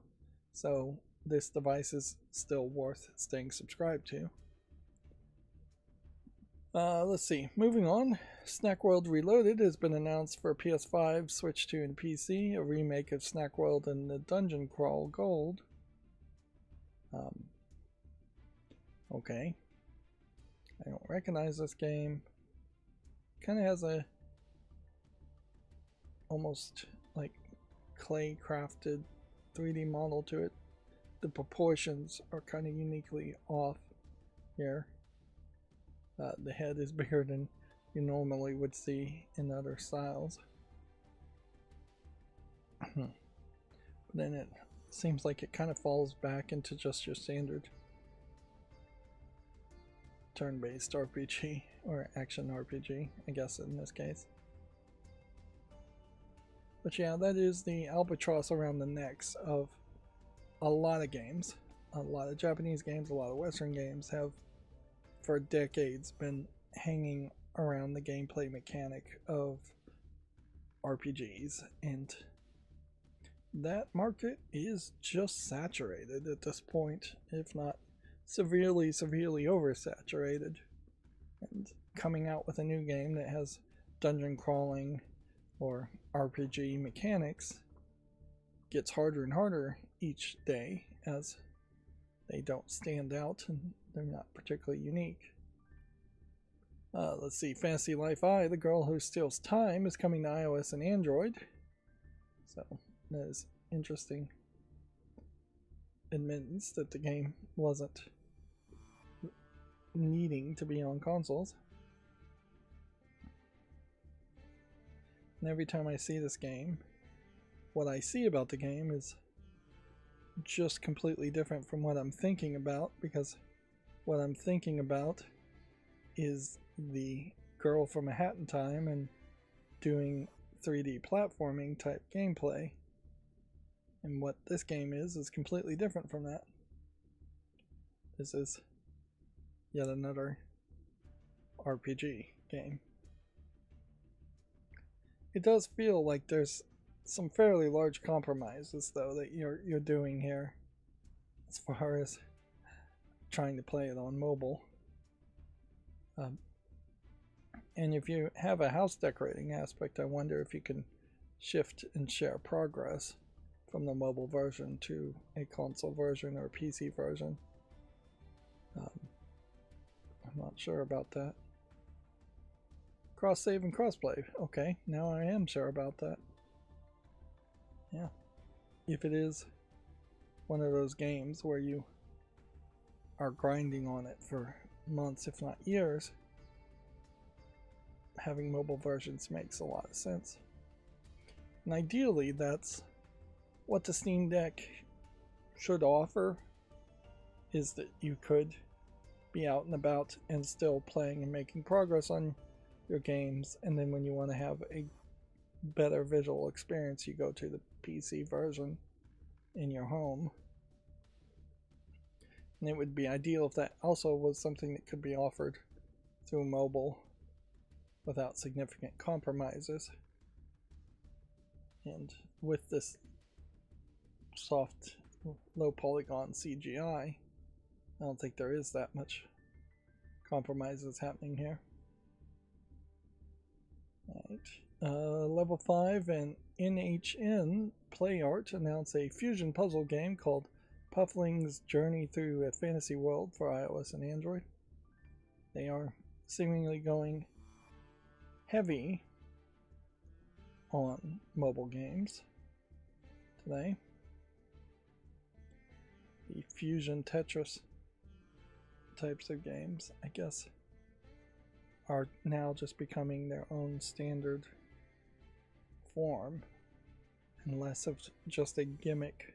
so this device is still worth staying subscribed to. Let's see, moving on. Snack World Reloaded has been announced for PS5, Switch 2, and PC, a remake of Snack World and the Dungeon Crawl Gold. Okay. I don't recognize this game. Kind of has a almost like clay crafted 3D model to it. The proportions are kind of uniquely off here. The head is bigger than you normally would see in other styles. But then it seems like it kind of falls back into just your standard turn-based RPG, or action RPG, I guess in this case. But yeah, that is the albatross around the necks of a lot of games. A lot of Japanese games, a lot of Western games have for decades been hanging around the gameplay mechanic of RPGs, and that market is just saturated at this point, if not severely oversaturated. And coming out with a new game that has dungeon crawling or RPG mechanics gets harder and harder each day as they don't stand out and they're not particularly unique. Let's see, Fantasy Life I, The Girl Who Steals Time, is coming to iOS and Android. So that is interesting admittance that the game wasn't needing to be on consoles. And every time I see this game, what I see about the game is just completely different from what I'm thinking about, because what I'm thinking about is the girl from A Hat in Time and doing 3D platforming type gameplay. And what this game is completely different from that. This is yet another RPG game. It does feel like there's some fairly large compromises though that you're doing here as far as trying to play it on mobile. And if you have a house decorating aspect, I wonder if you can shift and share progress from the mobile version to a console version or a PC version. I'm not sure about that. Cross save and crossplay. Okay, now I am sure about that. Yeah. If it is one of those games where you are grinding on it for months, if not years, having mobile versions makes a lot of sense. And ideally, that's what the Steam Deck should offer, is that you could be out and about and still playing and making progress on your games, and then when you want to have a better visual experience, you go to the PC version in your home. And it would be ideal if that also was something that could be offered through mobile without significant compromises. And with this soft, low polygon CGI, I don't think there is that much compromises happening here. Right. Level 5 and NHN PlayArt announced a fusion puzzle game called Puffling's Journey Through a Fantasy World for iOS and Android. They are seemingly going heavy on mobile games today. The fusion Tetris types of games, I guess, are now just becoming their own standard form and less of just a gimmick.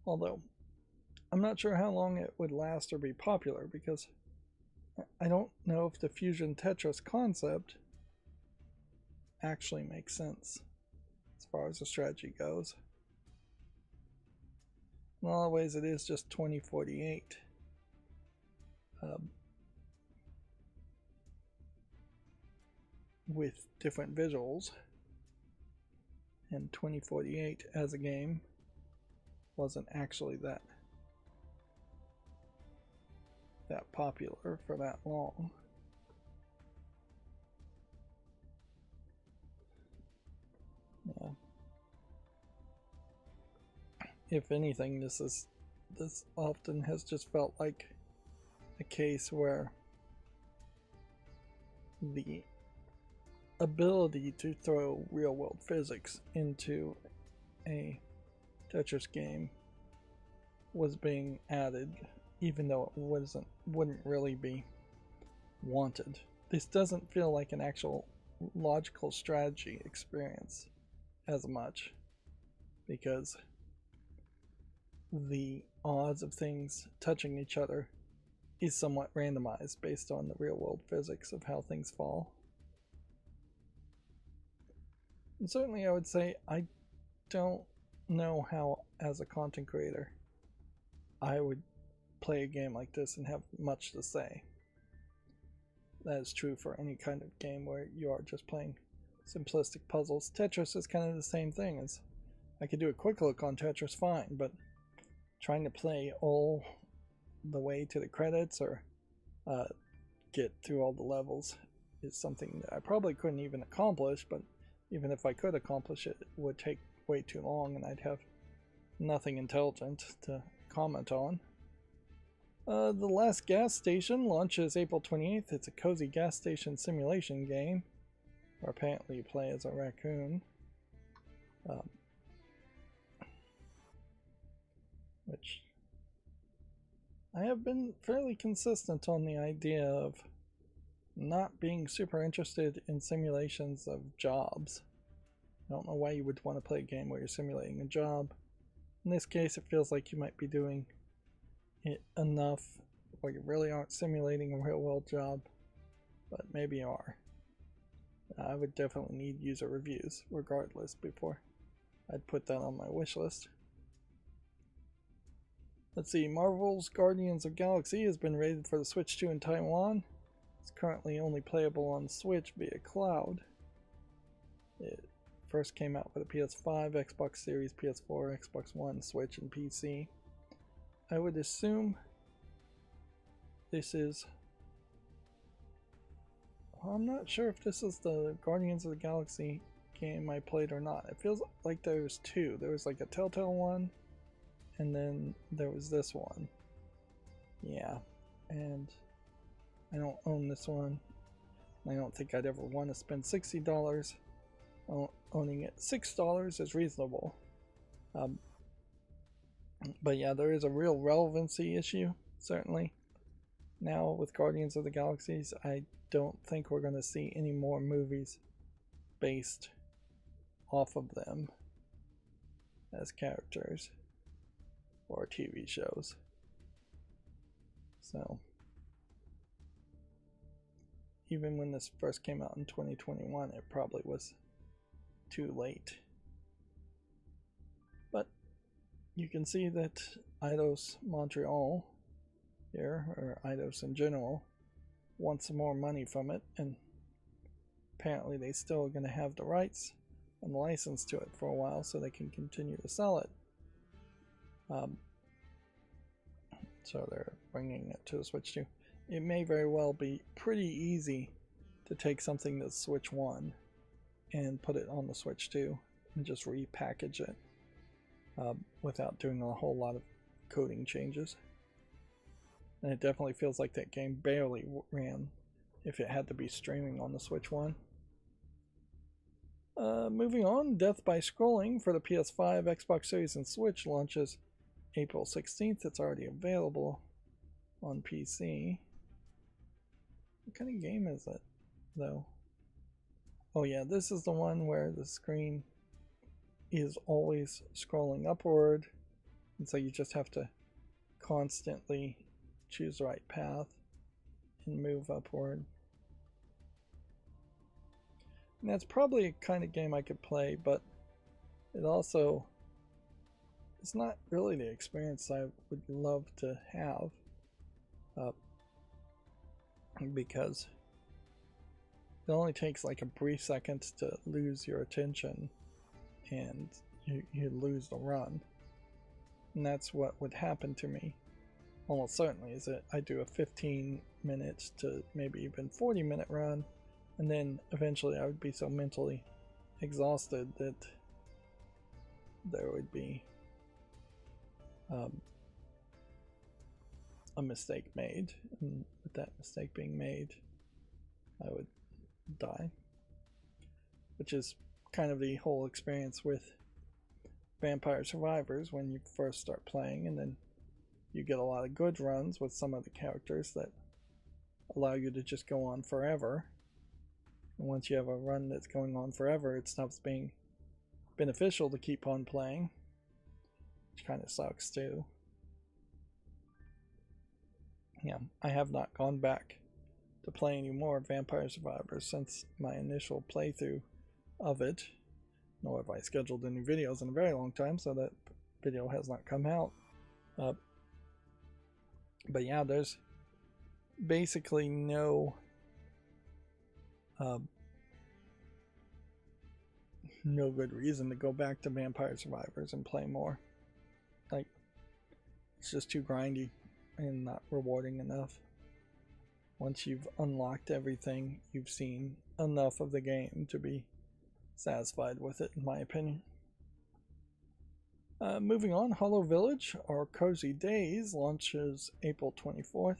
Although I'm not sure how long it would last or be popular, because I don't know if the fusion Tetris concept actually makes sense as far as the strategy goes. In a lot of ways it is just 2048. With different visuals, and 2048 as a game wasn't actually that popular for that long. Yeah. If anything, this often has just felt like a case where the ability to throw real-world physics into a Tetris game was being added, even though it wouldn't really be wanted. This doesn't feel like an actual logical strategy experience as much, because the odds of things touching each other is somewhat randomized based on the real-world physics of how things fall. And certainly I would say I don't know how, as a content creator, I would play a game like this and have much to say. That is true for any kind of game where you are just playing simplistic puzzles. Tetris is kind of the same thing. As I could do a quick look on Tetris fine, but trying to play all the way to the credits or get through all the levels is something that I probably couldn't even accomplish, but even if I could accomplish it, it would take way too long and I'd have nothing intelligent to comment on. The Last Gas Station launches April 28th. It's a cozy gas station simulation game where apparently you play as a raccoon. Which I have been fairly consistent on the idea of not being super interested in simulations of jobs. I don't know why you would want to play a game where you're simulating a job. In this case, it feels like you might be doing it enough where you really aren't simulating a real world job, but maybe you are. I would definitely need user reviews regardless before I'd put that on my wish list. Let's see, Marvel's Guardians of Galaxy has been rated for the Switch 2 in Taiwan. It's currently only playable on Switch via cloud. It first came out for the PS5, Xbox Series, PS4, Xbox One, Switch, and PC. I would assume this is... Well, I'm not sure if this is the Guardians of the Galaxy game I played or not. It feels like there was two. There was like a Telltale one, and then there was this one. Yeah, and I don't own this one. I don't think I'd ever want to spend $60. Owning it $6 is reasonable. But yeah, there is a real relevancy issue, certainly. Now with Guardians of the Galaxies, I don't think we're going to see any more movies based off of them as characters or TV shows. So even when this first came out in 2021, it probably was too late. But you can see that Eidos Montreal here, or Eidos in general, wants some more money from it, and apparently they still are going to have the rights and the license to it for a while so they can continue to sell it. So they're bringing it to the Switch 2. It may very well be pretty easy to take something that's Switch 1 and put it on the Switch 2 and just repackage it without doing a whole lot of coding changes. And it definitely feels like that game barely ran if it had to be streaming on the Switch 1. Moving on, Death by Scrolling for the PS5, Xbox Series, and Switch launches April 16th. It's already available on PC. What kind of game is it, though? Oh yeah, this is the one where the screen is always scrolling upward, and so you just have to constantly choose the right path and move upward. And that's probably a kind of game I could play, but it also is not really the experience I would love to have, because it only takes like a brief second to lose your attention and you lose the run. And that's what would happen to me almost certainly, is that I do a 15 minutes to maybe even 40-minute run, and then eventually I would be so mentally exhausted that there would be a mistake made, and with that mistake being made, I would die. Which is kind of the whole experience with Vampire Survivors when you first start playing, and then you get a lot of good runs with some of the characters that allow you to just go on forever. And once you have a run that's going on forever, it stops being beneficial to keep on playing, which kind of sucks too. Yeah, I have not gone back to play any more Vampire Survivors since my initial playthrough of it, nor have I scheduled any videos in a very long time, so that video has not come out. But yeah, there's basically no good reason to go back to Vampire Survivors and play more. Like, it's just too grindy. and not rewarding enough. Once you've unlocked everything, you've seen enough of the game to be satisfied with it, in my opinion. Moving on, Hollow Village, or Cozy Days, launches April 24th.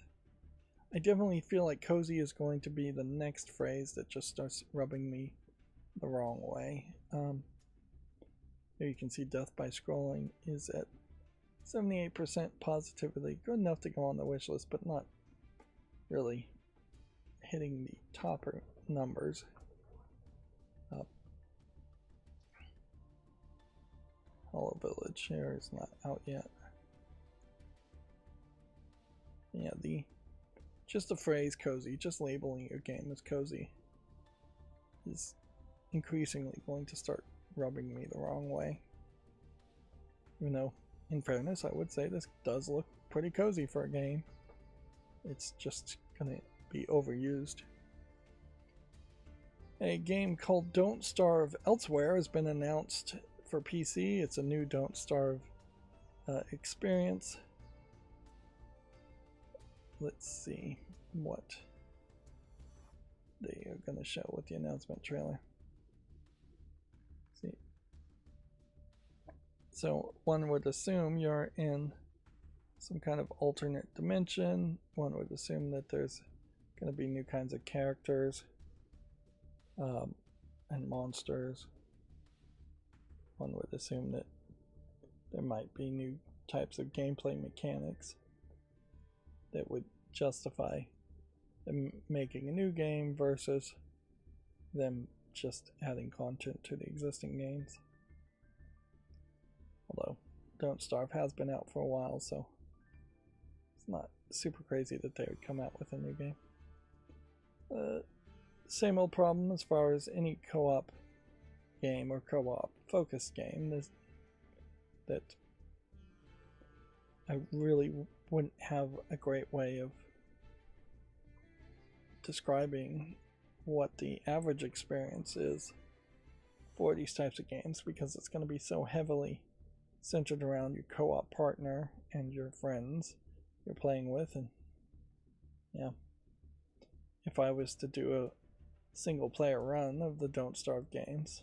I definitely feel like cozy is going to be the next phrase that just starts rubbing me the wrong way. Here you can see Death by Scrolling is at 78% positivity, good enough to go on the wish list, but not really hitting the topper numbers. Hollow Village here is not out yet. Yeah, just the phrase cozy, just labeling your game as cozy, is increasingly going to start rubbing me the wrong way. You know, in fairness, I would say this does look pretty cozy for a game. It's just gonna be overused. A game called Don't Starve Elsewhere has been announced for PC. It's a new Don't Starve experience. Let's see what they are going to show with the announcement trailer. See, so one would assume you're in some kind of alternate dimension. One would assume that there's going to be new kinds of characters and monsters. One would assume that there might be new types of gameplay mechanics that would justify them making a new game versus them just adding content to the existing games. Although Don't Starve has been out for a while, so it's not super crazy that they would come out with a new game. Same old problem as far as any co-op game or co-op focused game is that I really wouldn't have a great way of describing what the average experience is for these types of games, because it's going to be so heavily centered around your co-op partner and your friends you're playing with. And yeah, if I was to do a single player run of the Don't Starve games,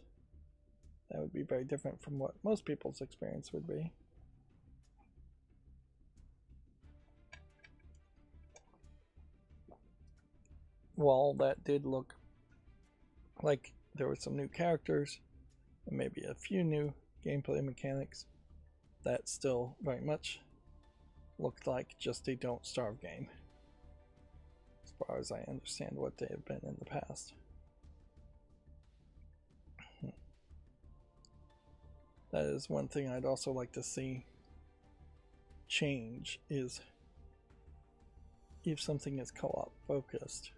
that would be very different from what most people's experience would be. While that did look like there were some new characters and maybe a few new gameplay mechanics, that still very much looked like just a Don't Starve game, as far as I understand what they have been in the past. That is one thing I'd also like to see change, is if something is co-op focused,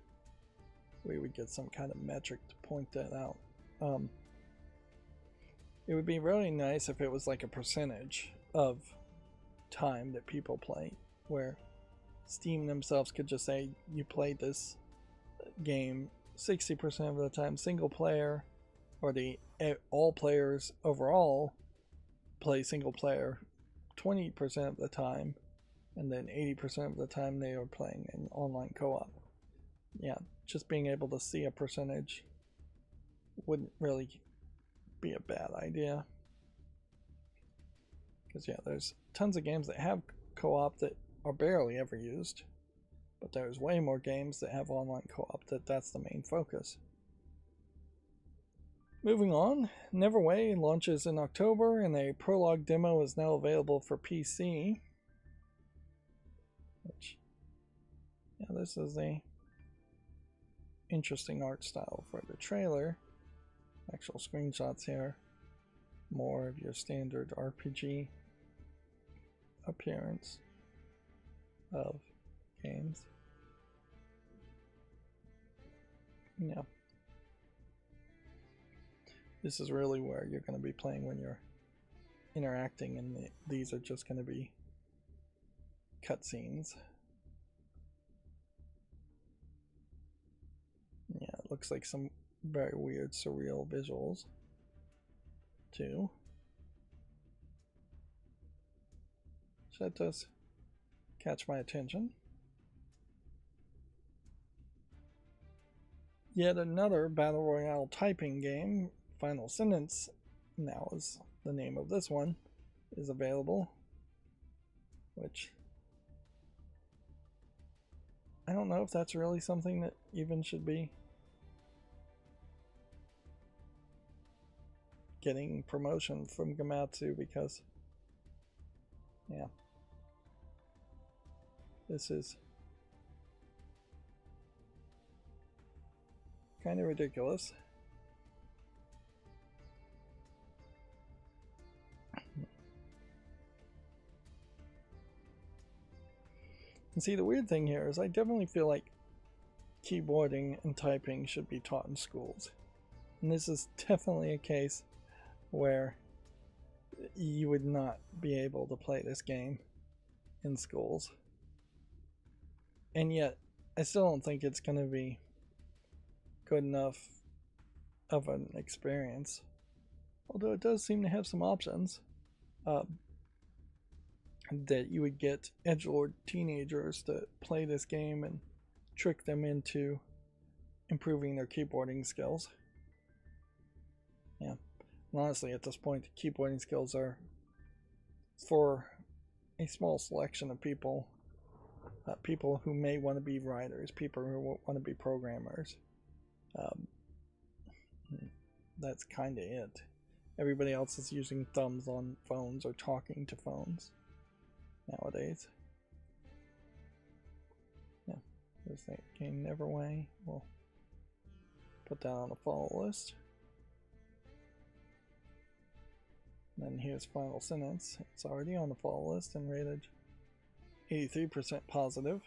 we would get some kind of metric to point that out. It would be really nice if it was like a percentage of time that people play, where Steam themselves could just say you played this game 60% of the time single player, or all players overall play single player 20% of the time, and then 80% of the time they are playing an online co-op. Yeah, just being able to see a percentage wouldn't really be a bad idea. Because yeah, there's tons of games that have co-op that are barely ever used, but there's way more games that have online co-op that's the main focus. Moving on, Neverway launches in October, and a prologue demo is now available for PC. Which, yeah, this is a interesting art style for the trailer. Actual screenshots here. More of your standard RPG appearance of games. Yeah. This is really where you're going to be playing when you're interacting, and these are just going to be cutscenes. Yeah, it looks like some very weird, surreal visuals, too. So that does catch my attention. Yet another Battle Royale typing game, Final Sentence, now is the name of this one, is available. Which, I don't know if that's really something that even should be getting promotion from Gamatsu, because, yeah, this is kind of ridiculous. And see, the weird thing here is I definitely feel like keyboarding and typing should be taught in schools. And this is definitely a case where you would not be able to play this game in schools. And yet, I still don't think it's going to be good enough of an experience. Although it does seem to have some options. That you would get edgelord teenagers to play this game and trick them into improving their keyboarding skills. Yeah, and honestly, at this point, the keyboarding skills are for a small selection of people. People who may want to be writers, people who want to be programmers. That's kind of it. Everybody else is using thumbs on phones or talking to phones nowadays. Yeah, there's that game Neverway. We'll put that on the follow list. And then here's Final Sentence. It's already on the follow list and rated 83% positive.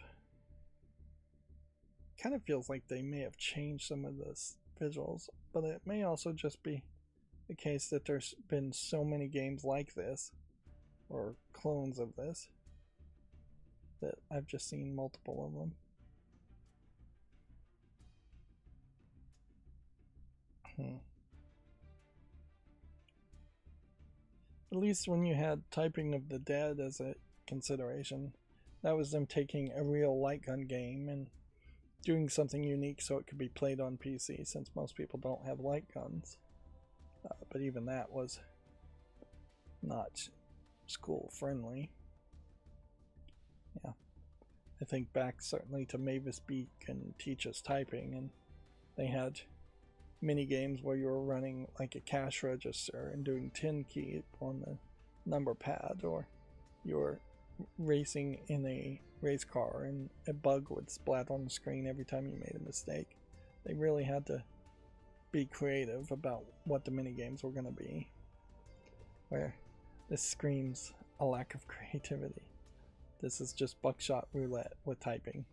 Kind of feels like they may have changed some of the visuals, but it may also just be the case that there's been so many games like this, or clones of this, that I've just seen multiple of them. At least when you had Typing of the Dead as a consideration, that was them taking a real light gun game and doing something unique so it could be played on PC, since most people don't have light guns. But even that was not school friendly. Yeah, I think back certainly to Mavis Beak and Teach Us Typing, and they had mini games where you were running like a cash register and doing 10 keep on the number pad, or you were racing in a race car and a bug would splat on the screen every time you made a mistake. They really had to be creative about what the mini games were going to be, where this screams a lack of creativity. This is just buckshot roulette with typing.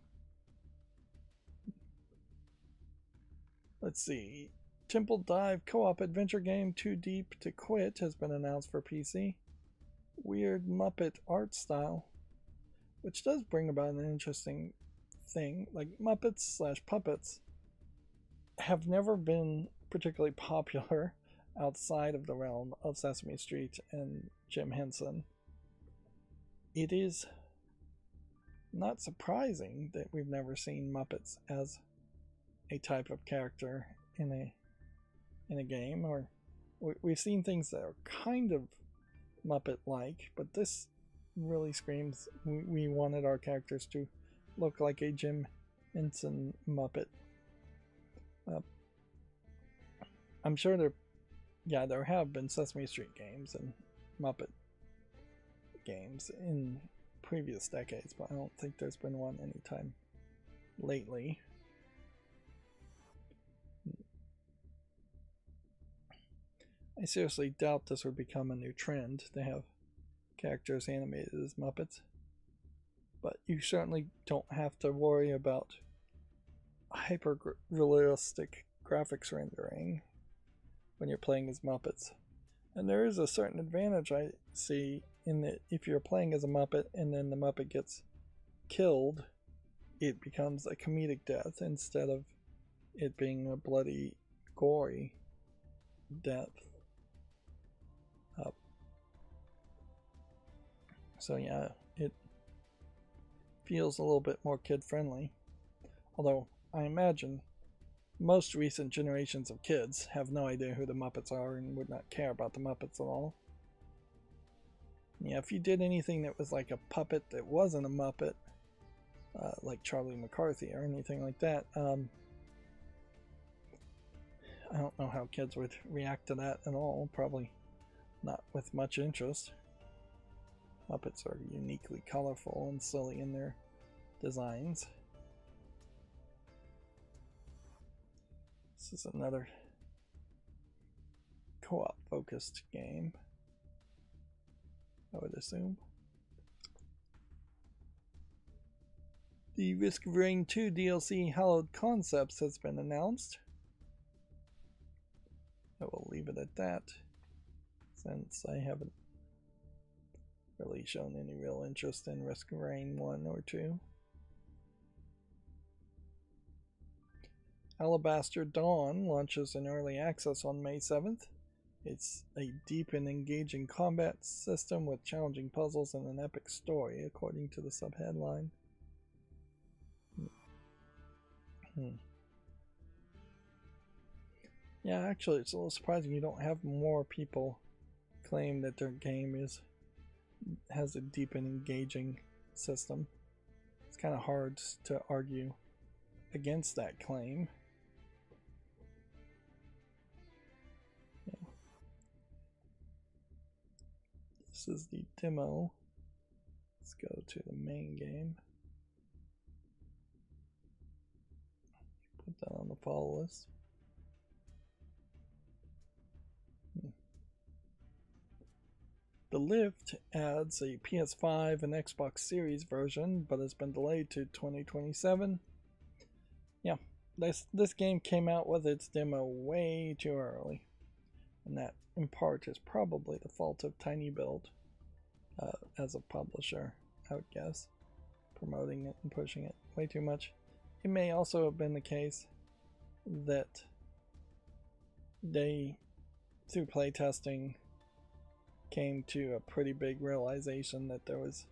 Let's see. Temple Dive co-op adventure game Too Deep to Quit has been announced for PC. Weird Muppet art style, which does bring about an interesting thing. Like, Muppets slash puppets have never been particularly popular outside of the realm of Sesame Street and Jim Henson. It is not surprising that we've never seen Muppets as a type of character in a game, or we've seen things that are kind of Muppet-like, but this really screams we wanted our characters to look like a Jim Henson Muppet. I'm sure there have been Sesame Street games and Muppet games in previous decades, but I don't think there's been one anytime lately. I seriously doubt this would become a new trend to have characters animated as Muppets, but you certainly don't have to worry about hyper-realistic graphics rendering when you're playing as Muppets. And there is a certain advantage I see in that if you're playing as a Muppet and then the Muppet gets killed, it becomes a comedic death instead of it being a bloody, gory death. So yeah, feels a little bit more kid-friendly. Although, I imagine most recent generations of kids have no idea who the Muppets are and would not care about the Muppets at all. Yeah, if you did anything that was like a puppet that wasn't a Muppet, like Charlie McCarthy or anything like that, I don't know how kids would react to that at all. Probably not with much interest. Muppets are uniquely colorful and silly in their designs. This is another co-op focused game, I would assume. The Risk of Rain 2 DLC Hallowed Concepts has been announced. I will leave it at that, since I haven't really shown any real interest in Risk of Rain 1 or 2. Alabaster Dawn launches in early access on May 7th. It's a deep and engaging combat system with challenging puzzles and an epic story, according to the subheadline. Yeah, actually, it's a little surprising you don't have more people claim that their game has a deep and engaging system. It's kind of hard to argue against that claim. This is the demo. Let's go to the main game. Put that on the follow list. The Lift adds a PS5 and Xbox Series version, but has been delayed to 2027. Yeah, this game came out with its demo way too early, and that in part is probably the fault of TinyBuild as a publisher, I would guess, promoting it and pushing it way too much. It may also have been the case that they, through playtesting, came to a pretty big realization that there was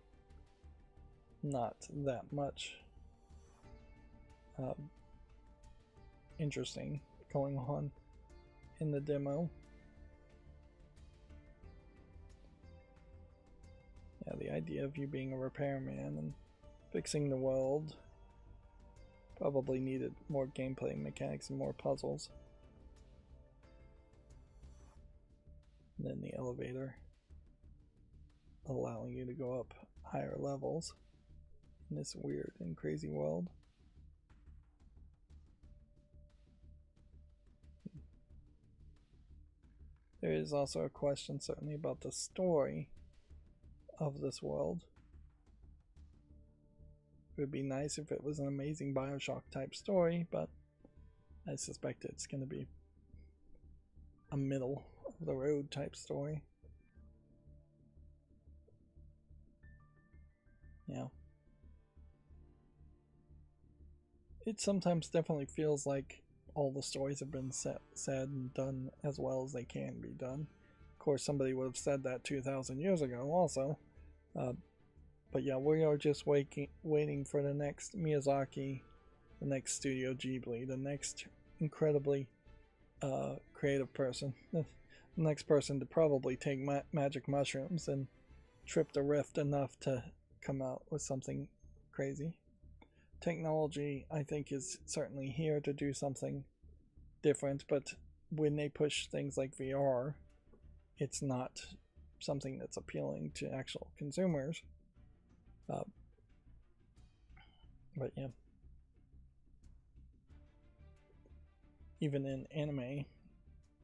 not that much interesting going on in the demo. Yeah, the idea of you being a repairman and fixing the world probably needed more gameplay mechanics and more puzzles. And then the elevator allowing you to go up higher levels in this weird and crazy world. There is also a question certainly about the story of this world. It would be nice if it was an amazing BioShock type story, but I suspect it's going to be a middle of the road type story. Yeah. It sometimes definitely feels like all the stories have been said and done as well as they can be done. Of course, somebody would have said that 2,000 years ago also. But yeah, we are just waiting for the next Miyazaki, the next Studio Ghibli, the next incredibly creative person. The next person to probably take magic mushrooms and trip the rift enough to come out with something crazy. Technology, I think, is certainly here to do something different, but when they push things like VR, it's not something that's appealing to actual consumers. But yeah, even in anime,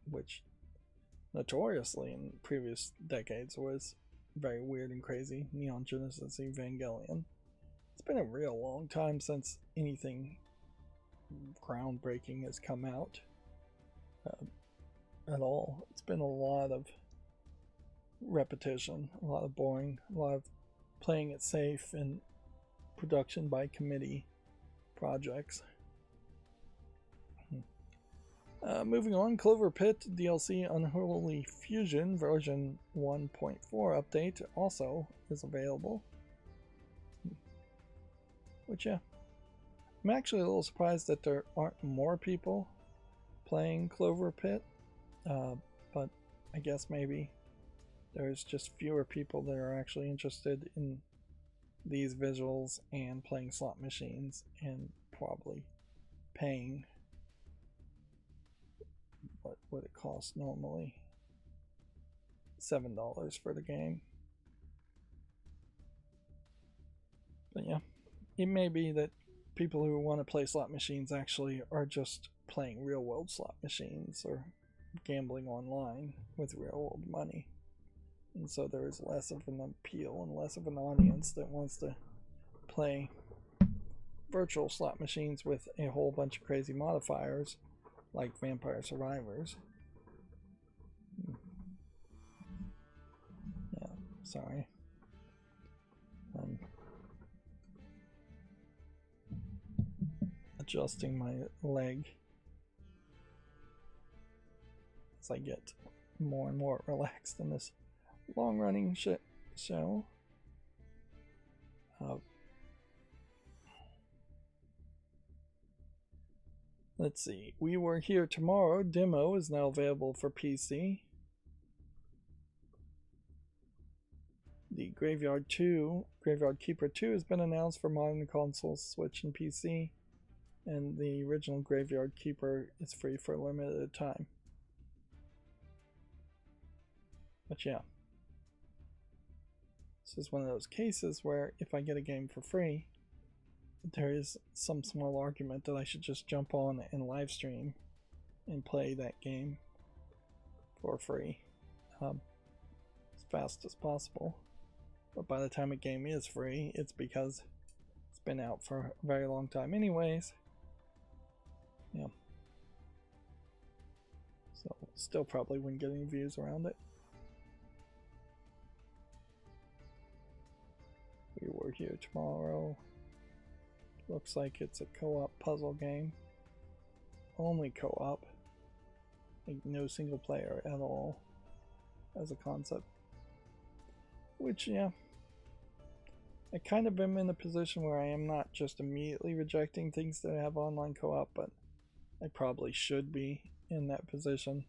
which notoriously in previous decades was very weird and crazy, Neon Genesis Evangelion, it's been a real long time since anything groundbreaking has come out at all. It's been a lot of repetition, a lot of boring, a lot of playing it safe and production by committee projects. Moving on, Clover Pit DLC Unholy Fusion version 1.4 update also is available. Which, yeah, I'm actually a little surprised that there aren't more people playing Clover Pit, but I guess maybe there's just fewer people that are actually interested in these visuals and playing slot machines and probably paying what would it cost normally, $7 for the game. But yeah, it may be that people who want to play slot machines actually are just playing real world slot machines or gambling online with real world money, and so there is less of an appeal and less of an audience that wants to play virtual slot machines with a whole bunch of crazy modifiers like Vampire Survivors. Yeah, sorry. Adjusting my leg as I get more and more relaxed in this long-running show. Let's see. We Were Here Tomorrow demo is now available for PC. The Graveyard Keeper 2 has been announced for modern consoles, Switch, and PC. And the original Graveyard Keeper is free for a limited time. But yeah, this is one of those cases where if I get a game for free, there is some small argument that I should just jump on and live stream and play that game for free as fast as possible. But by the time a game is free, it's because it's been out for a very long time anyways. Yeah. So still probably wouldn't get any views around it. We Were Here Tomorrow. Looks like it's a co-op puzzle game. Only co-op. Like no single player at all as a concept. Which, yeah. I kind of am in a position where I am not just immediately rejecting things that have online co-op, but I probably should be in that position.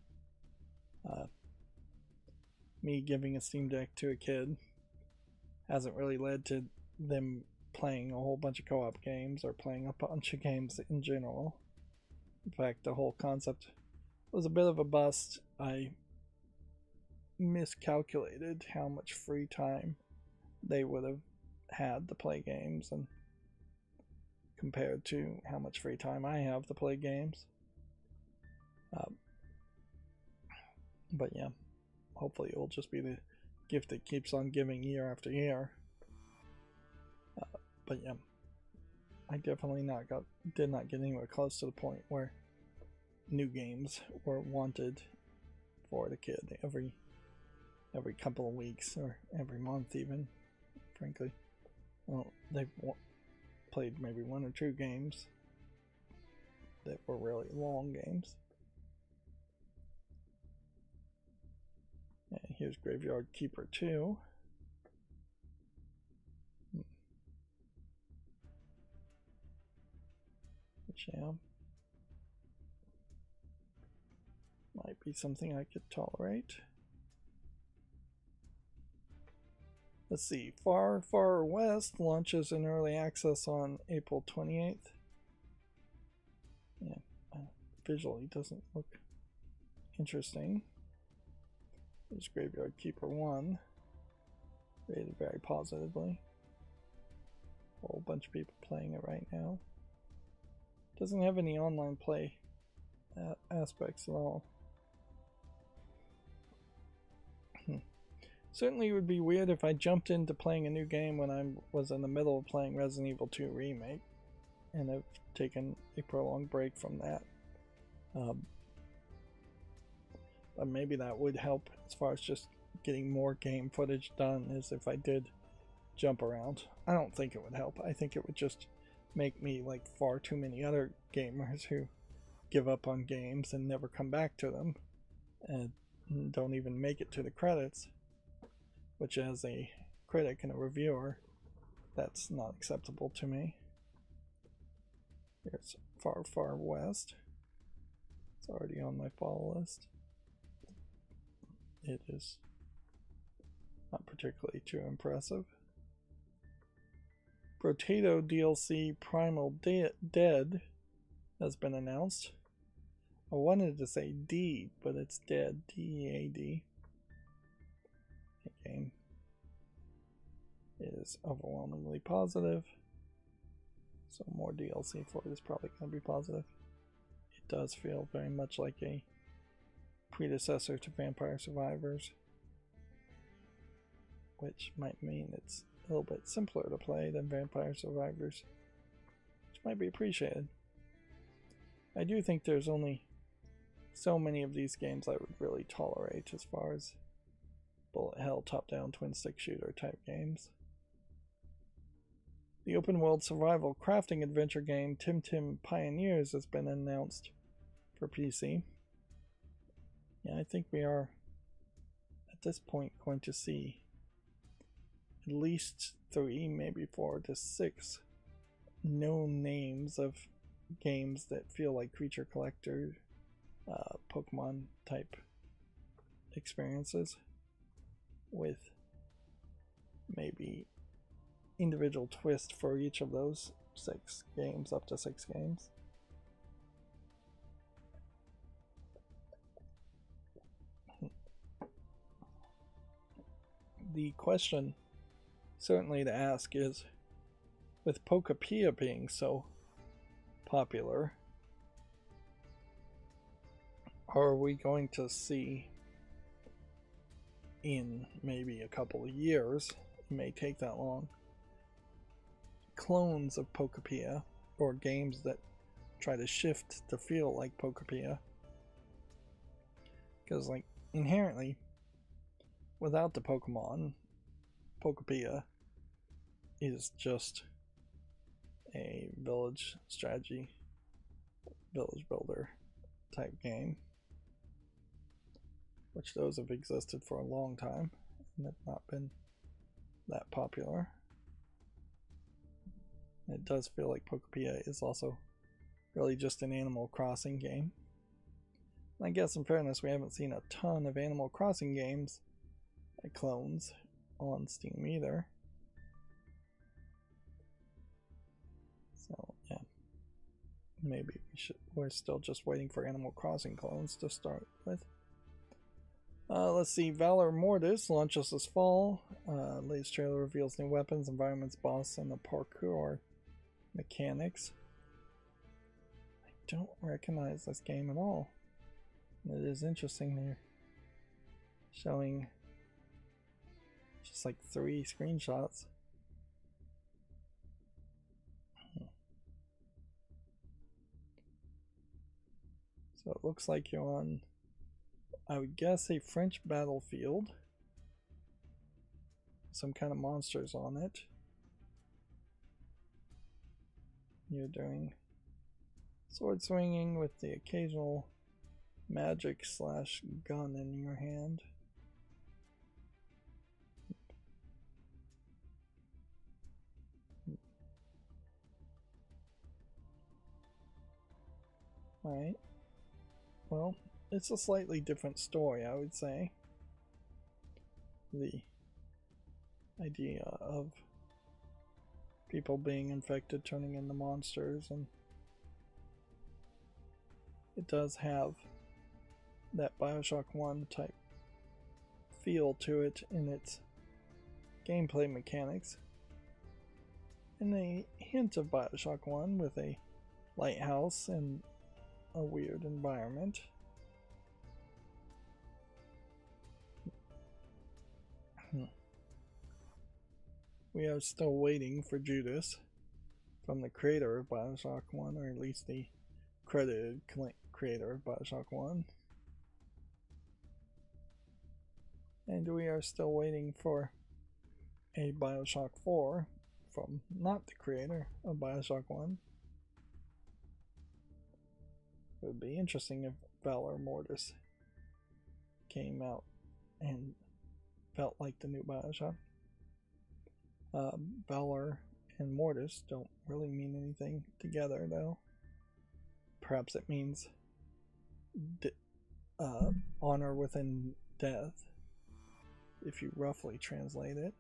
Me giving a Steam Deck to a kid hasn't really led to them playing a whole bunch of co-op games or playing a bunch of games in general. In fact, the whole concept was a bit of a bust. I miscalculated how much free time they would have had to play games and compared to how much free time I have to play games. But yeah, hopefully it will just be the gift that keeps on giving year after year. But yeah, I definitely did not get anywhere close to the point where new games were wanted for the kid every couple of weeks or every month even, frankly. Well, they've played maybe one or two games that were really long games. And here's Graveyard Keeper 2. Which, yeah, might be something I could tolerate. Let's see, Far Far West launches in early access on April 28th. Yeah, visually doesn't look interesting. There's Graveyard Keeper 1, rated very positively. A whole bunch of people playing it right now. Doesn't have any online play aspects at all. Certainly it would be weird if I jumped into playing a new game when I was in the middle of playing Resident Evil 2 Remake and have taken a prolonged break from that. But maybe that would help as far as just getting more game footage done as if I did jump around. I don't think it would help. I think it would just make me like far too many other gamers who give up on games and never come back to them and don't even make it to the credits, which as a critic and a reviewer, that's not acceptable to me. Here's Far Far West. It's already on my follow list. It is not particularly too impressive. Potato DLC Primal Dead has been announced. I wanted to say D, but it's Dead, D-E-A-D. The game is overwhelmingly positive, so more DLC for it is probably going to be positive. It does feel very much like a predecessor to Vampire Survivors, which might mean it's a little bit simpler to play than Vampire Survivors, which might be appreciated. I do think there's only so many of these games I would really tolerate as far as bullet hell top-down twin-stick shooter type games. The open-world survival crafting adventure game Tim Tim Pioneers has been announced for PC. Yeah, I think we are at this point going to see at least 3, maybe 4 to 6 known names of games that feel like creature collector, Pokemon type experiences, with maybe individual twist for each of those 6 games, up to 6 games. The question certainly to ask is, with Pokapia being so popular, are we going to see in maybe a couple of years, it may take that long, clones of Pokapia, or games that try to shift to feel like Pokapia? Because, like, inherently, without the Pokemon, Pokapia is just a village strategy, village builder type game, which those have existed for a long time and have not been that popular. It does feel like Pokapia is also really just an Animal Crossing game. And I guess in fairness, we haven't seen a ton of Animal Crossing games clones on Steam either. So yeah, maybe we're still just waiting for Animal Crossing clones to start with. Let's see, Valor Mortis launches this fall. Latest trailer reveals new weapons, environments, boss, and the parkour mechanics. I don't recognize this game at all. It is interesting they're showing just like 3 screenshots. So it looks like you're on, I would guess, a French battlefield. Some kind of monsters on it. You're doing sword swinging with the occasional magic / gun in your hand. Alright. Well, it's a slightly different story, I would say. The idea of people being infected turning into monsters, and it does have that Bioshock 1 type feel to it in its gameplay mechanics, and a hint of Bioshock 1 with a lighthouse and a weird environment. We are still waiting for Judas from the creator of Bioshock 1, or at least the credited creator of Bioshock 1. And we are still waiting for a Bioshock 4 from not the creator of Bioshock 1. It would be interesting if Valor Mortis came out and felt like the new Bioshock. Valor and Mortis don't really mean anything together, though. perhaps it means honor within death, if you roughly translate it.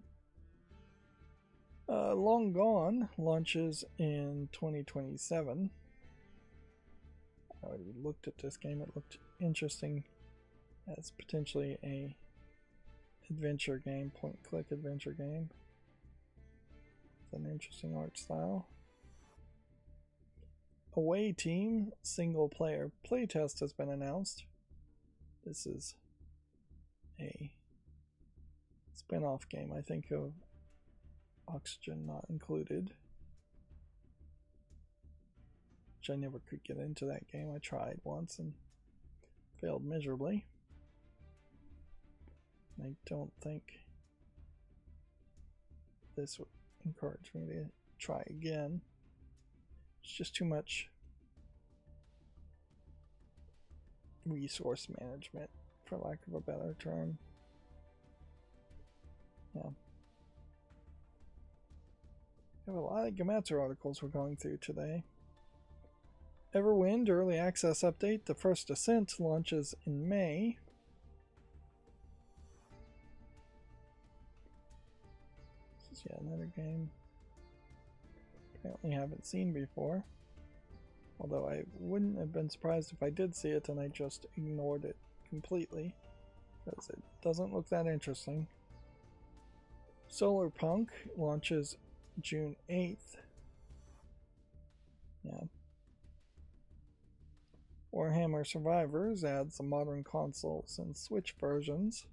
Long Gone launches in 2027. I already looked at this game. It looked interesting as potentially a adventure game, point-and-click adventure game. It's an interesting art style. Away Team single-player playtest has been announced. This is a spin-off game, I think, of Oxygen Not Included, which I never could get into that game. I tried once and failed miserably. I don't think this would encourage me to try again. It's just too much resource management, for lack of a better term. Yeah. We have a lot of Gematsu articles we're going through today. Everwind Early Access Update. The First Ascent launches in May. This is yet another game apparently haven't seen before. Although I wouldn't have been surprised if I did see it and I just ignored it completely, because it doesn't look that interesting. Solarpunk launches June 8th. Yeah. Warhammer Survivors adds the modern consoles and Switch versions.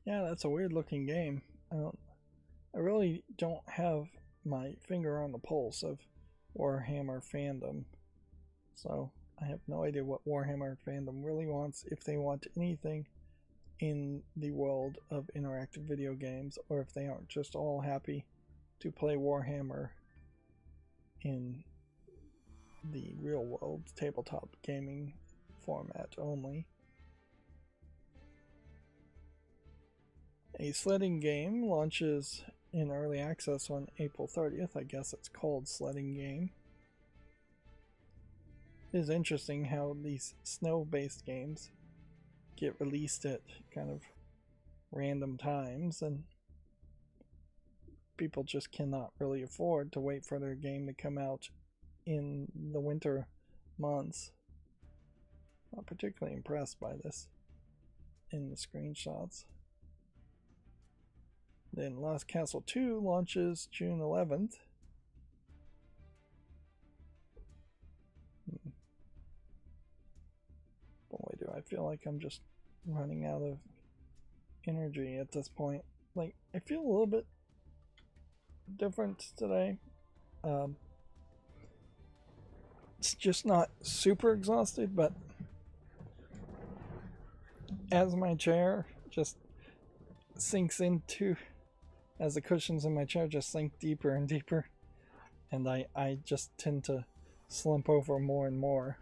Yeah, that's a weird looking game. I really don't have my finger on the pulse of Warhammer fandom, so I have no idea what Warhammer fandom really wants, if they want anything in the world of interactive video games, or if they aren't just all happy to play Warhammer in the real world tabletop gaming format only. A sledding game launches in early access on April 30th. I guess it's called Sledding Game. It is interesting how these snow-based games get released at kind of random times, and people just cannot really afford to wait for their game to come out in the winter months. Not particularly impressed by this in the screenshots. Then Lost Castle 2 launches June 11th. Boy, do I feel like I'm just running out of energy at this point. Like, I feel a little bit different today. It's just not super exhausted, but as my chair just sinks into, as the cushions in my chair just sink deeper and deeper, and I just tend to slump over more and more,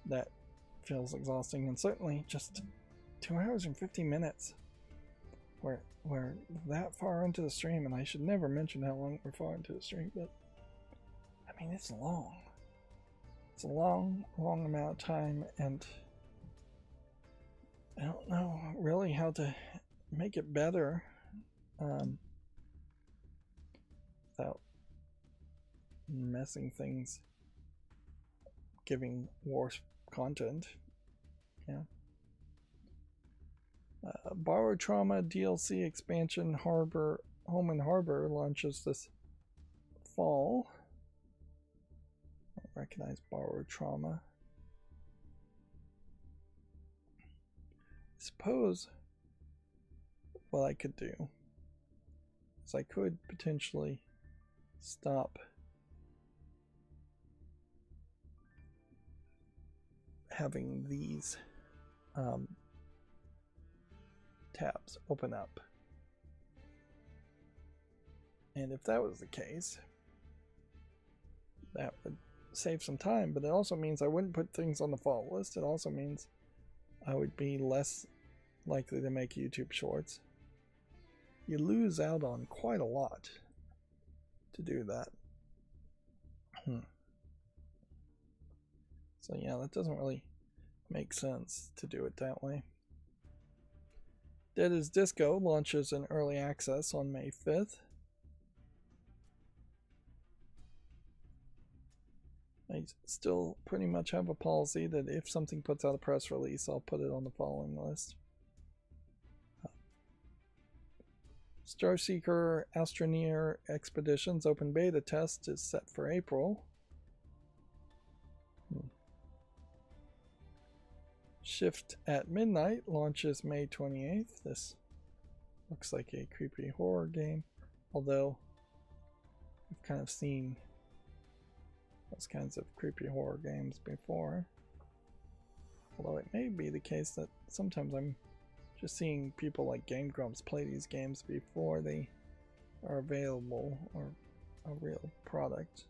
that feels exhausting. And certainly just 2 hours and 50 minutes. We're that far into the stream, and I should never mention how long we're far into the stream, but I mean, it's long. It's a long amount of time, and I don't know really how to make it better without messing things, giving worse content. Yeah. Borrowed Trauma DLC expansion Home and Harbor launches this fall. I recognize Borrowed Trauma. I suppose what I could do is I could potentially stop having these tabs open up. And if that was the case, that would save some time, but it also means I wouldn't put things on the fault list. It also means I would be less likely to make YouTube shorts. You lose out on quite a lot to do that. So yeah, that doesn't really make sense to do it that way. Dead is Disco launches in early access on May 5th. I still pretty much have a policy that if something puts out a press release, I'll put it on the following list. Starseeker Astroneer Expeditions open beta test is set for April. Shift at Midnight launches May 28th. This looks like a creepy horror game, although we've kind of seen those kinds of creepy horror games before. Although it may be the case that sometimes I'm just seeing people like Game Grumps play these games before they are available or a real product.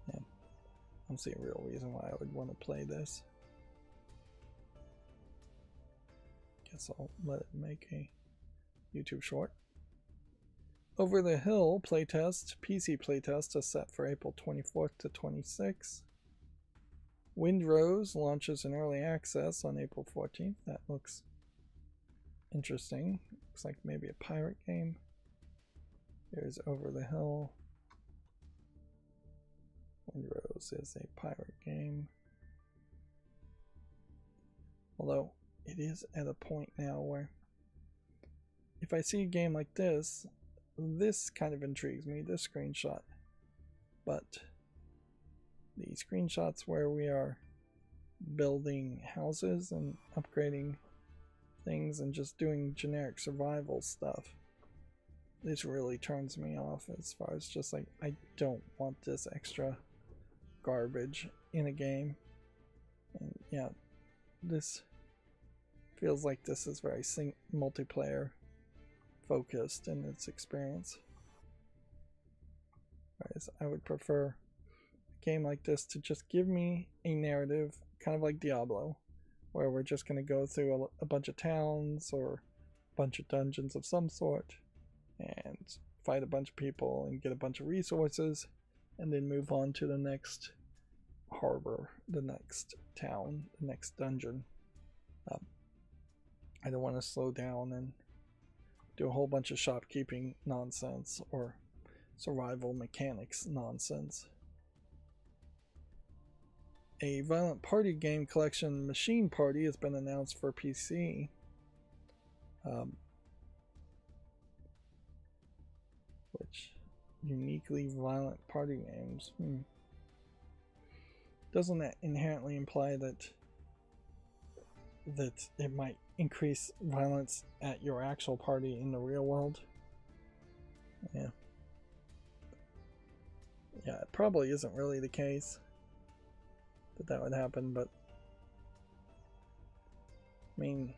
Yeah, I don't see a real reason why I would want to play this. Guess I'll let it make a YouTube short. Over the Hill playtest, PC playtest is set for April 24th to 26th. Windrose launches in early access on April 14th. That looks interesting. Looks like maybe a pirate game. Here's Over the Hill. Windrose is a pirate game. Although it is at a point now where if I see a game like this, this kind of intrigues me, this screenshot. But the screenshots where we are building houses and upgrading things and just doing generic survival stuff, this really turns me off as far as just like, I don't want this extra garbage in a game. And yeah, this feels like this is very multiplayer focused in its experience. Whereas I would prefer a game like this to just give me a narrative, kind of like Diablo, where we're just going to go through a bunch of towns or a bunch of dungeons of some sort and fight a bunch of people and get a bunch of resources and then move on to the next harbor, the next town, the next dungeon. I don't want to slow down and do a whole bunch of shopkeeping nonsense or survival mechanics nonsense. A Violent Party game collection, Machine Party, has been announced for PC. Which uniquely violent party games. Doesn't that inherently imply that it might increase violence at your actual party in the real world? Yeah, it probably isn't really the case that would happen, but I mean,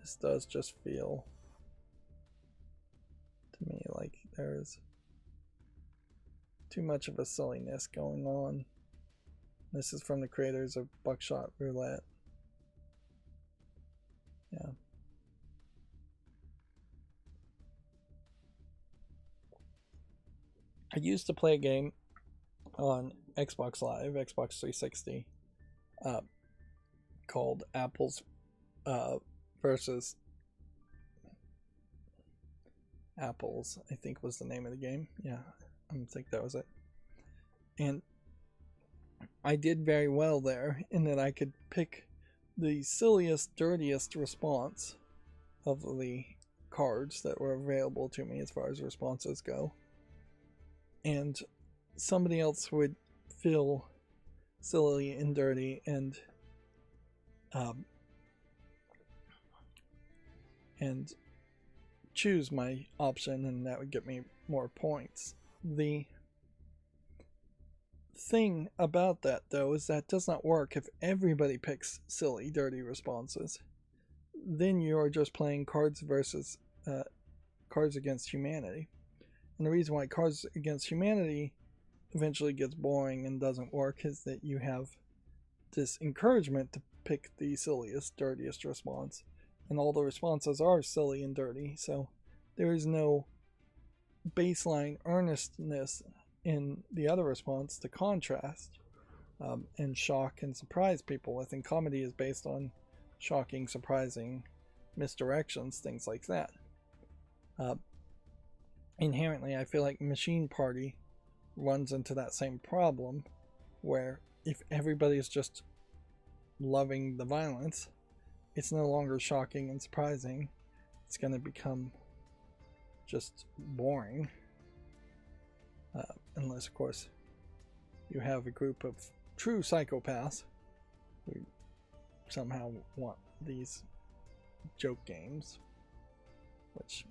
this does just feel to me like there's too much of a silliness going on. This is from the creators of Buckshot Roulette. Yeah. I used to play a game on Xbox Live, Xbox 360, called Apples versus Apples, I think was the name of the game. Yeah, I think that was it. And I did very well there in that I could pick the silliest, dirtiest response of the cards that were available to me as far as responses go. And somebody else would feel silly and dirty and choose my option, and that would get me more points. The thing about that, though, is that does not work if everybody picks silly, dirty responses. Then you're just playing Cards Against Humanity. And the reason why Cards Against Humanity eventually gets boring and doesn't work is that you have this encouragement to pick the silliest, dirtiest response. And all the responses are silly and dirty, so there is no baseline earnestness in the other response to contrast and shock and surprise people. I think comedy is based on shocking, surprising misdirections, things like that. Inherently, I feel like Machine Party runs into that same problem, where if everybody is just loving the violence, it's no longer shocking and surprising. It's going to become just boring. Unless, of course, you have a group of true psychopaths who somehow want these joke games. Which,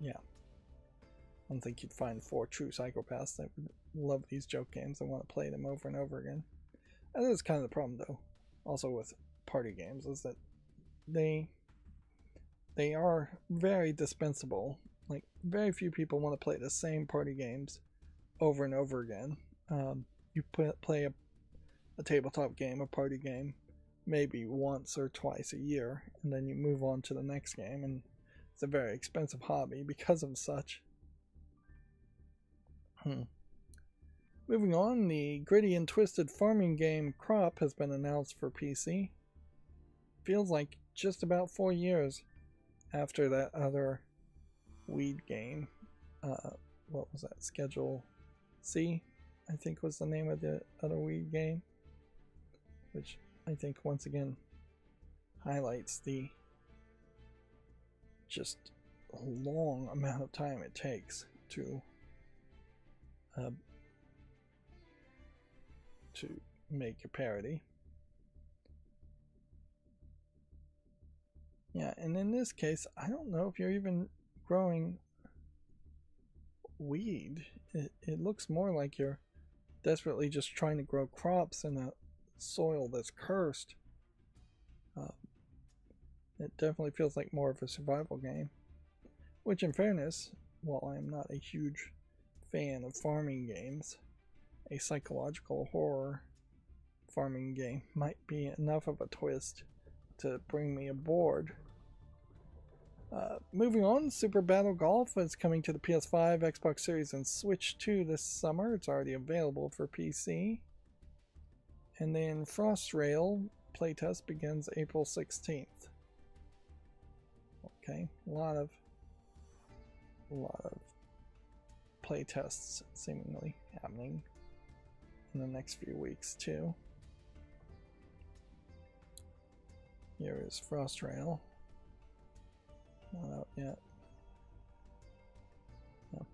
yeah. I don't think you'd find 4 true psychopaths that would love these joke games and want to play them over and over again. And that's kind of the problem, though, also with party games, is that they are very dispensable. Like, very few people want to play the same party games over and over again. You play a tabletop game, a party game, maybe once or twice a year, and then you move on to the next game, and it's a very expensive hobby because of such. Moving on, the gritty and twisted farming game Crop has been announced for PC. Feels like just about 4 years after that other weed game. What was that? Schedule C, I think was the name of the other weed game. Which I think once again highlights the just long amount of time it takes to make a parody. Yeah, and in this case, I don't know if you're even growing weed. It looks more like you're desperately just trying to grow crops in a soil that's cursed. It definitely feels like more of a survival game. Which, in fairness, while I am not a huge fan of farming games, a psychological horror farming game might be enough of a twist to bring me aboard. Moving on, Super Battle Golf is coming to the PS5, Xbox Series, and Switch 2 this summer. It's already available for PC. And then Frostраil playtest begins April 16th. Okay, a lot of playtests seemingly happening in the next few weeks too. Here is Frostраil. Not out yet. No.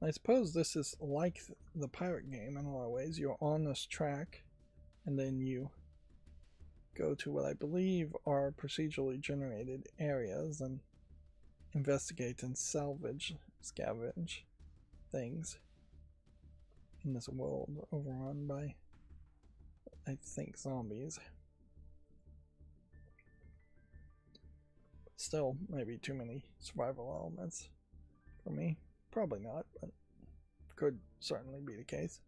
I suppose this is like the pirate game in a lot of ways. You're on this track, and then you go to what I believe are procedurally generated areas and investigate and scavenge things in this world overrun by, I think, zombies. Still, maybe too many survival elements for me. Probably not, but could certainly be the case.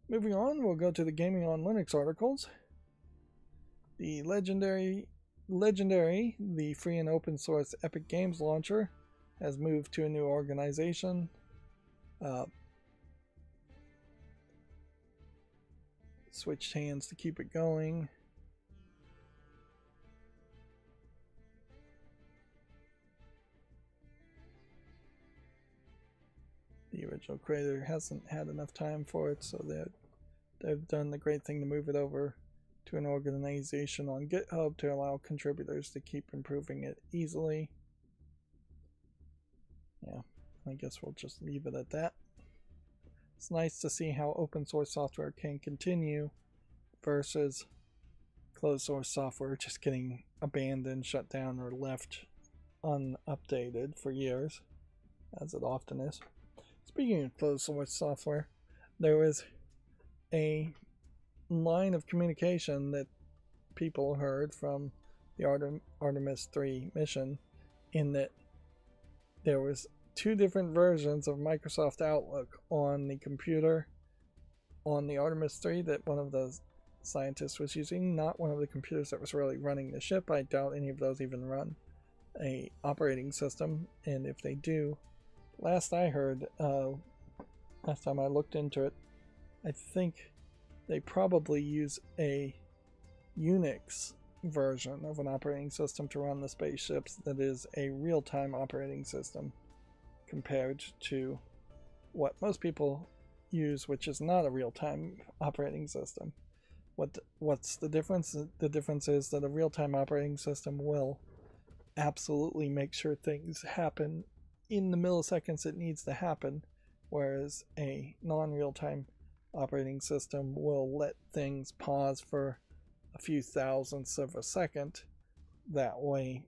Moving on, we'll go to the Gaming on Linux articles. The legendary, the free and open source Epic Games launcher has moved to a new organization. Switched hands to keep it going. The original creator hasn't had enough time for it, so they've done the great thing to move it over to an organization on GitHub to allow contributors to keep improving it easily. Yeah, I guess we'll just leave it at that. It's nice to see how open source software can continue versus closed source software just getting abandoned, shut down, or left unupdated for years, as it often is. Speaking of closed source software, there was a line of communication that people heard from the Artemis 3 mission, in that there was 2 different versions of Microsoft Outlook on the computer on the Artemis 3 that one of the scientists was using, not one of the computers that was really running the ship. I doubt any of those even run a operating system, and if they do, last I heard, last time I looked into it, I think they probably use a Unix version of an operating system to run the spaceships that is a real-time operating system compared to what most people use, which is not a real-time operating system. What's the difference? The difference is that a real-time operating system will absolutely make sure things happen in the milliseconds it needs to happen, whereas a non-real-time operating system will let things pause for a few thousandths of a second. That way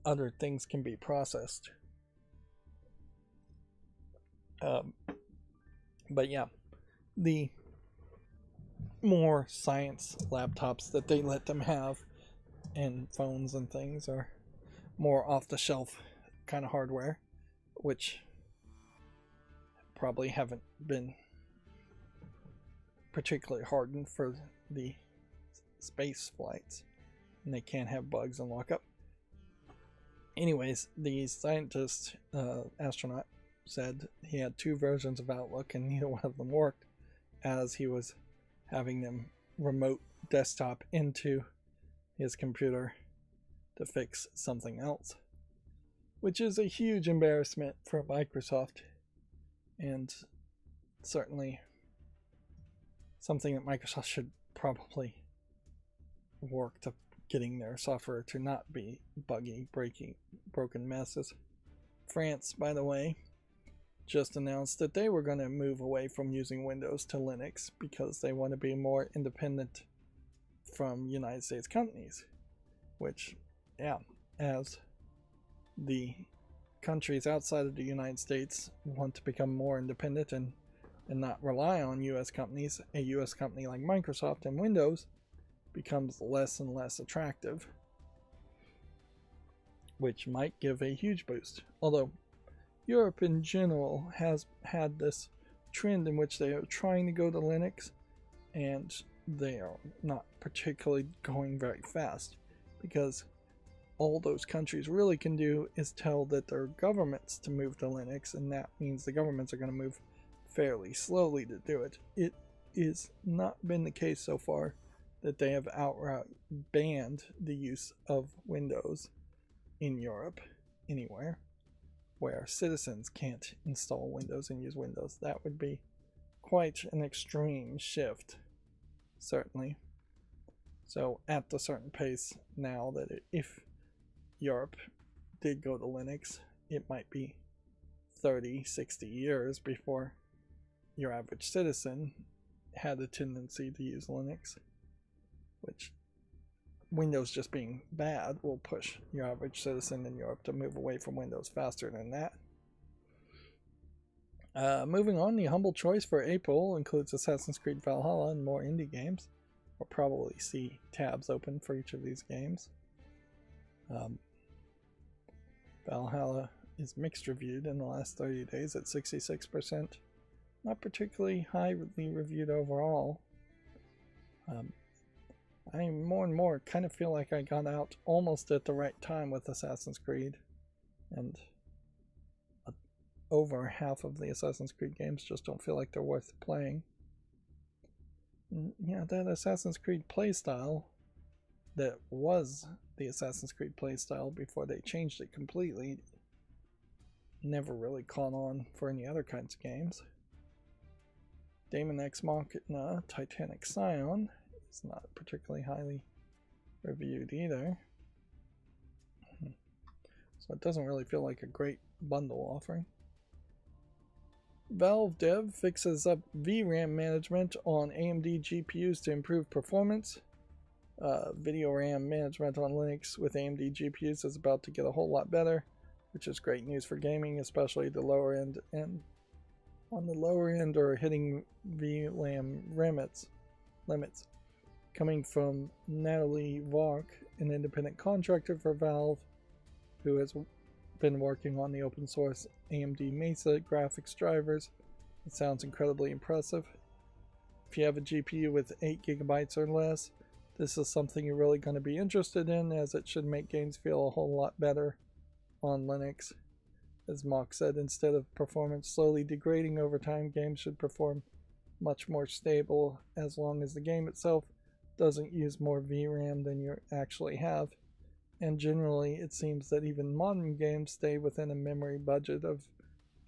other things can be processed. But yeah, the more science laptops that they let them have and phones and things are more off-the-shelf kind of hardware, which probably haven't been particularly hardened for the space flights, and they can't have bugs and lockup. Anyways, the scientist, astronaut, said he had 2 versions of Outlook and neither one of them worked, as he was having them remote desktop into his computer to fix something else, which is a huge embarrassment for Microsoft, and certainly something that Microsoft should probably work to getting their software to not be buggy, broken messes. France, by the way, just announced that they were going to move away from using Windows to Linux because they want to be more independent from United States companies, which, yeah, as the countries outside of the United States want to become more independent and not rely on US companies, a US company like Microsoft and Windows becomes less and less attractive, which might give a huge boost. Although Europe in general has had this trend in which they are trying to go to Linux, and they are not particularly going very fast, because all those countries really can do is tell that their governments to move to Linux, and that means the governments are going to move fairly slowly to do it. It has not been the case so far that they have outright banned the use of Windows in Europe anywhere, where citizens can't install Windows and use Windows. That would be quite an extreme shift, certainly. So at a certain pace now, that if Europe did go to Linux, it might be 30, 60 years before your average citizen had a tendency to use Linux, which Windows just being bad will push your average citizen in Europe to move away from Windows faster than that. Moving on, the humble choice for April includes Assassin's Creed Valhalla and more indie games. We'll probably see tabs open for each of these games. Valhalla is mixed reviewed in the last 30 days at 66%. Not particularly highly reviewed overall. I more and more kind of feel like I got out almost at the right time with Assassin's Creed, and over half of the Assassin's Creed games just don't feel like they're worth playing. Yeah, that Assassin's Creed playstyle that was the Assassin's Creed playstyle before they changed it completely never really caught on for any other kinds of games. Daemon X Machina Titanic Scion is not particularly highly reviewed either. So it doesn't really feel like a great bundle offering. Valve Dev fixes up VRAM management on AMD GPUs to improve performance. Video RAM management on Linux with AMD GPUs is about to get a whole lot better, which is great news for gaming, especially the lower end, and on the lower end are hitting VRAM limits. Coming from Natalie Vaughn, an independent contractor for Valve, who has been working on the open source AMD Mesa graphics drivers. It sounds incredibly impressive. If you have a GPU with 8 GB or less, this is something you're really going to be interested in, as it should make games feel a whole lot better on Linux. As Mock said, instead of performance slowly degrading over time, games should perform much more stable as long as the game itself doesn't use more VRAM than you actually have. And generally, it seems that even modern games stay within a memory budget of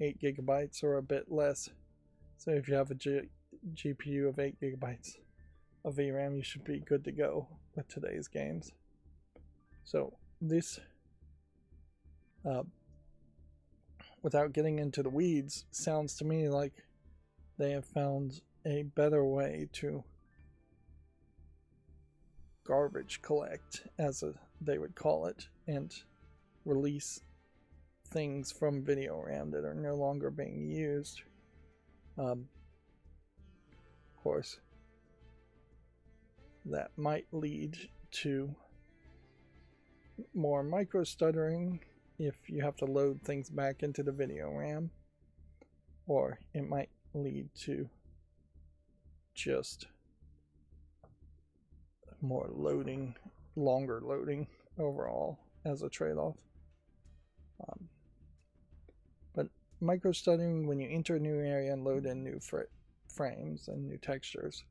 8 GB or a bit less. So if you have a GPU of 8 GB of VRAM, you should be good to go with today's games. So this, without getting into the weeds, sounds to me like they have found a better way to garbage collect, as they would call it, and release things from video RAM that are no longer being used. Of course, that might lead to more micro stuttering if you have to load things back into the video RAM, or it might lead to just more loading, longer loading overall as a trade-off. But micro stuttering when you enter a new area and load in new frames and new textures,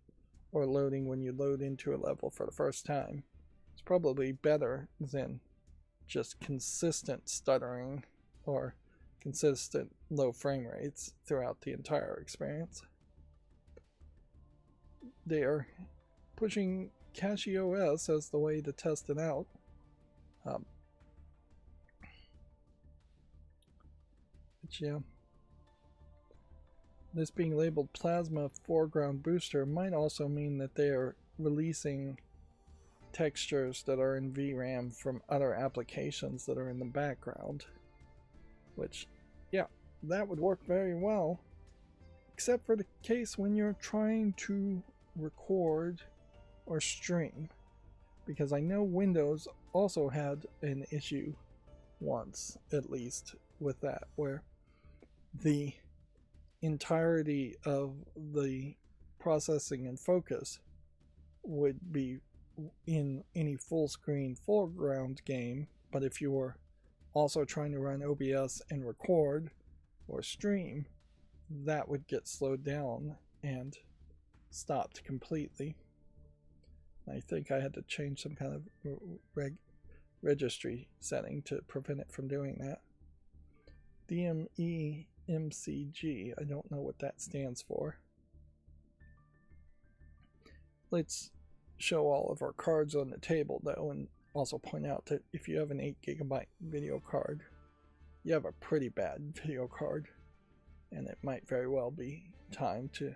or loading when you load into a level for the first time, it's probably better than just consistent stuttering or consistent low frame rates throughout the entire experience. They are pushing CachyOS as the way to test it out. But yeah, this being labeled Plasma Foreground Booster might also mean that they are releasing textures that are in VRAM from other applications that are in the background, which, yeah, that would work very well, except for the case when you're trying to record or stream, because I know Windows also had an issue once, at least, with that, where the entirety of the processing and focus would be in any full screen foreground game, but if you were also trying to run OBS and record or stream, that would get slowed down and stopped completely. I think I had to change some kind of registry setting to prevent it from doing that. DMEMCG, I don't know what that stands for. Let's show all of our cards on the table though, and also point out that if you have an 8 GB video card, you have a pretty bad video card, and it might very well be time to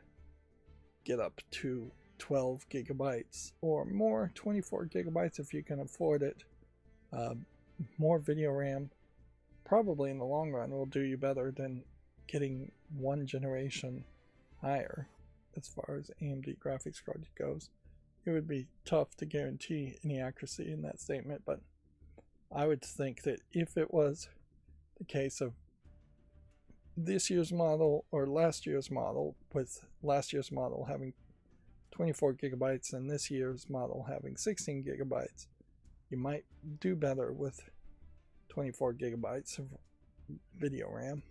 get up to 12 GB or more, 24 GB if you can afford it. More video RAM probably in the long run will do you better than getting one generation higher as far as AMD graphics card goes. It would be tough to guarantee any accuracy in that statement, but I would think that if it was the case of this year's model or last year's model, with last year's model having 24 GB and this year's model having 16 GB, you might do better with 24 GB of video RAM.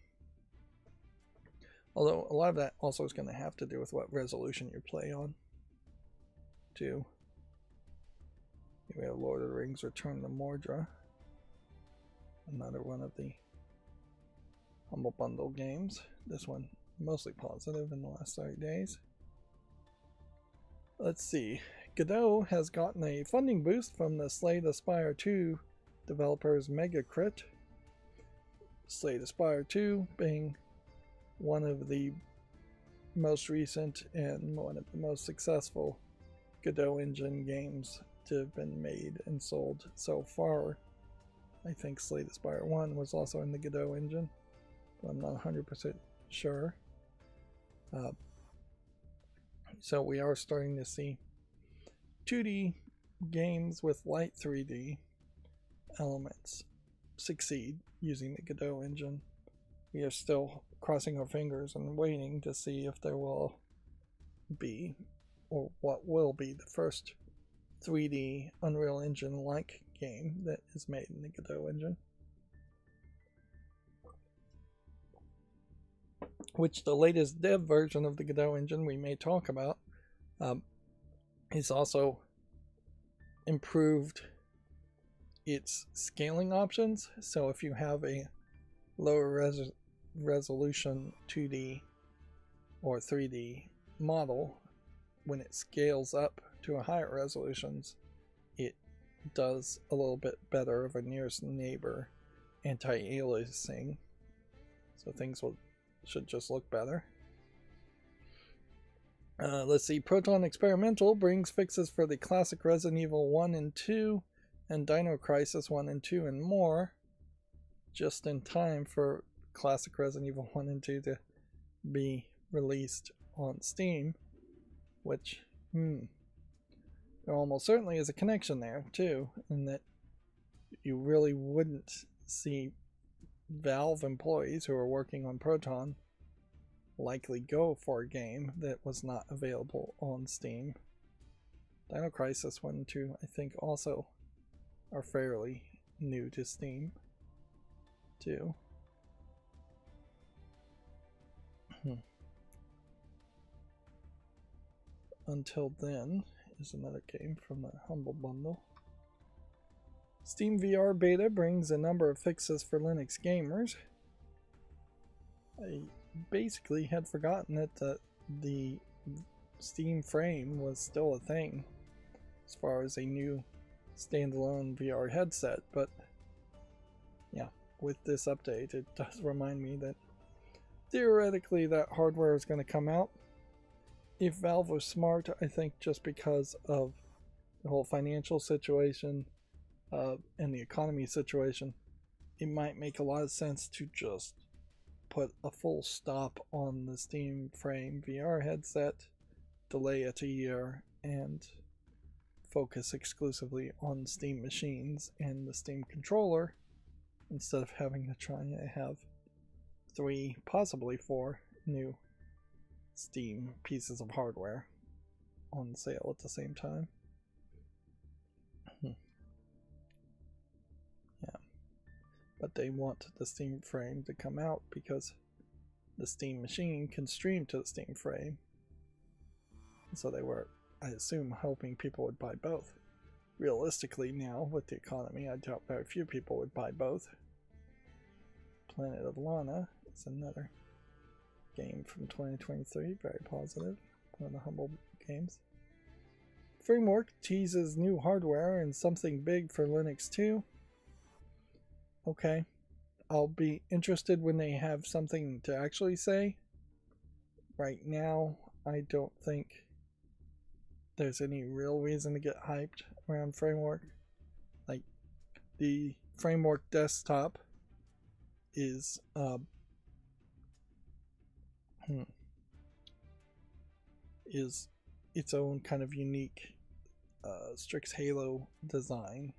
Although a lot of that also is going to have to do with what resolution you play on too. We have Lord of the Rings Return to Mordor, another one of the Humble Bundle games. This one mostly positive in the last 30 days. Let's see. Godot has gotten a funding boost from the Slay the Spire 2 developers Megacrit. Slay the Spire 2 being one of the most recent and one of the most successful Godot engine games to have been made and sold so far. I think Slay the Spire 1 was also in the Godot engine, but I'm not 100% sure. So we are starting to see 2D games with light 3D elements succeed using the Godot engine. We are still crossing our fingers and waiting to see if there will be, or what will be, the first 3D Unreal Engine-like game that is made in the Godot engine. Which the latest dev version of the Godot engine we may talk about is also improved its scaling options. So if you have a lower resolution 2D or 3D model, when it scales up to a higher resolutions, it does a little bit better of a nearest neighbor anti-aliasing, so things should just look better. Let's see, Proton Experimental brings fixes for the classic Resident Evil 1 and 2 and Dino Crisis 1 and 2 and more, just in time for classic Resident Evil 1 and 2 to be released on Steam, which, there almost certainly is a connection there, too, in that you really wouldn't see Valve employees who are working on Proton likely go for a game that was not available on Steam. Dino Crisis 1 and 2, I think, also are fairly new to Steam, too. Until Then is another game from the Humble Bundle. Steam VR Beta brings a number of fixes for Linux gamers. I basically had forgotten that the Steam Frame was still a thing as far as a new standalone VR headset, but yeah, with this update it does remind me that theoretically that hardware is going to come out. If Valve was smart, I think just because of the whole financial situation and the economy situation, it might make a lot of sense to just put a full stop on the Steam Frame VR headset, delay it a year, and focus exclusively on Steam machines and the Steam controller, instead of having to try and have 3, possibly 4 new Steam pieces of hardware on sale at the same time. Yeah, but they want the Steam Frame to come out because the Steam machine can stream to the Steam Frame, so they were, I assume, hoping people would buy both. Realistically now, with the economy, I doubt very few people would buy both. Planet of Lana is another game from 2023, very positive, one of the Humble games. Framework teases new hardware and something big for Linux too. Okay, I'll be interested when they have something to actually say. Right now, I don't think there's any real reason to get hyped around Framework. Like, the Framework desktop is is its own kind of unique Strix Halo design,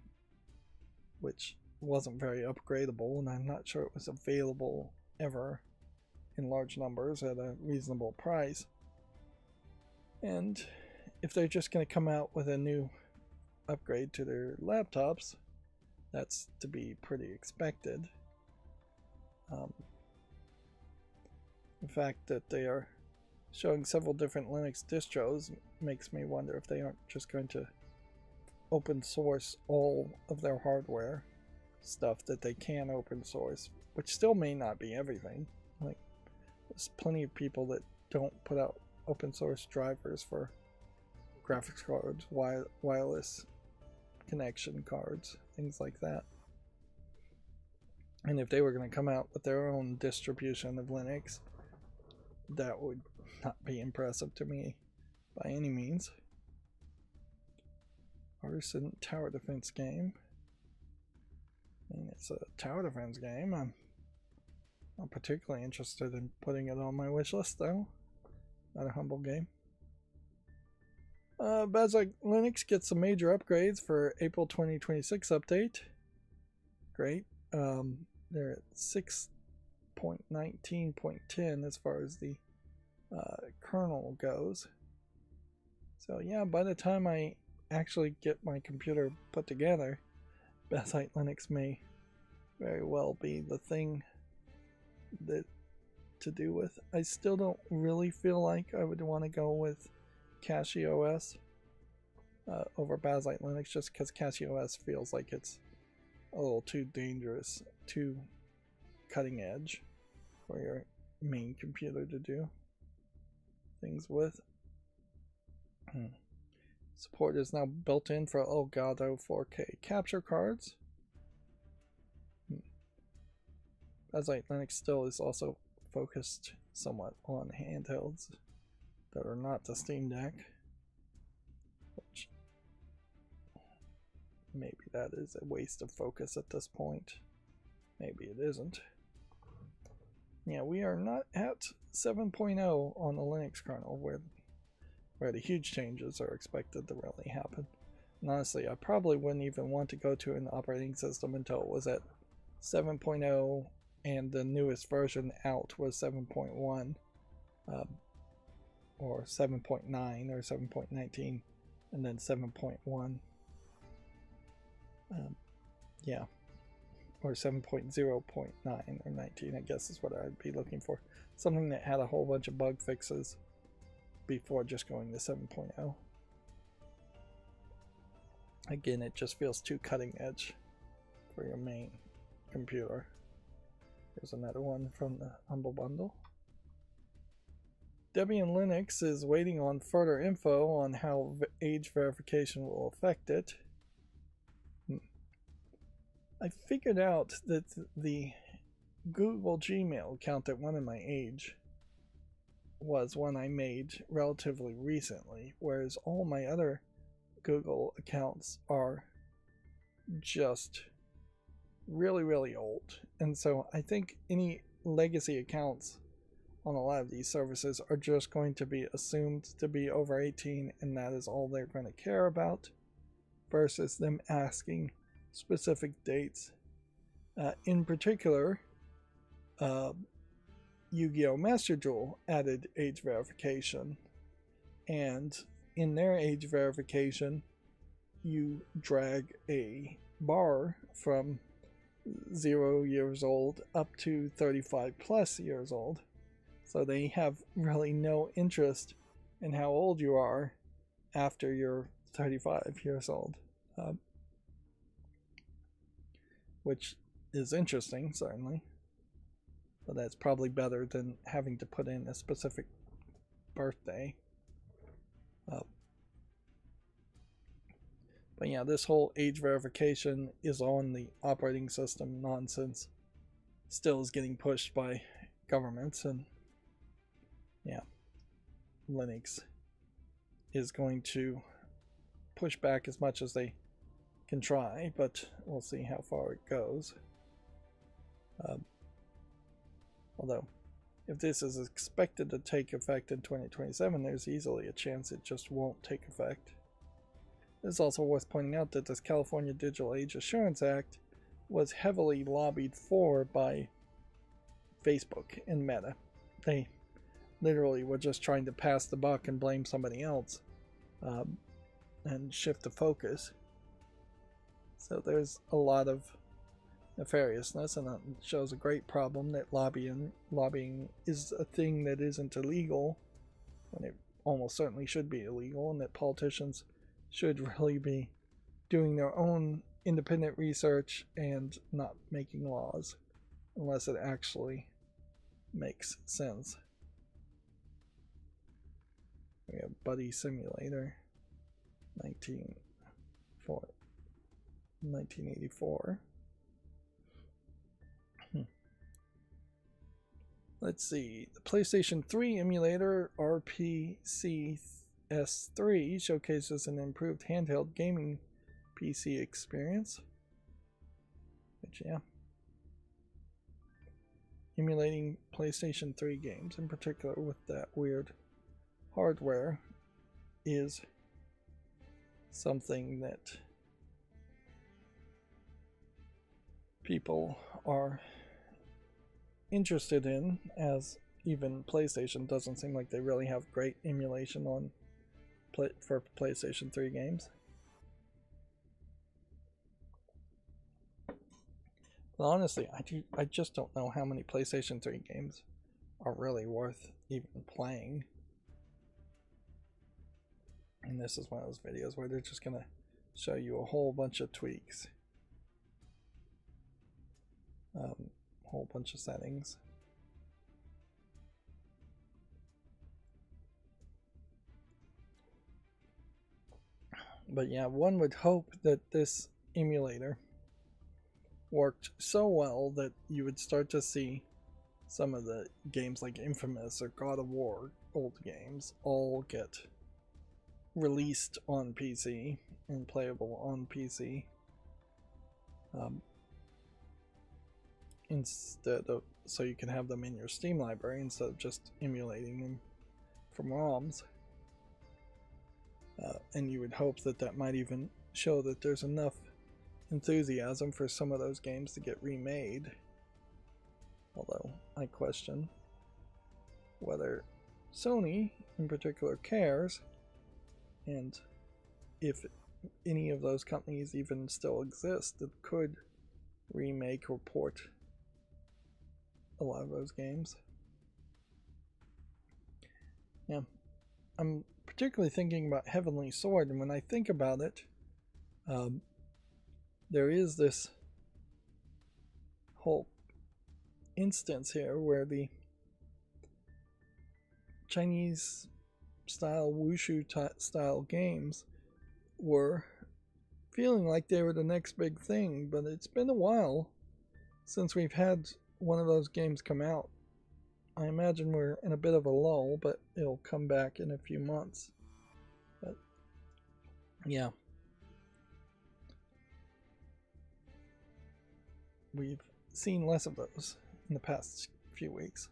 which wasn't very upgradable, and I'm not sure it was available ever in large numbers at a reasonable price. And if they're just going to come out with a new upgrade to their laptops, that's to be pretty expected. The fact that they are showing several different Linux distros makes me wonder if they aren't just going to open source all of their hardware stuff that they can open source, which still may not be everything. Like, there's plenty of people that don't put out open source drivers for graphics cards, wireless connection cards, things like that. And if they were going to come out with their own distribution of Linux, that would not be impressive to me by any means. Artisan Tower Defense game. I mean, it's a tower defense game. I'm not particularly interested in putting it on my wish list, though. Not a Humble game. Basic Linux gets some major upgrades for April 2026 update. Great. they're at 6.19.10 as far as the kernel goes. So yeah, by the time I actually get my computer put together, Bazzite Linux may very well be the thing that to do with. I still don't really feel like I would want to go with CachyOS over Bazzite Linux, just because CachyOS feels like it's a little too dangerous, too cutting edge for your main computer to do things with. Support is now built in for Elgato 4K capture cards. Bazzite Linux still is also focused somewhat on handhelds that are not the Steam Deck, which maybe that is a waste of focus at this point. Maybe it isn't. Yeah, we are not at 7.0 on the Linux kernel where the huge changes are expected to really happen. And honestly, I probably wouldn't even want to go to an operating system until it was at 7.0 and the newest version out was 7.1 or 7.9 or 7.19 and then 7.1. Yeah, or 7.0.9 or 19, I guess is what I'd be looking for. Something that had a whole bunch of bug fixes before just going to 7.0. Again, it just feels too cutting edge for your main computer. Here's another one from the Humble Bundle. Debian Linux is waiting on further info on how age verification will affect it. I figured out that the Google Gmail account that wanted my age was one I made relatively recently, whereas all my other Google accounts are just really old. And so I think any legacy accounts on a lot of these services are just going to be assumed to be over 18, and that is all they're going to care about, versus them asking specific dates. In particular, Yu-Gi-Oh! Master Duel added age verification, and in their age verification you drag a bar from 0 years old up to 35 plus years old, so they have really no interest in how old you are after you're 35 years old, which is interesting, certainly. But that's probably better than having to put in a specific birthday. But yeah, this whole age verification is on the operating system nonsense. Still is getting pushed by governments, and yeah, Linux is going to push back as much as they can try, but we'll see how far it goes. Although, if this is expected to take effect in 2027, there's easily a chance it just won't take effect. It's also worth pointing out that this California Digital Age Assurance Act was heavily lobbied for by Facebook and Meta. They literally were just trying to pass the buck and blame somebody else and shift the focus. So there's a lot of nefariousness, and it shows a great problem that lobbying is a thing that isn't illegal when it almost certainly should be illegal, and that politicians should really be doing their own independent research and not making laws unless it actually makes sense. We have Buddy Simulator 1984. Let's see, the PlayStation 3 emulator RPCS3 showcases an improved handheld gaming PC experience. Which, yeah, emulating PlayStation 3 games, in particular with that weird hardware, is something that people are interested in, as even PlayStation doesn't seem like they really have great emulation on for PlayStation 3 games. But honestly, I just don't know how many PlayStation 3 games are really worth even playing. And this is one of those videos where they're just gonna show you a whole bunch of tweaks, whole bunch of settings. But yeah, one would hope that this emulator worked so well that you would start to see some of the games like Infamous or God of War, old games, all get released on PC and playable on PC, instead of, so you can have them in your Steam library instead of just emulating them from ROMs. And you would hope that that might even show that there's enough enthusiasm for some of those games to get remade. Although I question whether Sony in particular cares, and if any of those companies even still exist that could remake or port a lot of those games. Yeah, I'm particularly thinking about Heavenly Sword, and when I think about it, there is this whole instance here where the Chinese style wushu style games were feeling like they were the next big thing, but it's been a while since we've had one of those games come out. I imagine we're in a bit of a lull, but it'll come back in a few months. But yeah, we've seen less of those in the past few weeks.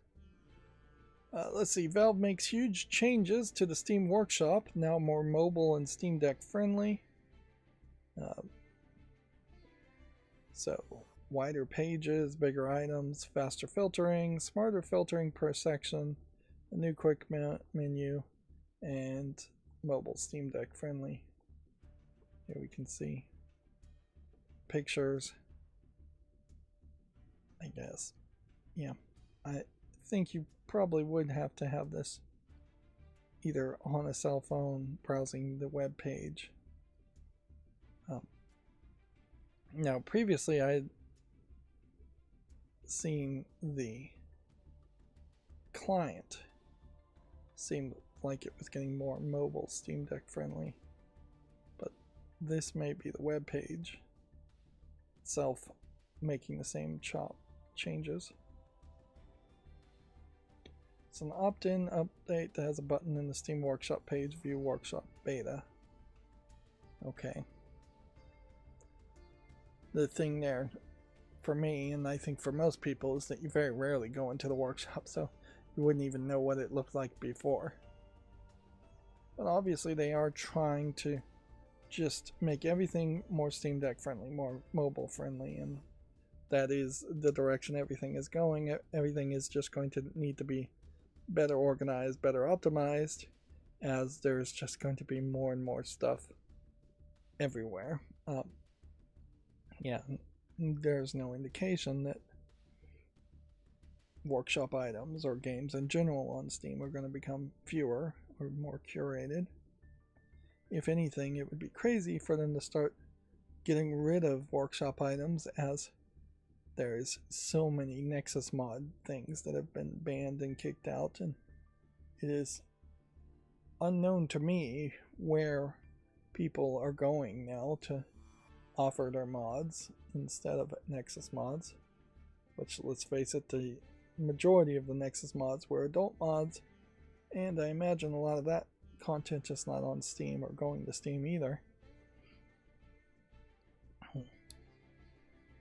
Let's see, Valve makes huge changes to the Steam Workshop, now more mobile and Steam Deck friendly. So, wider pages, bigger items, faster filtering, smarter filtering per section, a new quick menu, and mobile Steam Deck friendly. Here we can see pictures, I guess. Yeah, I think you probably would have to have this either on a cell phone browsing the web page. Now, previously I had seen the client seemed like it was getting more mobile Steam Deck friendly, but this may be the web page itself making the same changes. It's an opt-in update that has a button in the Steam Workshop page, view Workshop Beta. Okay. The thing there for me, and I think for most people, is that you very rarely go into the workshop, so you wouldn't even know what it looked like before. But obviously they are trying to just make everything more Steam Deck friendly, more mobile friendly, and that is the direction everything is going. Everything is just going to need to be better organized, better optimized, as there's just going to be more and more stuff everywhere. Yeah, there's no indication that workshop items or games in general on Steam are going to become fewer or more curated. If anything, it would be crazy for them to start getting rid of workshop items, as there's so many Nexus mod things that have been banned and kicked out, and it is unknown to me where people are going now to offer their mods instead of Nexus mods, which, let's face it, the majority of the Nexus mods were adult mods, and I imagine a lot of that content just not on Steam or going to Steam either.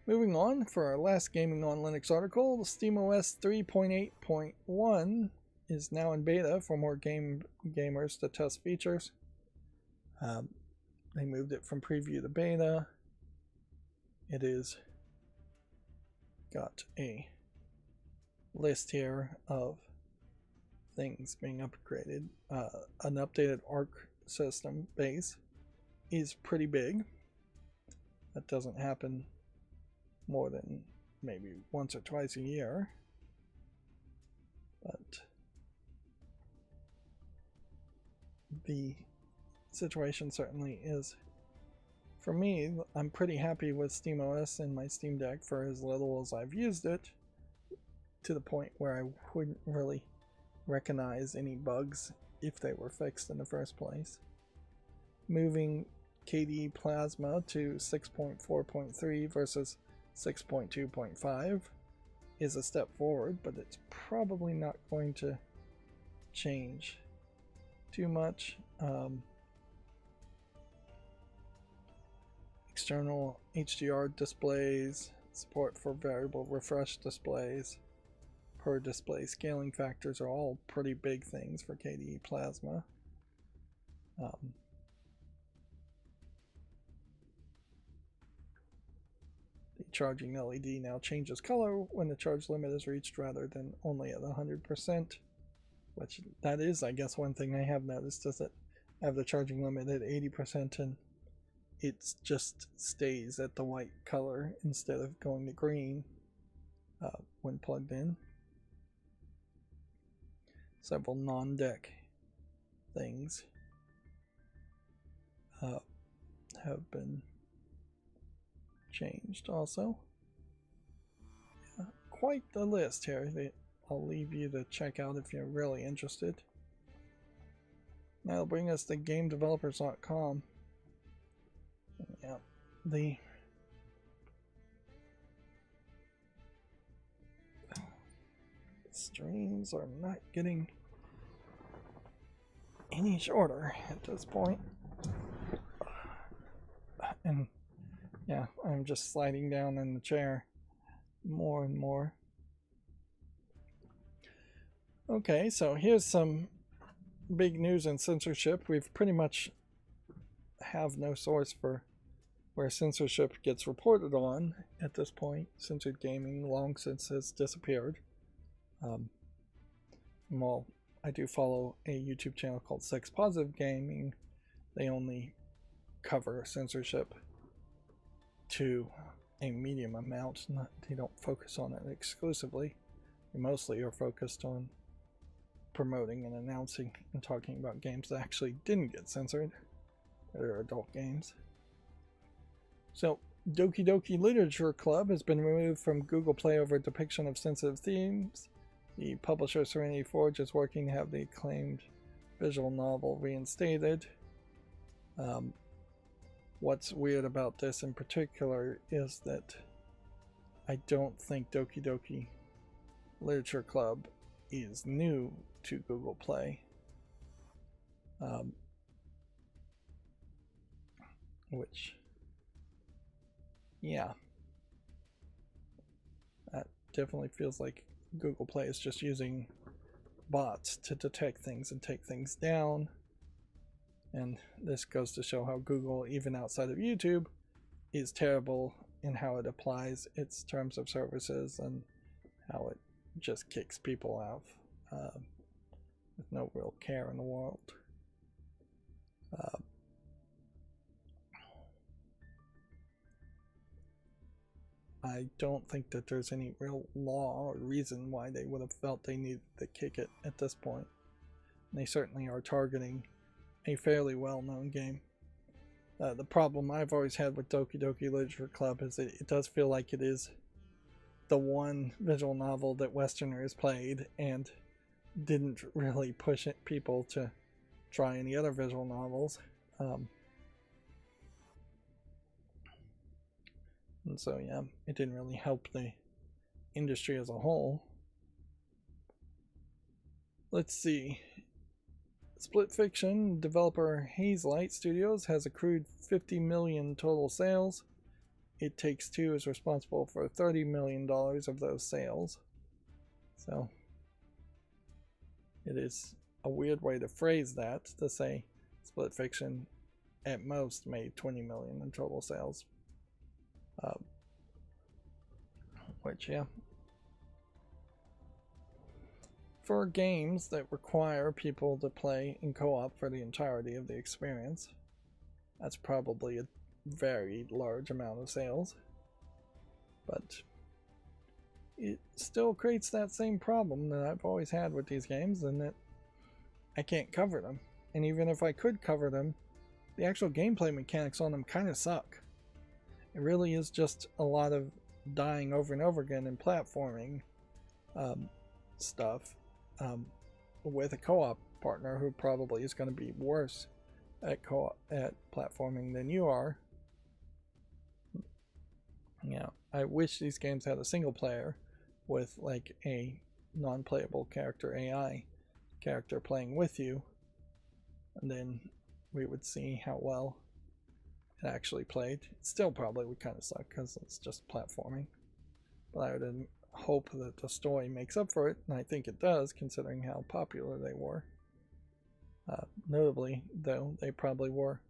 Moving on, for our last Gaming on Linux article, SteamOS 3.8.1 is now in beta for more gamers to test features. They moved it from preview to beta. It is got a list here of things being upgraded. An updated ARC system base is pretty big. That doesn't happen more than maybe once or twice a year, but the situation certainly is, for me, I'm pretty happy with SteamOS and my Steam Deck for as little as I've used it, to the point where I wouldn't really recognize any bugs if they were fixed in the first place. Moving KDE Plasma to 6.4.3 versus 6.2.5 is a step forward, but it's probably not going to change too much. External HDR displays, support for variable refresh displays, per display scaling factors are all pretty big things for KDE Plasma. The charging LED now changes color when the charge limit is reached rather than only at 100%, which that is, I guess, one thing I have noticed, is that I have the charging limit at 80% and it just stays at the white color instead of going to green when plugged in. Several non-deck things have been changed also. Quite the list here that I'll leave you to check out if you're really interested. That'll bring us to GameDevelopers.com. Yeah, the streams are not getting any shorter at this point. And yeah, I'm just sliding down in the chair more and more. Okay, so here's some big news in censorship. We've pretty much have no source for where censorship gets reported on at this point. Censored gaming long since has disappeared. Well, I do follow a YouTube channel called Sex Positive Gaming. They only cover censorship to a medium amount. They don't focus on it exclusively. They mostly are focused on promoting and announcing and talking about games that actually didn't get censored. They're adult games. So, Doki Doki Literature Club has been removed from Google Play over depiction of sensitive themes. The publisher Serenity Forge is working to have the acclaimed visual novel reinstated. What's weird about this in particular is that I don't think Doki Doki Literature Club is new to Google Play. Which, yeah, that definitely feels like Google Play is just using bots to detect things and take things down. And this goes to show how Google, even outside of YouTube, is terrible in how it applies its terms of services and how it just kicks people out with no real care in the world. I don't think that there's any real law or reason why they would have felt they needed to kick it at this point. And they certainly are targeting a fairly well-known game. The problem I've always had with Doki Doki Literature Club is that it does feel like it is the one visual novel that Westerners played and didn't really push people to try any other visual novels. And so, yeah, it didn't really help the industry as a whole. Let's see. Split Fiction developer Hazelight Studios has accrued $50 million total sales. It Takes Two is responsible for $30 million of those sales. So, it is a weird way to phrase that, to say Split Fiction at most made $20 million in total sales. Which, yeah, for games that require people to play in co-op for the entirety of the experience, that's probably a very large amount of sales. But it still creates that same problem that I've always had with these games, and that I can't cover them. And even if I could cover them, the actual gameplay mechanics on them kind of suck. It really is just a lot of dying over and over again and platforming stuff with a co-op partner who probably is going to be worse at platforming than you are. Yeah, I wish these games had a single player with like a non-playable character AI character playing with you, and then we would see how well it actually played. It still probably would kind of suck because it's just platforming, but I would hope that the story makes up for it, and I think it does considering how popular they were. Notably, though, they probably were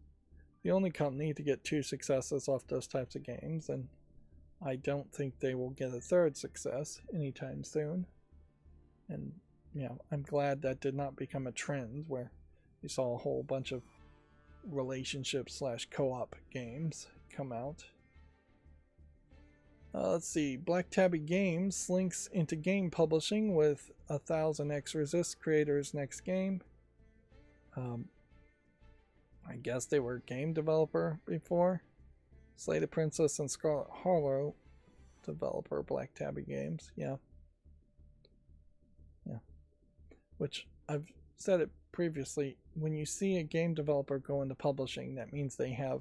the only company to get 2 successes off those types of games, and I don't think they will get a 3rd success anytime soon. And I'm glad that did not become a trend where you saw a whole bunch of relationship / co-op games come out. Let's see, Black Tabby Games slinks into game publishing with 1000X Resist creators' next game. I guess they were a game developer before. Slated Princess and Scarlet Harlow developer, Black Tabby Games. Yeah. Which I've said it previously, when you see a game developer go into publishing, that means they have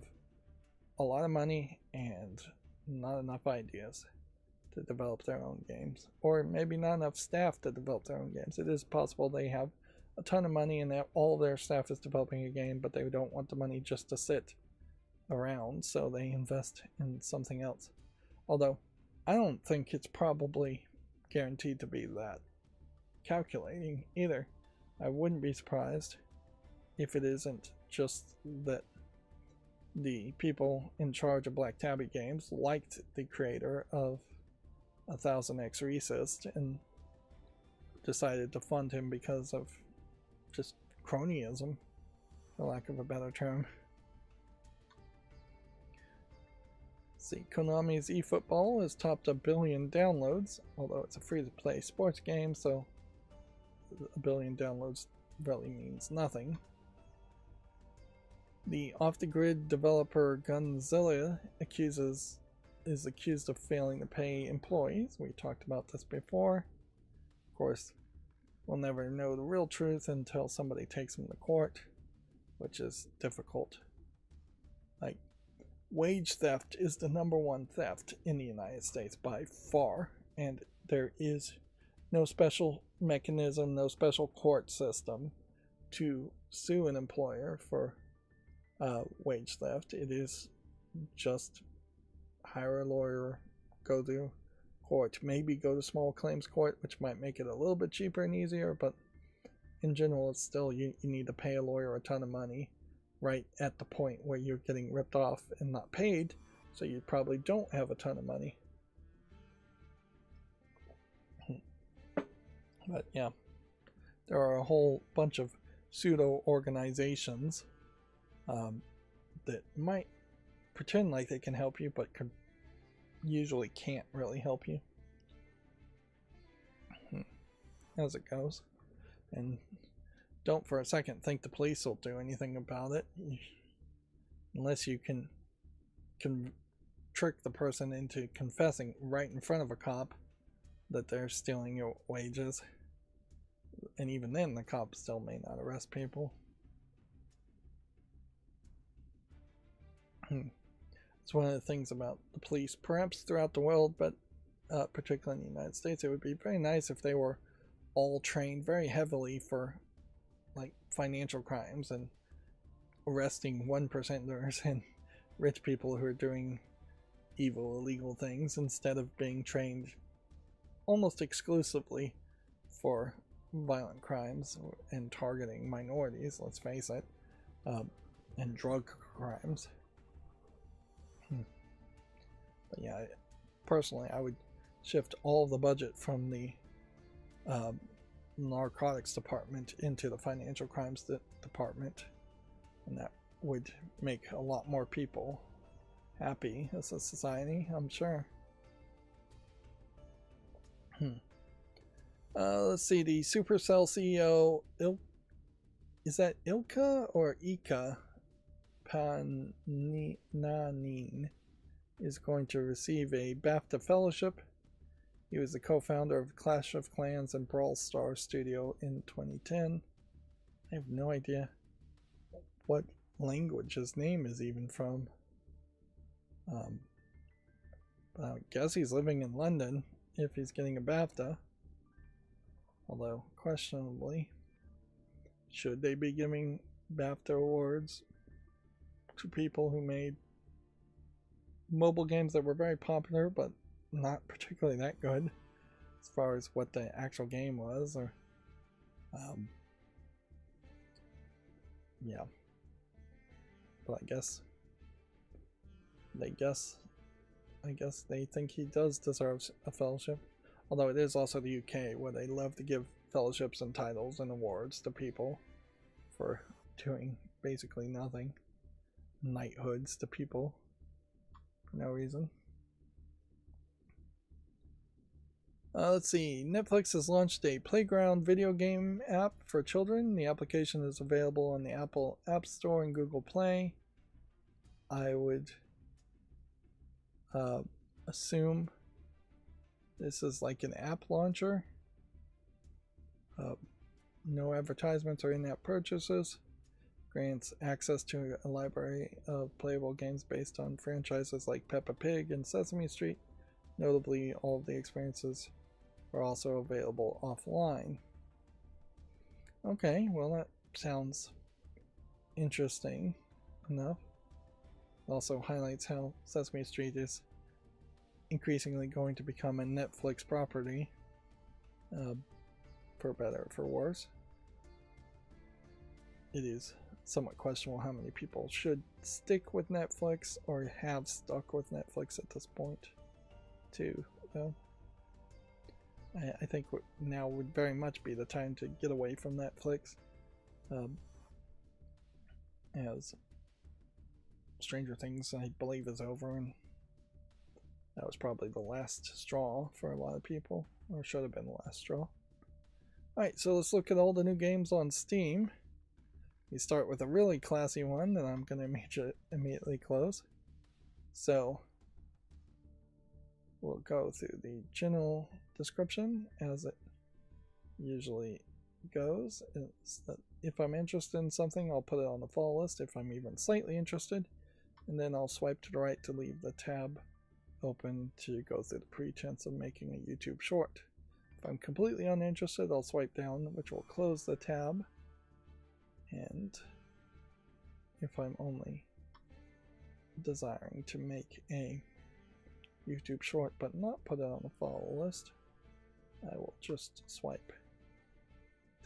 a lot of money and not enough ideas to develop their own games, or maybe not enough staff to develop their own games. It is possible they have a ton of money and that all their staff is developing a game, but they don't want the money just to sit around, so they invest in something else. Although I don't think it's probably guaranteed to be that calculating either. I wouldn't be surprised if it isn't just that the people in charge of Black Tabby Games liked the creator of 1000X Resist and decided to fund him because of just cronyism, for lack of a better term. See, Konami's eFootball has topped 1 billion downloads, although it's a free-to-play sports game, so 1 billion downloads really means nothing. The off-the-grid developer Gunzilla is accused of failing to pay employees. We talked about this before. Of course, we'll never know the real truth until somebody takes them to court, which is difficult. Like, wage theft is the #1 theft in the United States by far, and there is no special mechanism, no special court system to sue an employer for wage theft. It is just hire a lawyer, go to court, maybe go to small claims court, which might make it a little bit cheaper and easier, but in general it's still you need to pay a lawyer a ton of money right at the point where you're getting ripped off and not paid, so you probably don't have a ton of money. But yeah, there are a whole bunch of pseudo organizations that might pretend like they can help you, but usually can't really help you. As it goes. And don't for a second think the police will do anything about it, unless you can trick the person into confessing right in front of a cop that they're stealing your wages. And even then, the cops still may not arrest people. It's one of the things about the police, perhaps throughout the world, but particularly in the United States, it would be very nice if they were all trained very heavily for like financial crimes and arresting 1%ers and rich people who are doing evil, illegal things, instead of being trained almost exclusively for violent crimes and targeting minorities, let's face it, and drug crimes. But yeah, personally, I would shift all of the budget from the narcotics department into the financial crimes department, and that would make a lot more people happy as a society, I'm sure. Let's see, the Supercell CEO, is that Ilka or Ika Paninanin, is going to receive a BAFTA fellowship. He was the co-founder of Clash of Clans and Brawl Stars Studio in 2010. I have no idea what language his name is even from. But I guess he's living in London if he's getting a BAFTA. Although, questionably, should they be giving BAFTA awards to people who made mobile games that were very popular but not particularly that good as far as what the actual game was? Or yeah, but I guess they think he does deserve a fellowship. Although it is also the UK, where they love to give fellowships and titles and awards to people for doing basically nothing. Knighthoods to people for no reason. Let's see. Netflix has launched a playground video game app for children. The application is available on the Apple App Store and Google Play. I would assume this is like an app launcher. No advertisements or in-app purchases. Grants access to a library of playable games based on franchises like Peppa Pig and Sesame Street. Notably, all of the experiences are also available offline. Okay, well that sounds interesting enough. It also highlights how Sesame Street is increasingly going to become a Netflix property, for better or for worse. It is somewhat questionable how many people should stick with Netflix or have stuck with Netflix at this point too. I think now would very much be the time to get away from Netflix, as Stranger Things, I believe, is over, and that was probably the last straw for a lot of people, or should have been the last straw. Alright, so let's look at all the new games on Steam. We start with a really classy one that I'm going to immediately close. So, we'll go through the general description as it usually goes. It's that if I'm interested in something, I'll put it on the follow list if I'm even slightly interested, and then I'll swipe to the right to leave the tab open to go through the pretense of making a YouTube short. If I'm completely uninterested, I'll swipe down, which will close the tab. And if I'm only desiring to make a YouTube short but not put it on the follow list, I will just swipe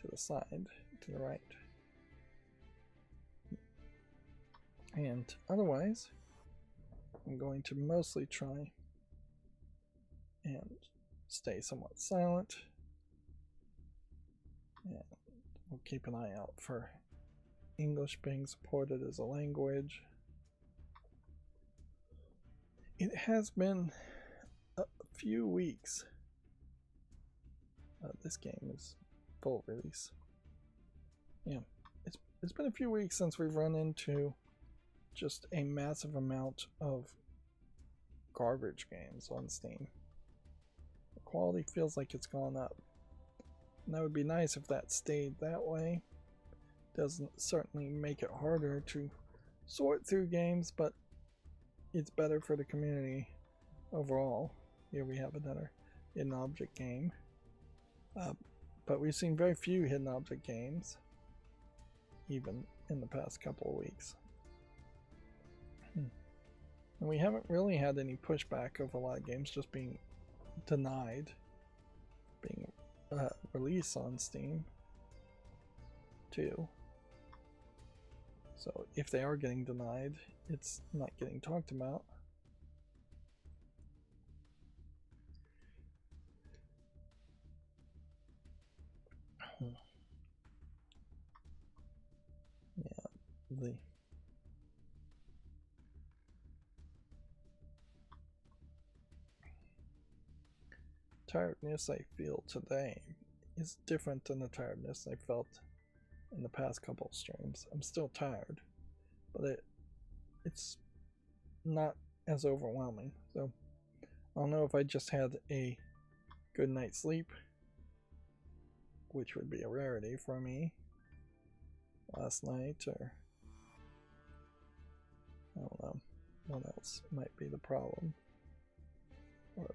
to the side, to the right. And otherwise, I'm going to mostly try and stay somewhat silent. And we'll keep an eye out for English being supported as a language. It has been a few weeks. This game is full release. Yeah, it's been a few weeks since we've run into just a massive amount of garbage games on Steam. The quality feels like it's gone up. And that would be nice if that stayed that way. Doesn't certainly make it harder to sort through games, but it's better for the community overall. Here we have another hidden object game. But we've seen very few hidden object games, even in the past couple of weeks. And we haven't really had any pushback of a lot of games just being denied being released on Steam too. So if they are getting denied, it's not getting talked about. Yeah, the tiredness I feel today is different than the tiredness I felt in the past couple of streams. I'm still tired, but it's not as overwhelming. So I don't know if I just had a good night's sleep, which would be a rarity for me last night, or I don't know what else might be the problem or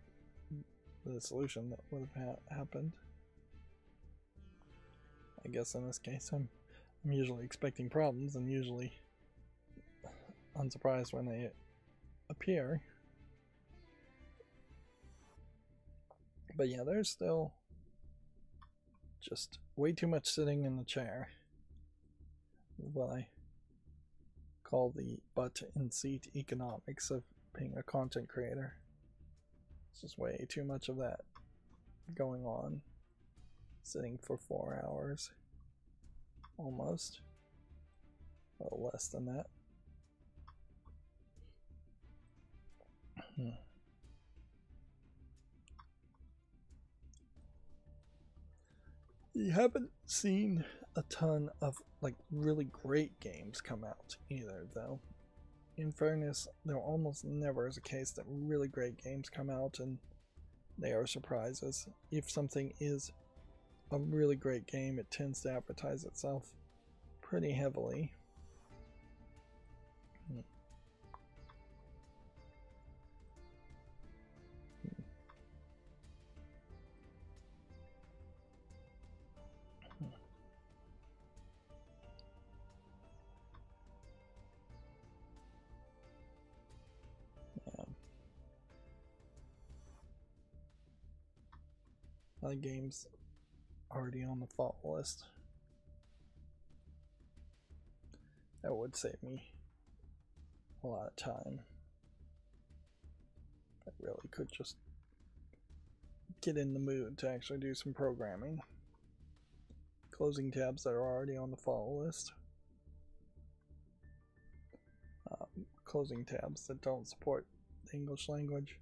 the solution that would have happened. I guess in this case I'm usually expecting problems and usually unsurprised when they appear. But yeah, there's still just way too much sitting in the chair. What I call the butt and seat economics of being a content creator. It's just way too much of that going on. Sitting for 4 hours. Almost. A little less than that. You haven't seen a ton of like really great games come out either, though. In fairness, there almost never is a case that really great games come out and they are surprises. If something is a really great game, it tends to advertise itself pretty heavily. The game's already on the fault list. That would save me a lot of time. I really could just get in the mood to actually do some programming. Closing tabs that are already on the fault list. Closing tabs that don't support the English language.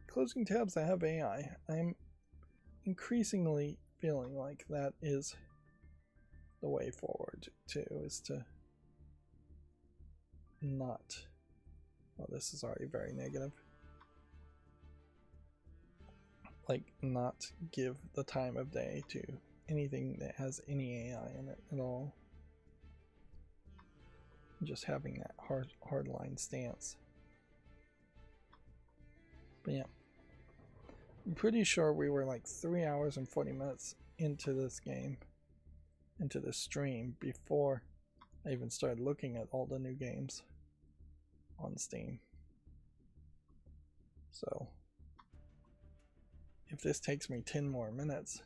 Closing tabs that have AI. I'm increasingly feeling like that is the way forward too, is to not, well, this is already very negative, like not give the time of day to anything that has any AI in it at all. Just having that hardline stance. But yeah, I'm pretty sure we were like 3 hours and 40 minutes into this game, into this stream, before I even started looking at all the new games on Steam. So if this takes me 10 more minutes,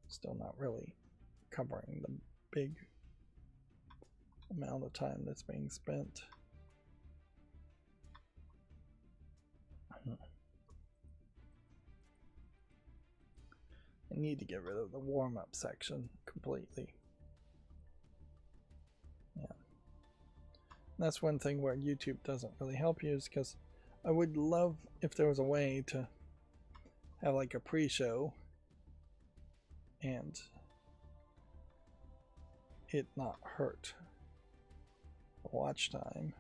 still not really covering the big amount of time that's being spent. I need to get rid of the warm-up section completely. Yeah. That's one thing where YouTube doesn't really help you, is because I would love if there was a way to have like a pre-show and it not hurt the watch time.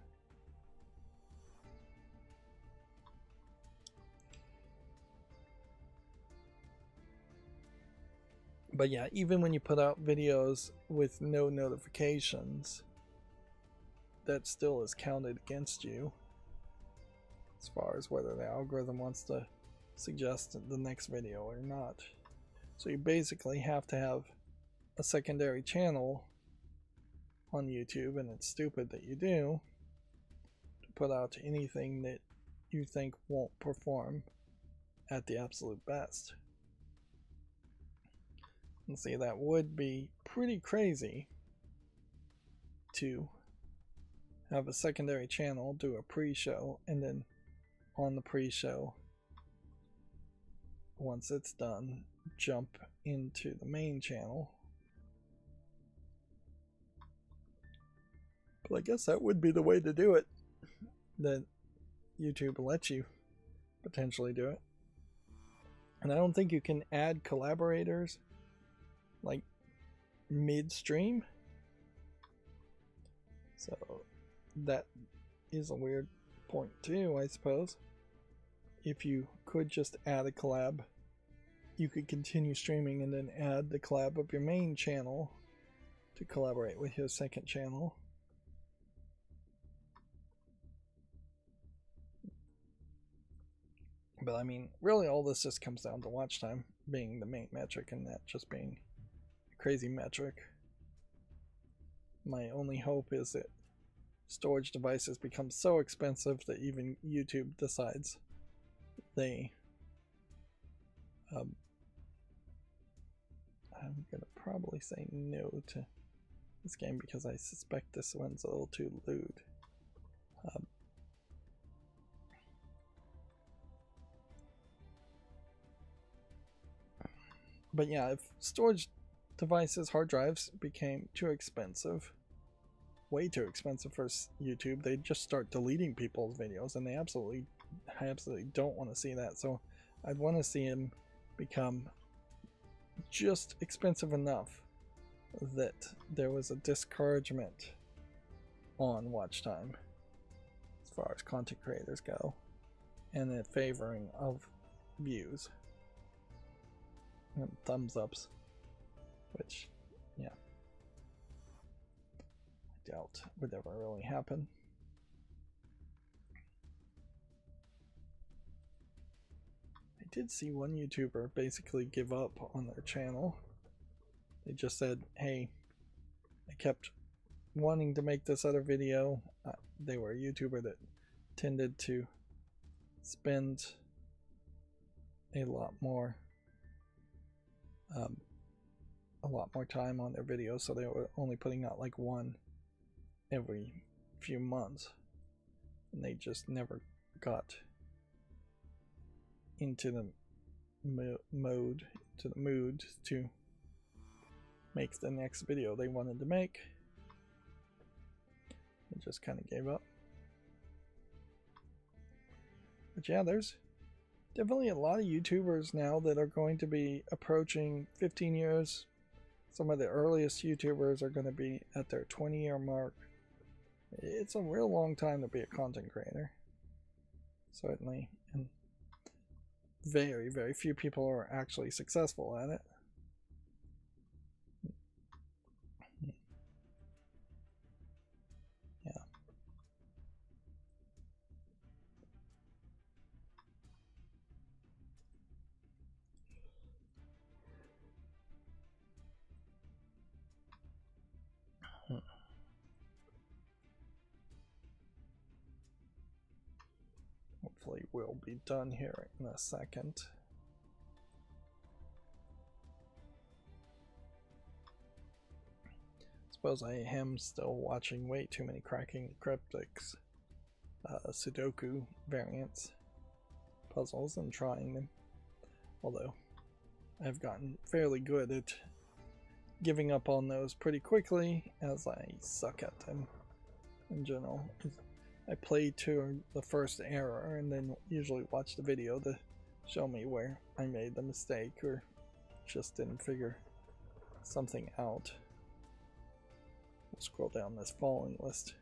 But yeah, even when you put out videos with no notifications, that still is counted against you as far as whether the algorithm wants to suggest the next video or not. So you basically have to have a secondary channel on YouTube, and it's stupid that you do, to put out anything that you think won't perform at the absolute best. And see, that would be pretty crazy to have a secondary channel do a pre-show, and then on the pre-show, once it's done, jump into the main channel. But I guess that would be the way to do it. That YouTube lets you potentially do it. And I don't think you can add collaborators like midstream. So that is a weird point too, I suppose. If you could just add a collab, you could continue streaming and then add the collab of your main channel to collaborate with your second channel. But I mean, really all this just comes down to watch time being the main metric and that just being a crazy metric. My only hope is that storage devices become so expensive that even YouTube decides they I'm gonna probably say no to this game because I suspect this one's a little too lewd. But yeah, if storage devices, hard drives, became too expensive, way too expensive for YouTube, they'd just start deleting people's videos, and I absolutely don't want to see that. So I'd want to see them become just expensive enough that there was a discouragement on watch time as far as content creators go, and a favoring of views and thumbs ups, which, yeah, I doubt would ever really happen. I did see one YouTuber basically give up on their channel. They just said, hey, I kept wanting to make this other video. They were a YouTuber that tended to spend a lot more time on their videos, so they were only putting out like one every few months, and they just never got into the mood to make the next video they wanted to make, and just kind of gave up. But yeah, there's definitely a lot of YouTubers now that are going to be approaching 15 years. Some of the earliest YouTubers are going to be at their 20-year mark. It's a real long time to be a content creator, certainly, and very, very few people are actually successful at it. Yeah. Hopefully we'll be done here in a second. Suppose I am still watching way too many cracking cryptics, Sudoku variants, puzzles, and trying them. Although I've gotten fairly good at giving up on those pretty quickly, as I suck at them in general. I play to the first error and then usually watch the video to show me where I made the mistake or just didn't figure something out. We'll scroll down this following list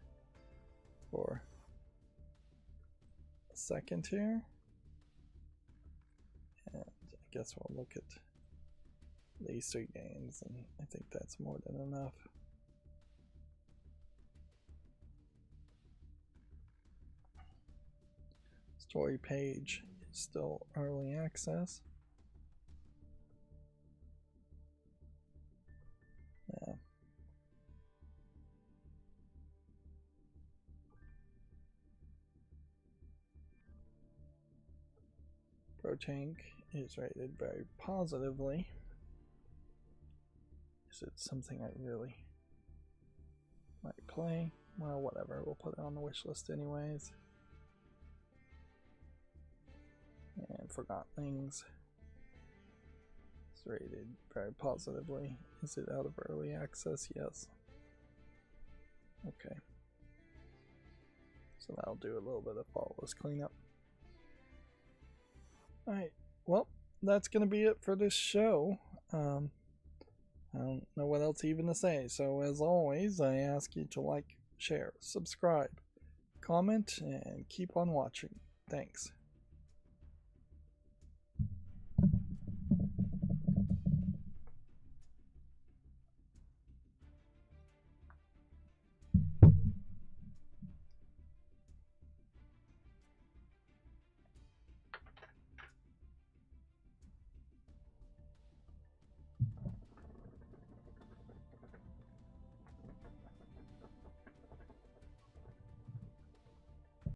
for a second here, and I guess we'll look at these three games, and I think that's more than enough. Story page is still early access. Yeah. ProTank is rated very positively. Is it something I really might play? Well, whatever, we'll put it on the wish list anyways. And Forgotten Things. It's rated very positively. Is it out of early access? Yes. Okay. So that'll do a little bit of flawless cleanup. Alright, well, that's going to be it for this show. I don't know what else even to say. So as always, I ask you to like, share, subscribe, comment, and keep on watching. Thanks.